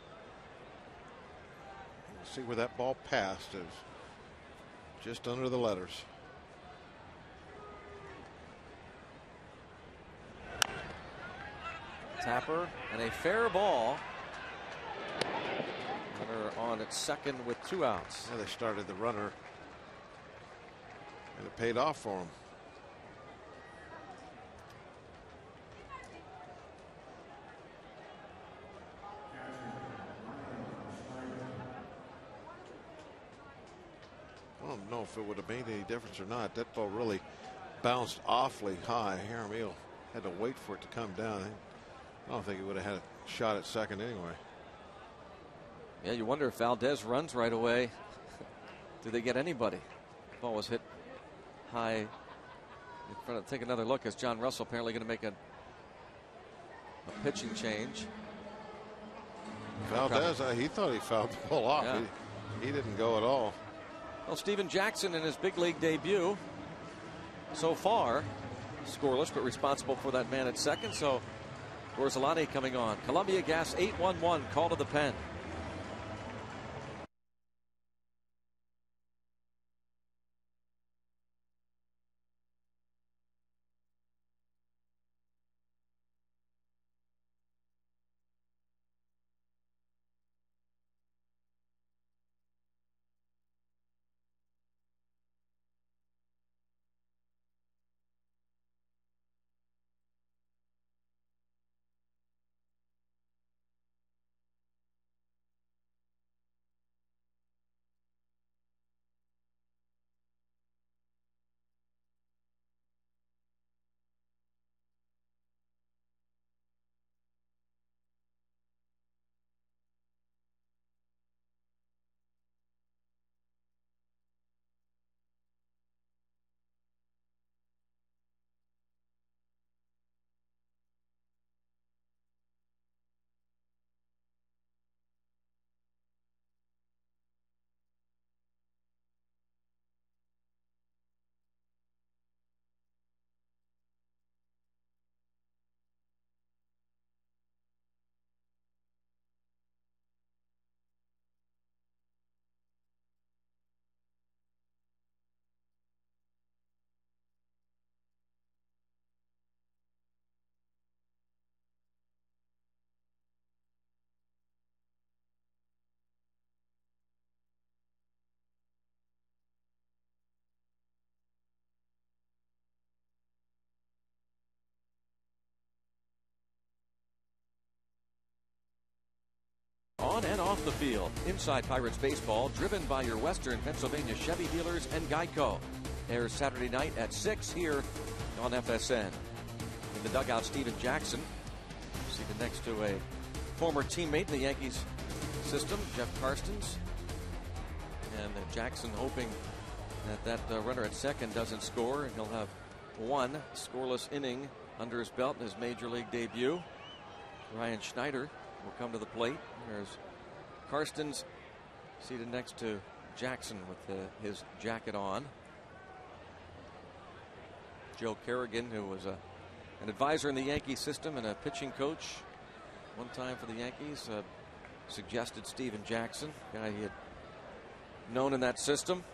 You see where that ball passed is just under the letters. Tapper and a fair ball. Runner on at second with 2 outs. Yeah, they started the runner. And it paid off for him. I don't know if it would have made any difference or not. That ball really bounced awfully high. Jaramillo had to wait for it to come down. I don't think he would have had a shot at second anyway. Yeah, you wonder if Valdez runs right away. Do they get anybody? The ball was hit high in front of. Take another look as John Russell apparently going to make a pitching change. Valdez, he thought he fouled the ball off. Yeah. He didn't go at all. Well, Steven Jackson in his big league debut so far, scoreless but responsible for that man at second. So Gorzelani coming on. Columbia Gas 8-1-1, call to the pen. On and off the field, Inside Pirates Baseball, driven by your Western Pennsylvania Chevy dealers and Geico. Airs Saturday night at 6 here on FSN. In the dugout, Steven Jackson, seated next to a former teammate in the Yankees system, Jeff Karstens. And Jackson hoping that runner at second doesn't score, and he'll have one scoreless inning under his belt in his major league debut. Ryan Schneider will come to the plate. There's Karstens seated next to Jackson with his jacket on. Joe Kerrigan, who was an advisor in the Yankee system and a pitching coach one time for the Yankees, suggested Steven Jackson, a guy he had known in that system.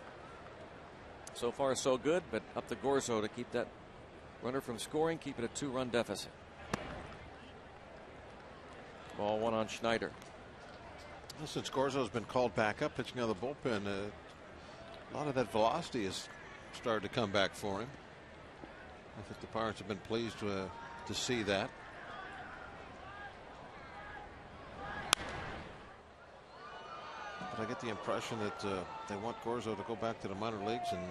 So far so good, but up to Gorzo to keep that runner from scoring, keep it a 2-run deficit. Ball one on Schneider. Well, since Gorzo's been called back up pitching out of the bullpen, a lot of that velocity has started to come back for him. I think the Pirates have been pleased to see that. But I get the impression that they want Gorzo to go back to the minor leagues and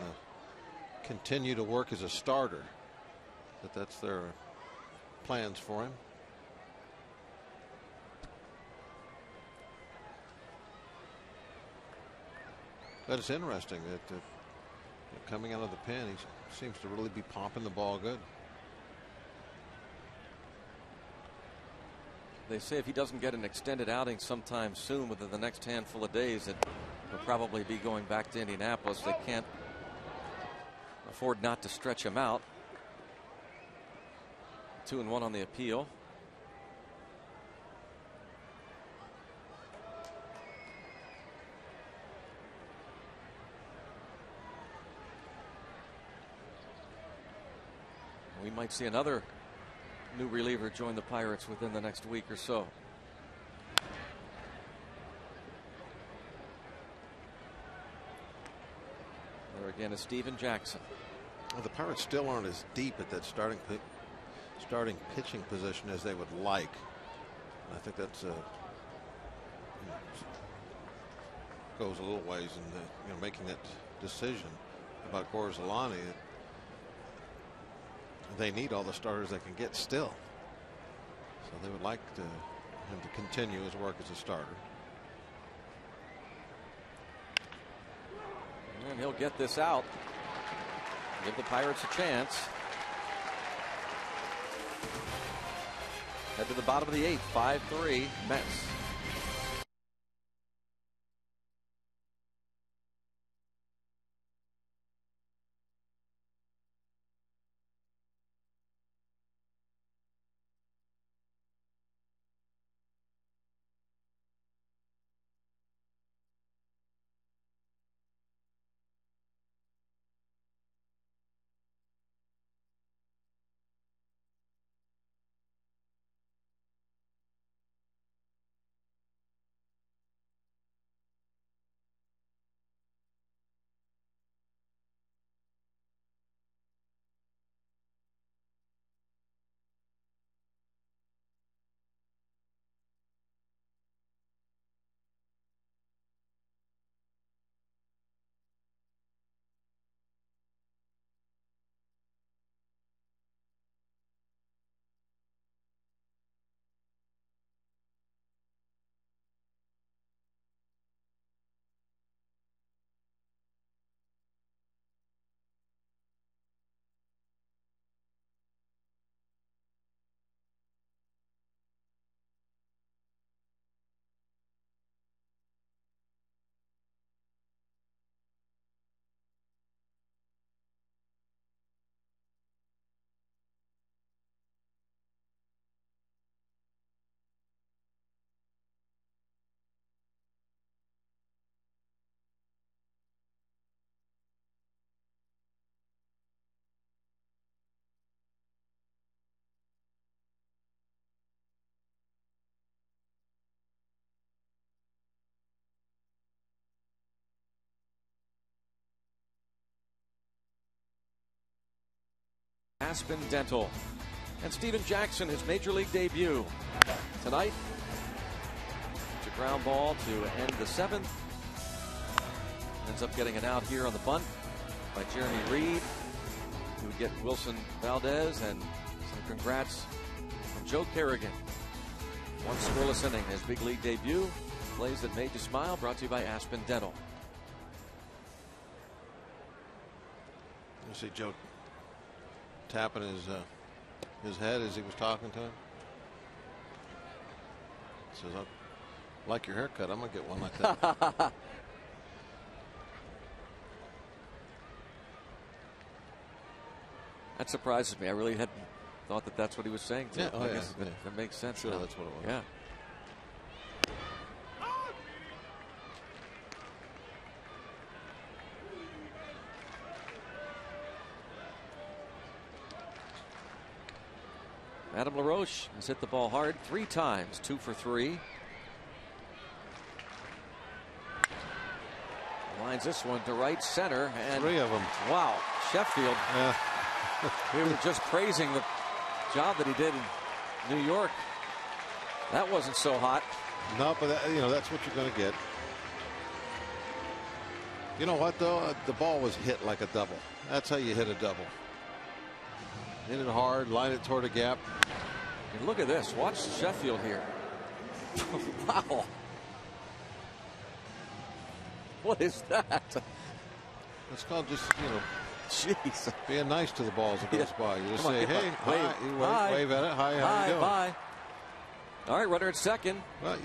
continue to work as a starter. That's their plans for him. But it's interesting that coming out of the pen, he seems to really be popping the ball good. They say if he doesn't get an extended outing sometime soon, within the next handful of days, that he'll probably be going back to Indianapolis. They can't afford not to stretch him out. 2-1 on the appeal. We might see another new reliever join the Pirates within the next week or so. There again is Steven Jackson. Well, the Pirates still aren't as deep at that starting pitching position as they would like. I think that's goes a little ways in making that decision about Gorzelani. They need all the starters they can get still. So they would like him to continue his work as a starter. he'll get this out. Give the Pirates a chance. Head to the bottom of the 8th, 5-3 Mets. Aspen Dental. And Steven Jackson, his major league debut tonight. It's a ground ball to end the 7th. Ends up getting an out here on the bunt by Jeremy Reed. He would get Wilson Valdez, and some congrats from Joe Kerrigan. One scoreless inning, his big league debut. Plays that made you smile, brought to you by Aspen Dental. You see Joe tapping his head as he was talking to him. Says, "I like your haircut. I'm gonna get one like that." That surprises me. I really hadn't thought that that's what he was saying to him. Yeah, I guess that makes sense. Sure, now. that's what it was. Yeah. Adam LaRoche has hit the ball hard 3 times, 2 for 3. Lines this one to right center, and 3 of them. Wow, Sheffield. Yeah. We were just praising the job that he did in New York. That wasn't so hot. No, but that's what you're going to get. You know what though? The ball was hit like a double. That's how you hit a double. Hit it hard, line it toward a gap. And look at this. Watch Sheffield here. Wow. What is that? It's called just, jeez, being nice to the ball as it goes by. You just say, hey, wave, hi. You hi. wave at it. Hi, how Bye, you doing? bye. All right, runner at second. Well,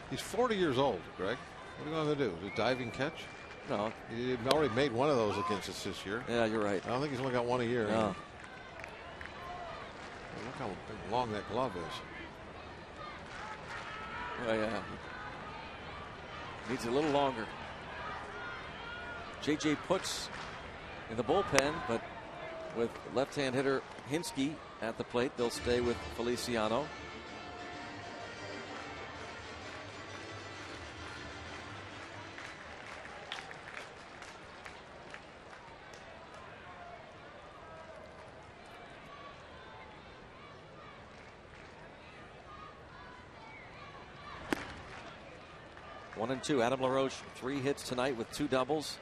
he's 40 years old, Greg. What are you going to do? A diving catch? No. He already made one of those against us this year. Yeah, you're right. I don't think he's only got one a year. No. Look how long that glove is. Oh, yeah. Needs a little longer. J.J. Puts in the bullpen, but with left-hand hitter Hinsky at the plate, they'll stay with Feliciano. One and two. Adam LaRoche, 3 hits tonight with 2 doubles.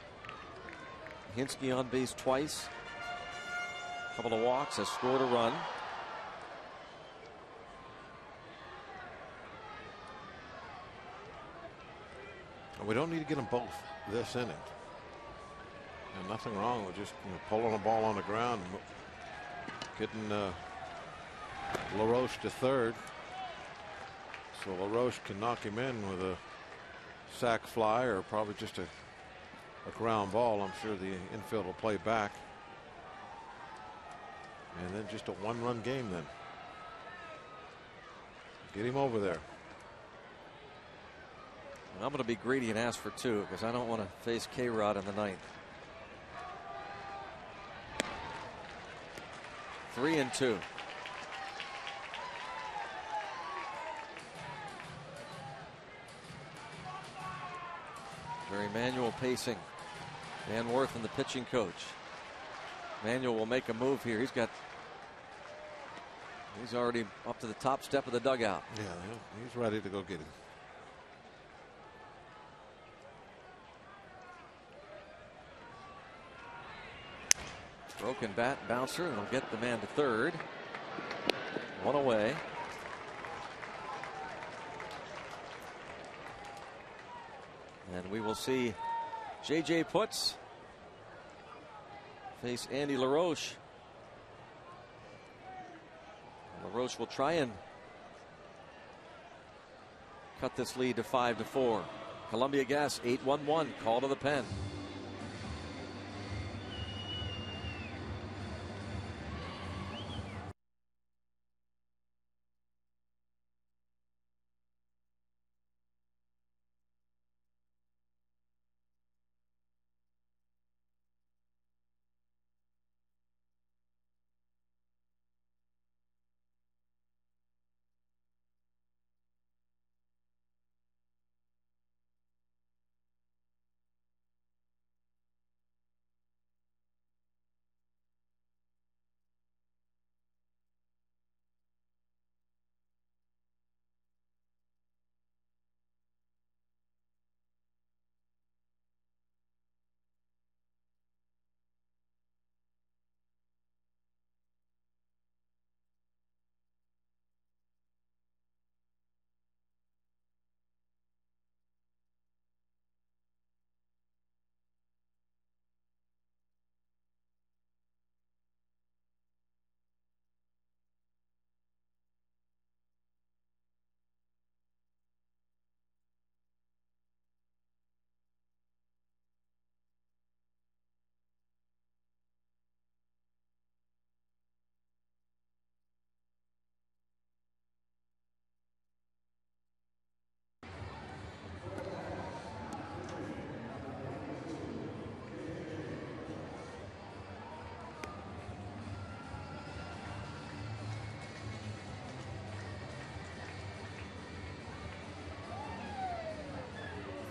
Hinsky on base twice. A couple of walks, has scored a run. We don't need to get them both this inning. And nothing wrong with just pulling a ball on the ground, getting LaRoche to third. So LaRoche can knock him in with a sac fly or probably just a ground ball. I'm sure the infield will play back. And then just a one-run game then. Get him over there. And I'm going to be greedy and ask for 2 because I don't want to face K-Rod in the 9th. 3-2. Very manual pacing. Dan Worth and the pitching coach. Manuel will make a move here. He's already up to the top step of the dugout. Yeah, he's ready to go get him. Broken bat, bouncer, and he'll get the man to third. 1 away. And we will see J.J. Putz face Andy LaRoche. LaRoche will try and cut this lead to 5-4. Columbia Gas 8-1-1. Call to the pen.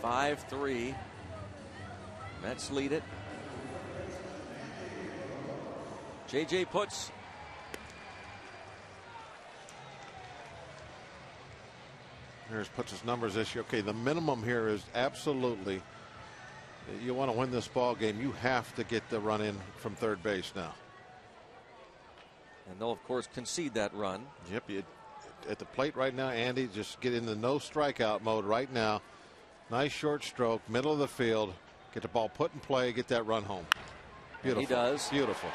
Five-3. Mets lead it. J.J. Putz. Here's Putz's numbers this year. Okay, the minimum here is absolutely, you want to win this ball game, you have to get the run in from third base now. And they'll, of course, concede that run. Yep, at the plate right now, Andy, just get in the no strikeout mode right now. Nice short stroke, middle of the field. Get the ball put in play, get that run home. Beautiful. And he does. Beautiful.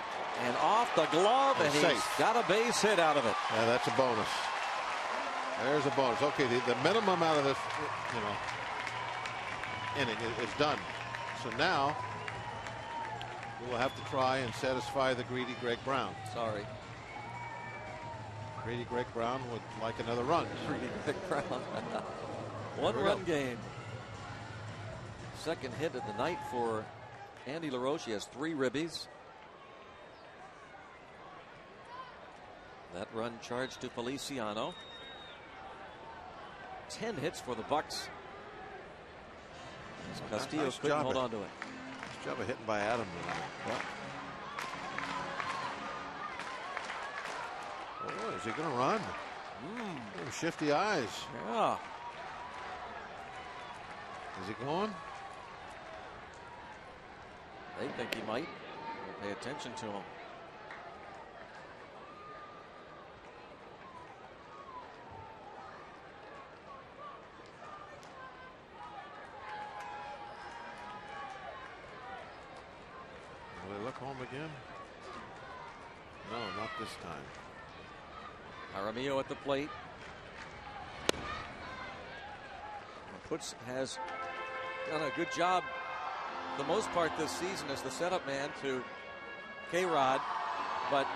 And off the glove, and he's safe. got a base hit out of it. Yeah, that's a bonus. There's a bonus. Okay, the minimum out of this, inning is done. So now we will have to try and satisfy the greedy Greg Brown. Sorry. Greedy Greg Brown would like another run. Greedy Greg Brown. One-run game. Second hit of the night for Andy LaRoche. He has 3 ribbies. That run charged to Feliciano. 10 hits for the Bucks. Castillo nice couldn't hold on to it. Nice job of hitting by Adam. Yeah. Oh, is he going to run? Shifty eyes. Yeah. Is he going? They think he might. We'll pay attention to him. look home again? No, not this time. Jaramillo at the plate. Puts has done a good job the most part this season as the setup man to K-Rod, but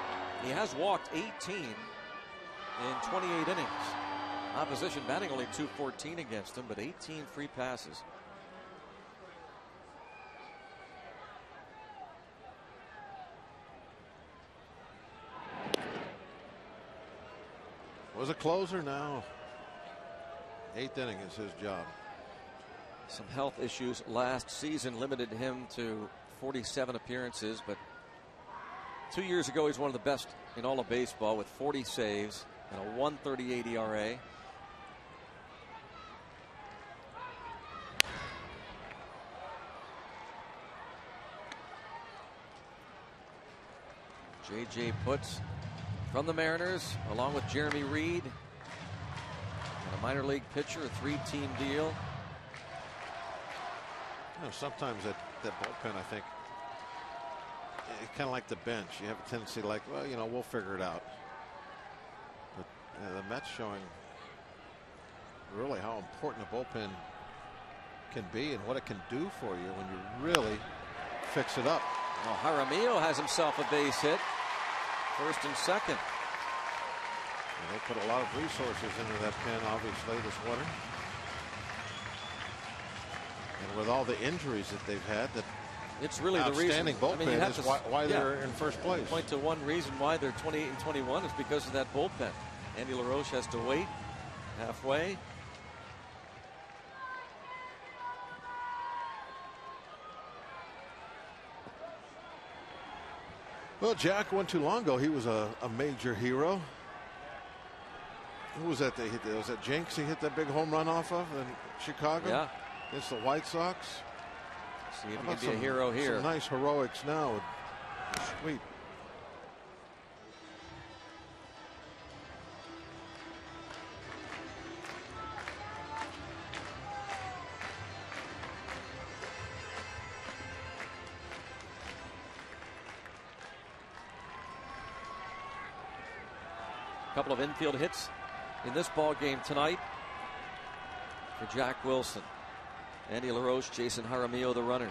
he has walked 18 in 28 innings. Opposition batting only .214 against him, but 18 free passes. Was a closer now. 8th inning is his job. Some health issues last season limited him to 47 appearances, but 2 years ago he's one of the best in all of baseball with 40 saves and a 1.38 ERA. J.J. Putz from the Mariners, along with Jeremy Reed, and a minor league pitcher, a 3-team deal. You know, sometimes that bullpen, I think, it's kind of like the bench. You have a tendency like, well, you know, we'll figure it out. But the Mets showing really how important a bullpen can be and what it can do for you when you really fix it up. Well, Jaramillo has himself a base hit. First and second. And they put a lot of resources into that pen, obviously, this winter. And with all the injuries that they've had, that it's really the reason. Outstanding bullpen is why they're in first place. Point to one reason why they're 28 and 21 is because of that bullpen. Andy LaRoche has to wait halfway. Well, Jack went too long ago. He was a major hero. Who was that they hit? Was that Jenks he hit that big home run off of in Chicago? Yeah. Against the White Sox. See if he can be a hero here. Some nice heroics now. Sweet. A couple of infield hits in this ball game tonight for Jack Wilson. Andy LaRoche, Jason Jaramillo, the runners.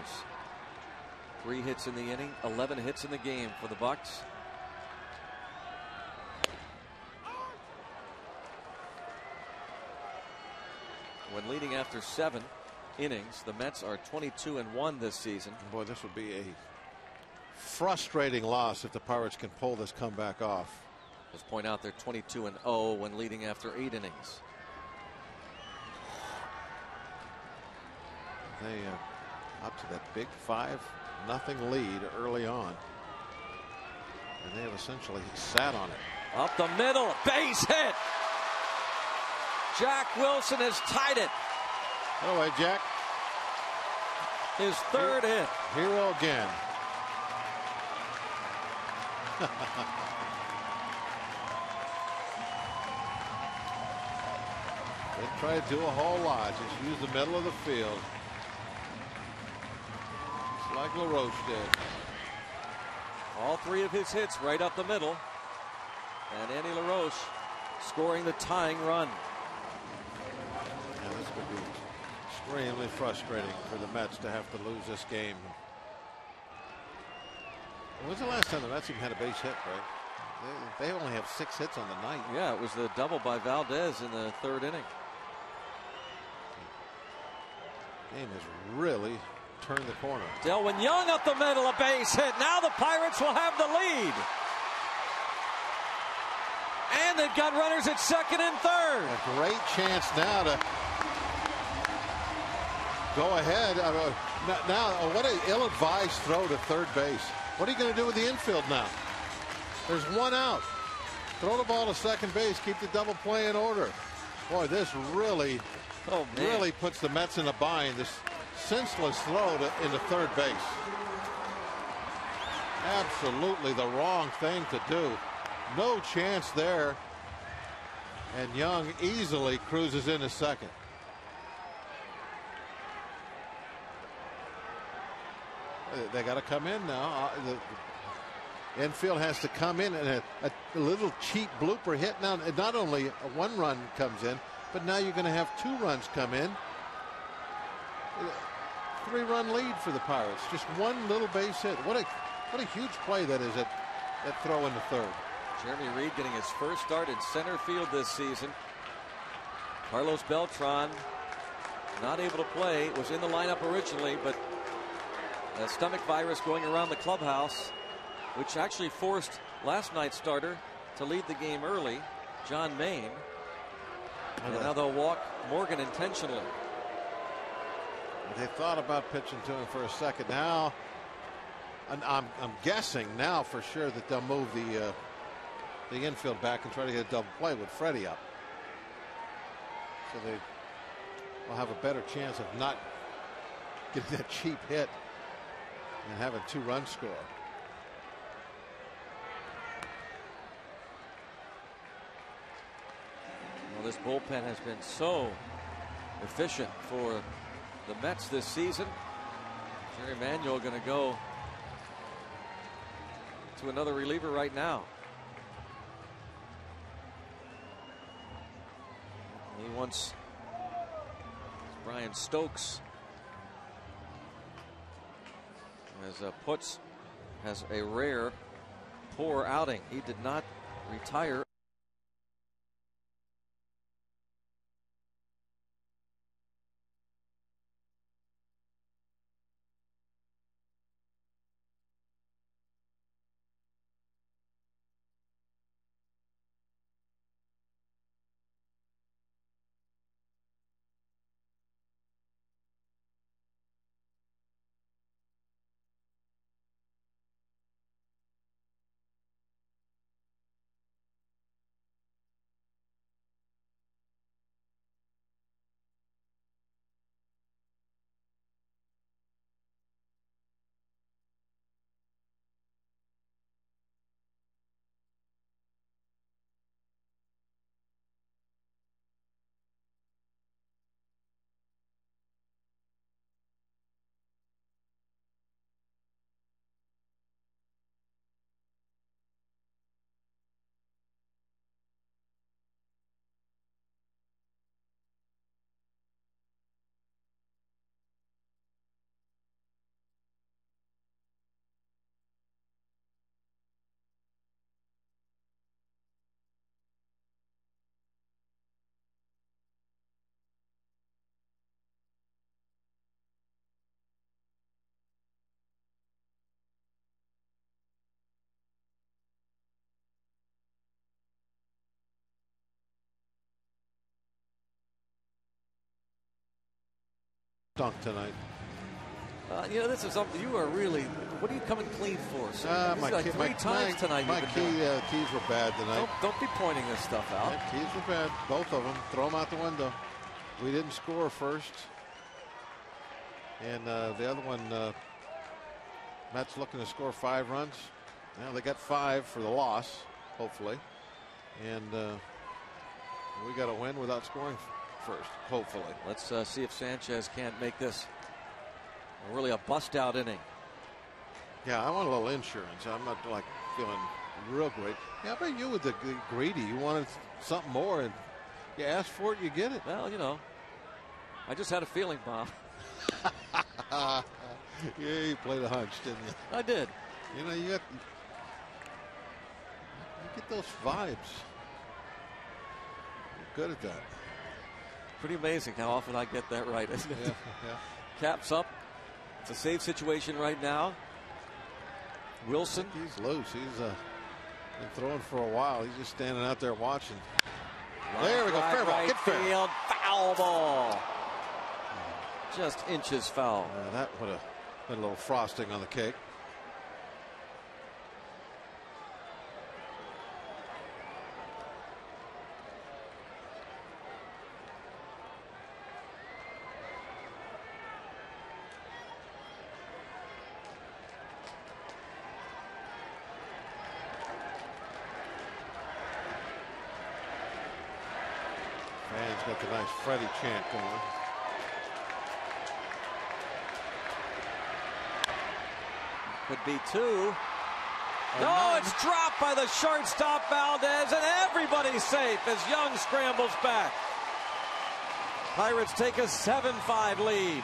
3 hits in the inning, 11 hits in the game for the Bucks. When leading after 7 innings, the Mets are 22-1 this season. Boy, this would be a frustrating loss if the Pirates can pull this comeback off. Let's point out they're 22-0 when leading after 8 innings. They up to that big 5-0 lead early on, and they have essentially sat on it. Up the middle, base hit. Jack Wilson has tied it. Oh, wait, Jack. His 3rd hit. Hero again. They try to do a whole lot. Just use the middle of the field. Just like LaRoche did. All 3 of his hits right up the middle. And Andy LaRoche scoring the tying run. Yeah, this could be extremely frustrating for the Mets to have to lose this game. When was the last time the Mets even had a base hit, right? They only have 6 hits on the night. Yeah, it was the double by Valdez in the 3rd inning. Game has really turned the corner. Delwyn Young up the middle, a base hit. Now the Pirates will have the lead. And they've got runners at 2nd and 3rd. A great chance now to go ahead. Now, what an ill-advised throw to third base. What are you going to do with the infield now? There's 1 out. Throw the ball to second base. Keep the double play in order. Boy, this really puts the Mets in a bind. This senseless throw into third base. Absolutely the wrong thing to do. No chance there. And Young easily cruises into second. They got to come in now. The infield has to come in, and a little cheap blooper hit. Now, not only a 1 run comes in, but now you're going to have 2 runs come in. 3-run lead for the Pirates. Just 1 little base hit. What a huge play that is at throw in the 3rd. Jeremy Reed getting his first start in center field this season. Carlos Beltran not able to play. Was in the lineup originally, but a stomach virus going around the clubhouse, which actually forced last night's starter to lead the game early, John Maine. And now they'll walk Morgan intentionally. They thought about pitching to him for a second. Now, I'm guessing now for sure that they'll move the infield back and try to get a double play with Freddie up. So they will have a better chance of not getting that cheap hit and having 2 runs score. Well, this bullpen has been so efficient for the Mets this season. Jerry Manuel going to go to another reliever right now. He wants Brian Stokes, as Putz has a rare poor outing. He did not retire. Dunk tonight. You know, this is something you are really. What are you coming clean for? My keys were bad tonight. Don't be pointing this stuff out. My keys were bad. Both of them. Throw them out the window. We didn't score first, and the other one, Mets looking to score 5 runs. Now they got 5 for the loss, hopefully, and we got to win without scoring first, hopefully. Let's see if Sanchez can't make this really a bust out inning. Yeah, I want a little insurance. I'm not like feeling real great. Yeah, but you with the greedy, you wanted something more, and you ask for it, you get it. Well, you know, I just had a feeling, Bob. Yeah, you played a hunch, didn't you? I did. You know, you get those vibes. You're good at that. Pretty amazing how often I get that right, isn't it? Yeah, yeah. Caps up. It's a save situation right now. Wilson. He's loose. He's been throwing for a while. He's just standing out there watching. There we go. Fair ball. Get fair. Field. Foul ball. Just inches foul. That would have been a little frosting on the cake. Fans got the nice Freddie chant going. 1-0 Could be 2. No, it's dropped by the shortstop Valdez, and everybody's safe as Young scrambles back. Pirates take a 7-5 lead.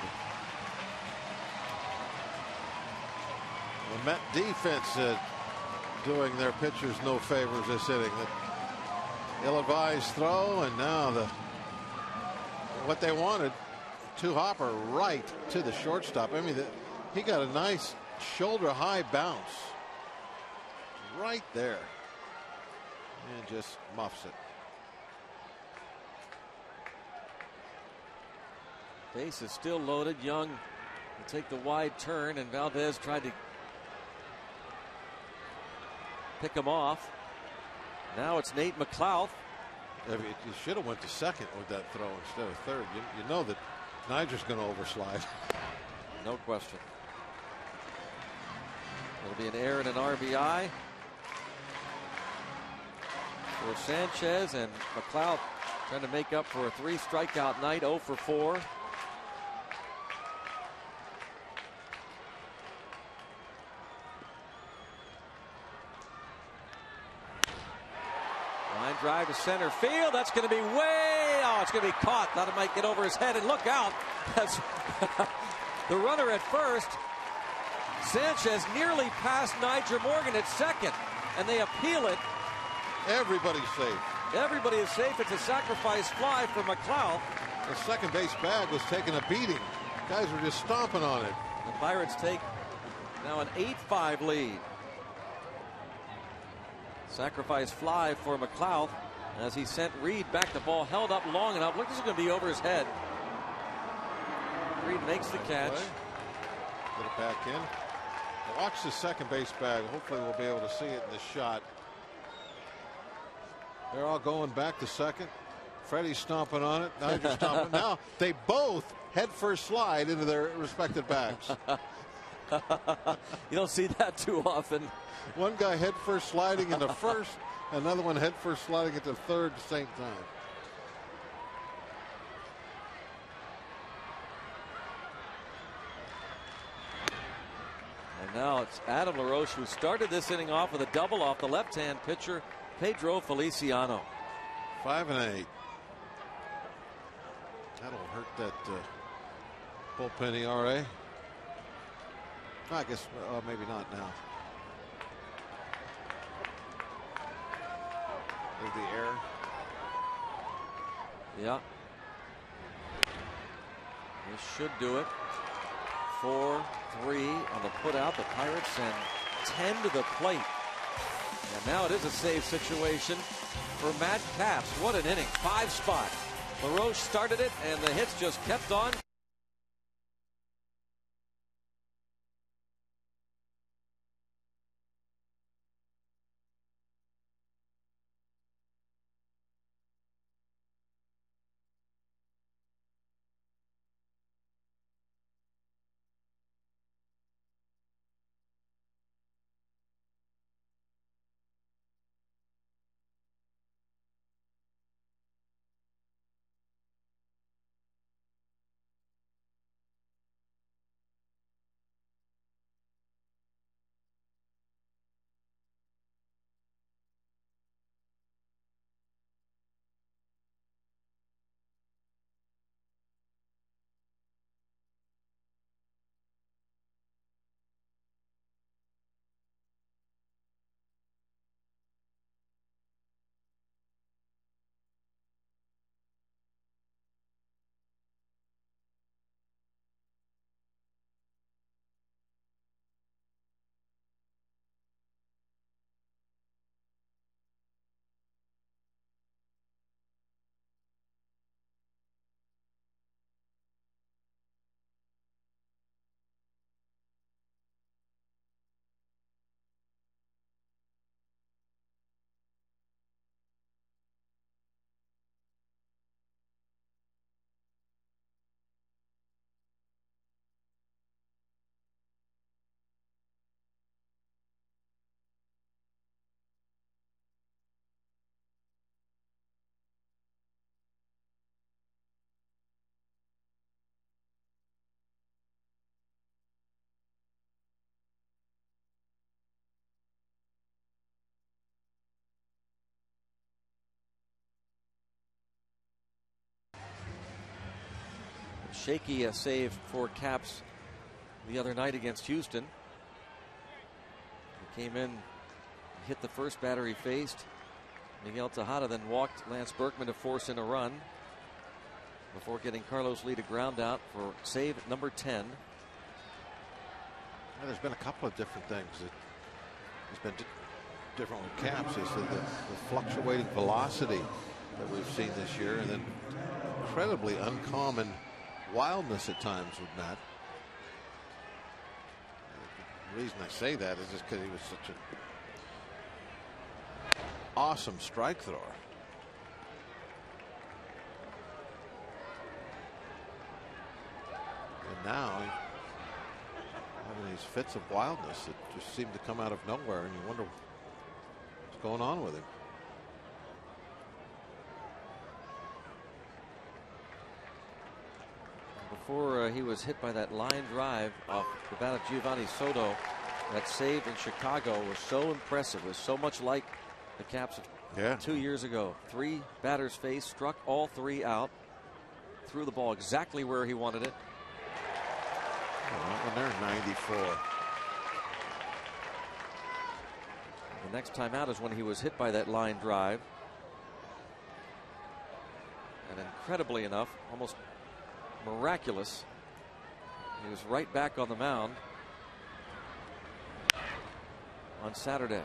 The Met defense doing their pitchers no favors this inning. Ill-advised throw, and now what they wanted, two-hopper right to the shortstop. I mean, he got a nice shoulder-high bounce right there and just muffs it. Base is still loaded. Young will take the wide turn, and Valdez tried to pick him off. Now it's Nate McLouth. You should have went to second with that throw instead of third. You know that Niger's going to overslide. No question. It'll be an error and an RBI for Sanchez, and McLouth trying to make up for a 3-strikeout night. 0 for 4. Line drive to center field. That's going to be it's going to be caught. Thought it might get over his head, and look out. That's the runner at first. Sanchez nearly passed Nyjer Morgan at second, and they appeal it. Everybody's safe. Everybody is safe. It's a sacrifice fly for McLouth. The second base bag was taking a beating. Guys were just stomping on it. The Pirates take now an 8-5 lead. Sacrifice fly for McLouth as he sent Reed back. The ball held up long enough. Look, this is going to be over his head. Reed makes the catch. Get it back in. Watch the second base bag. Hopefully we'll be able to see it in this shot. They're all going back to second. Freddie's stomping on it. Niger's stomping. Now they both head first slide into their respective bags. You don't see that too often. One guy head first sliding into first, another one head first sliding into third at the same time. And now it's Adam LaRoche, who started this inning off with a double off the left-hand pitcher, Pedro Feliciano. 5 and 8. That'll hurt that bullpen ERA. I guess maybe not now. There's the error. Yeah. This should do it. 4-3 on the put out. The Pirates send 10 to the plate. And now it is a save situation for Matt Capps. What an inning. 5 spot. LaRoche started it, and the hits just kept on. Shaky save for Caps the other night against Houston. He came in, hit the first batter he faced. Miguel Tejada then walked Lance Berkman to force in a run before getting Carlos Lee to ground out for save number 10. Well, there's been a couple of different things that has been different with Caps. Is the fluctuating velocity that we've seen this year, and then incredibly uncommon wildness at times with Matt. The reason I say that is just because he was such an awesome strike thrower. And now having these fits of wildness that just seem to come out of nowhere, and you wonder what's going on with him. Before he was hit by that line drive off the bat of Giovanni Soto, that save in Chicago was so impressive. It was so much like the Caps of 2 years ago. 3 batters faced, struck all 3 out, threw the ball exactly where he wanted it. When they're 94. The next time out is when he was hit by that line drive. And incredibly enough, almost miraculous, he was right back on the mound on Saturday.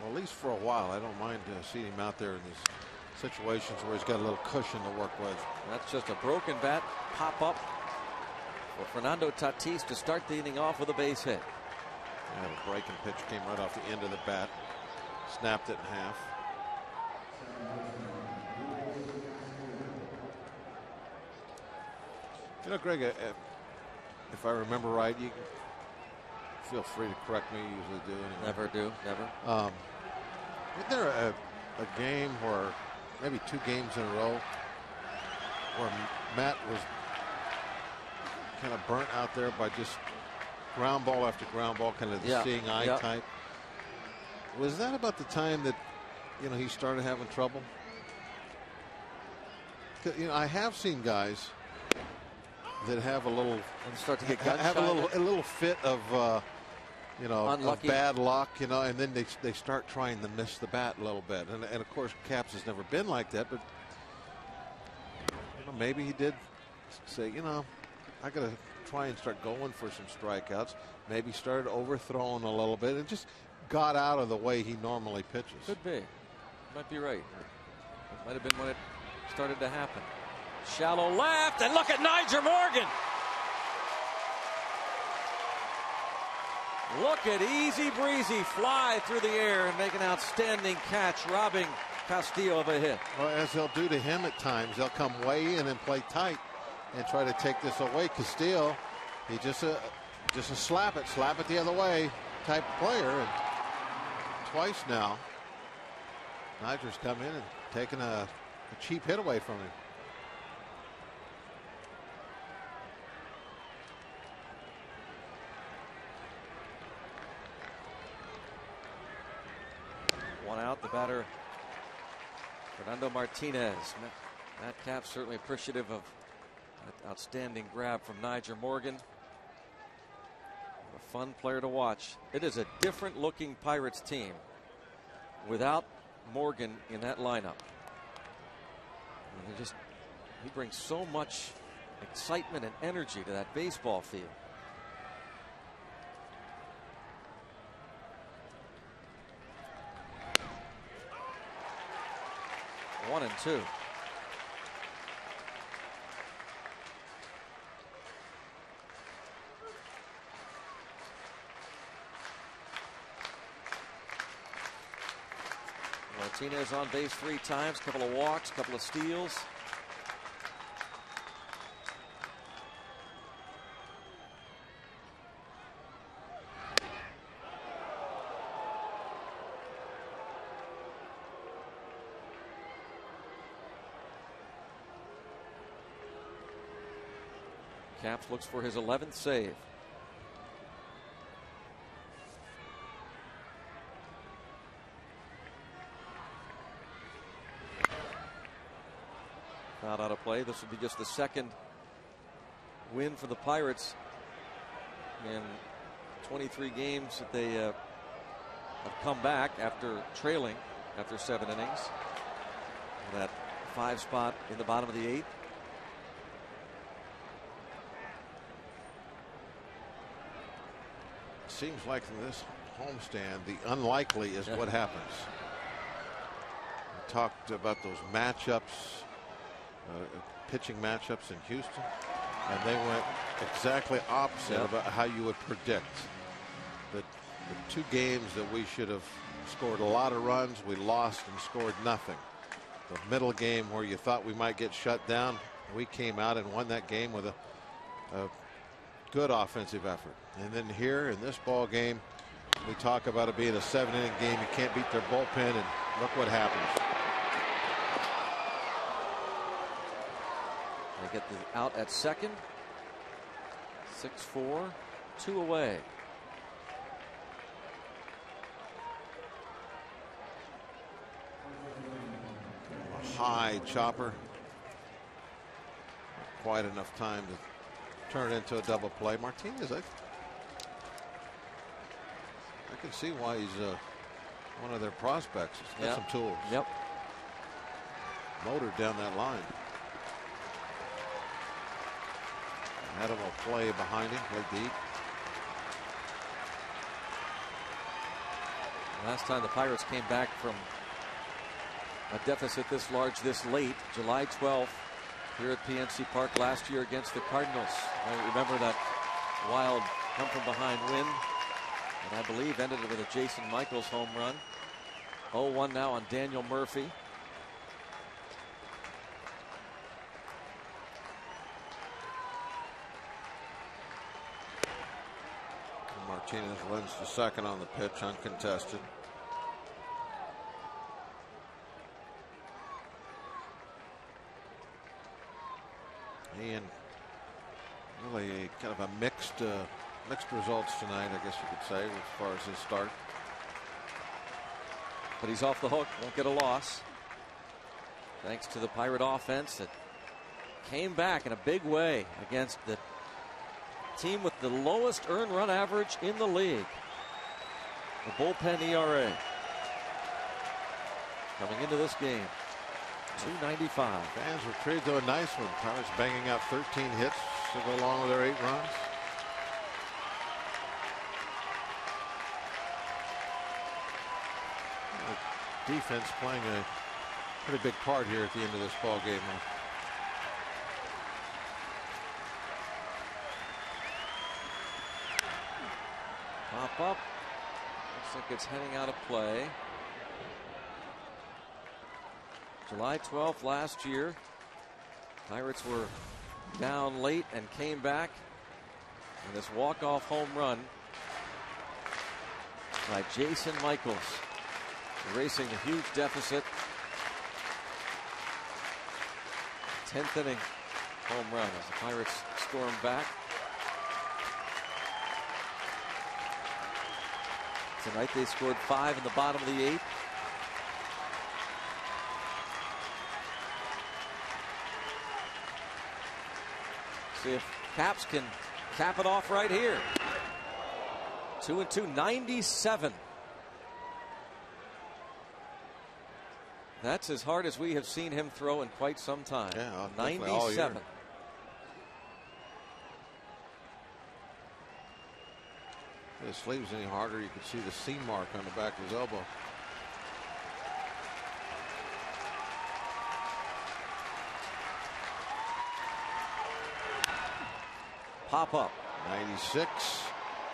Well, at least for a while, I don't mind seeing him out there in these situations where he's got a little cushion to work with. That's just a broken bat pop up for Fernando Tatis to start the inning off with a base hit. Yeah, the breaking pitch came right off the end of the bat, snapped it in half. You know, Greg, if I remember right, you can feel free to correct me. You usually do anyway. Never do, never. Isn't there a game where, maybe 2 games in a row, where Matt was kind of burnt out there by just ground ball after ground ball, kind of the seeing eye type? Was that about the time that, you know, he started having trouble? You know, I have seen guys that have a little, and start to get have a little fit of you know, of bad luck, you know, and then they start trying to miss the bat a little bit, and of course Caps has never been like that, but you know, maybe he did say, you know, I gotta try and start going for some strikeouts. Maybe started overthrowing a little bit and just got out of the way he normally pitches. Could be, might be right. It might have been when it started to happen. Shallow left, and look at Nyjer Morgan. Look at Easy Breezy fly through the air and make an outstanding catch, robbing Castillo of a hit. Well, as they'll do to him at times, they'll come way in and play tight and try to take this away. Castillo, he just a slap it the other way type player. And twice now, Nyjer's come in and taken a cheap hit away from him. One out, the batter, Fernando Martinez. Matt Caps certainly appreciative of that outstanding grab from Nyjer Morgan. A fun player to watch. It is a different looking Pirates team without Morgan in that lineup. And he brings so much excitement and energy to that baseball field. 1-2. Martinez on base 3 times, couple of walks, couple of steals. Caps looks for his 11th save. Fouled out of play. This will be just the second win for the Pirates in 23 games that they have come back after trailing after 7 innings. That 5 spot in the bottom of the 8th. Seems like in this homestand, the unlikely is what happens. We talked about those matchups, pitching matchups in Houston, and they went exactly opposite about how you would predict. The 2 games that we should have scored a lot of runs, we lost and scored nothing. The middle game where you thought we might get shut down, we came out and won that game with a good offensive effort. And then here in this ball game, we talk about it being a 7-inning game. You can't beat their bullpen, and look what happens. They get the out at second. 6-4, 2 away. A high chopper. Not quite enough time to turn it into a double play. Martinez, I can see why he's one of their prospects. He's got some tools. Yep. Motored down that line. Adam will play behind him, play deep. Last time the Pirates came back from a deficit this large this late, July 12th, here at PNC Park last year against the Cardinals. I remember that wild come from behind win, and I believe ended it with a Jason Michaels home run. 0-1 now on Daniel Murphy. Martinez lends to second on the pitch, uncontested. And really kind of a mixed results tonight, I guess you could say, as far as his start. But he's off the hook, won't get a loss. Thanks to the Pirate offense that came back in a big way against the team with the lowest earned run average in the league. The bullpen ERA coming into this game, 2.95. Fans were treated to a nice one. Pirates banging out 13 hits to go along with their 8 runs. The defense playing a pretty big part here at the end of this ball game. Pop up. Looks like it's heading out of play. July 12th last year, Pirates were down late and came back. And this walk-off home run by Jason Michaels, erasing a huge deficit. 10th inning home run as the Pirates storm back. Tonight they scored 5 in the bottom of the 8th. See if Caps can cap it off right here. 2-2, 97. That's as hard as we have seen him throw in quite some time. Yeah, 97. If his sleeves any harder, you could see the seam mark on the back of his elbow. Pop up. 96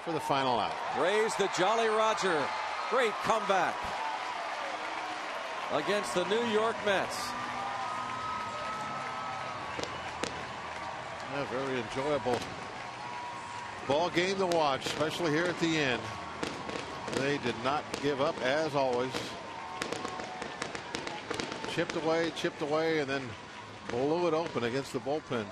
for the final out. Raise the Jolly Roger. Great comeback against the New York Mets. A very enjoyable ball game to watch, especially here at the end. They did not give up, as always. Chipped away, and then blew it open against the bullpen.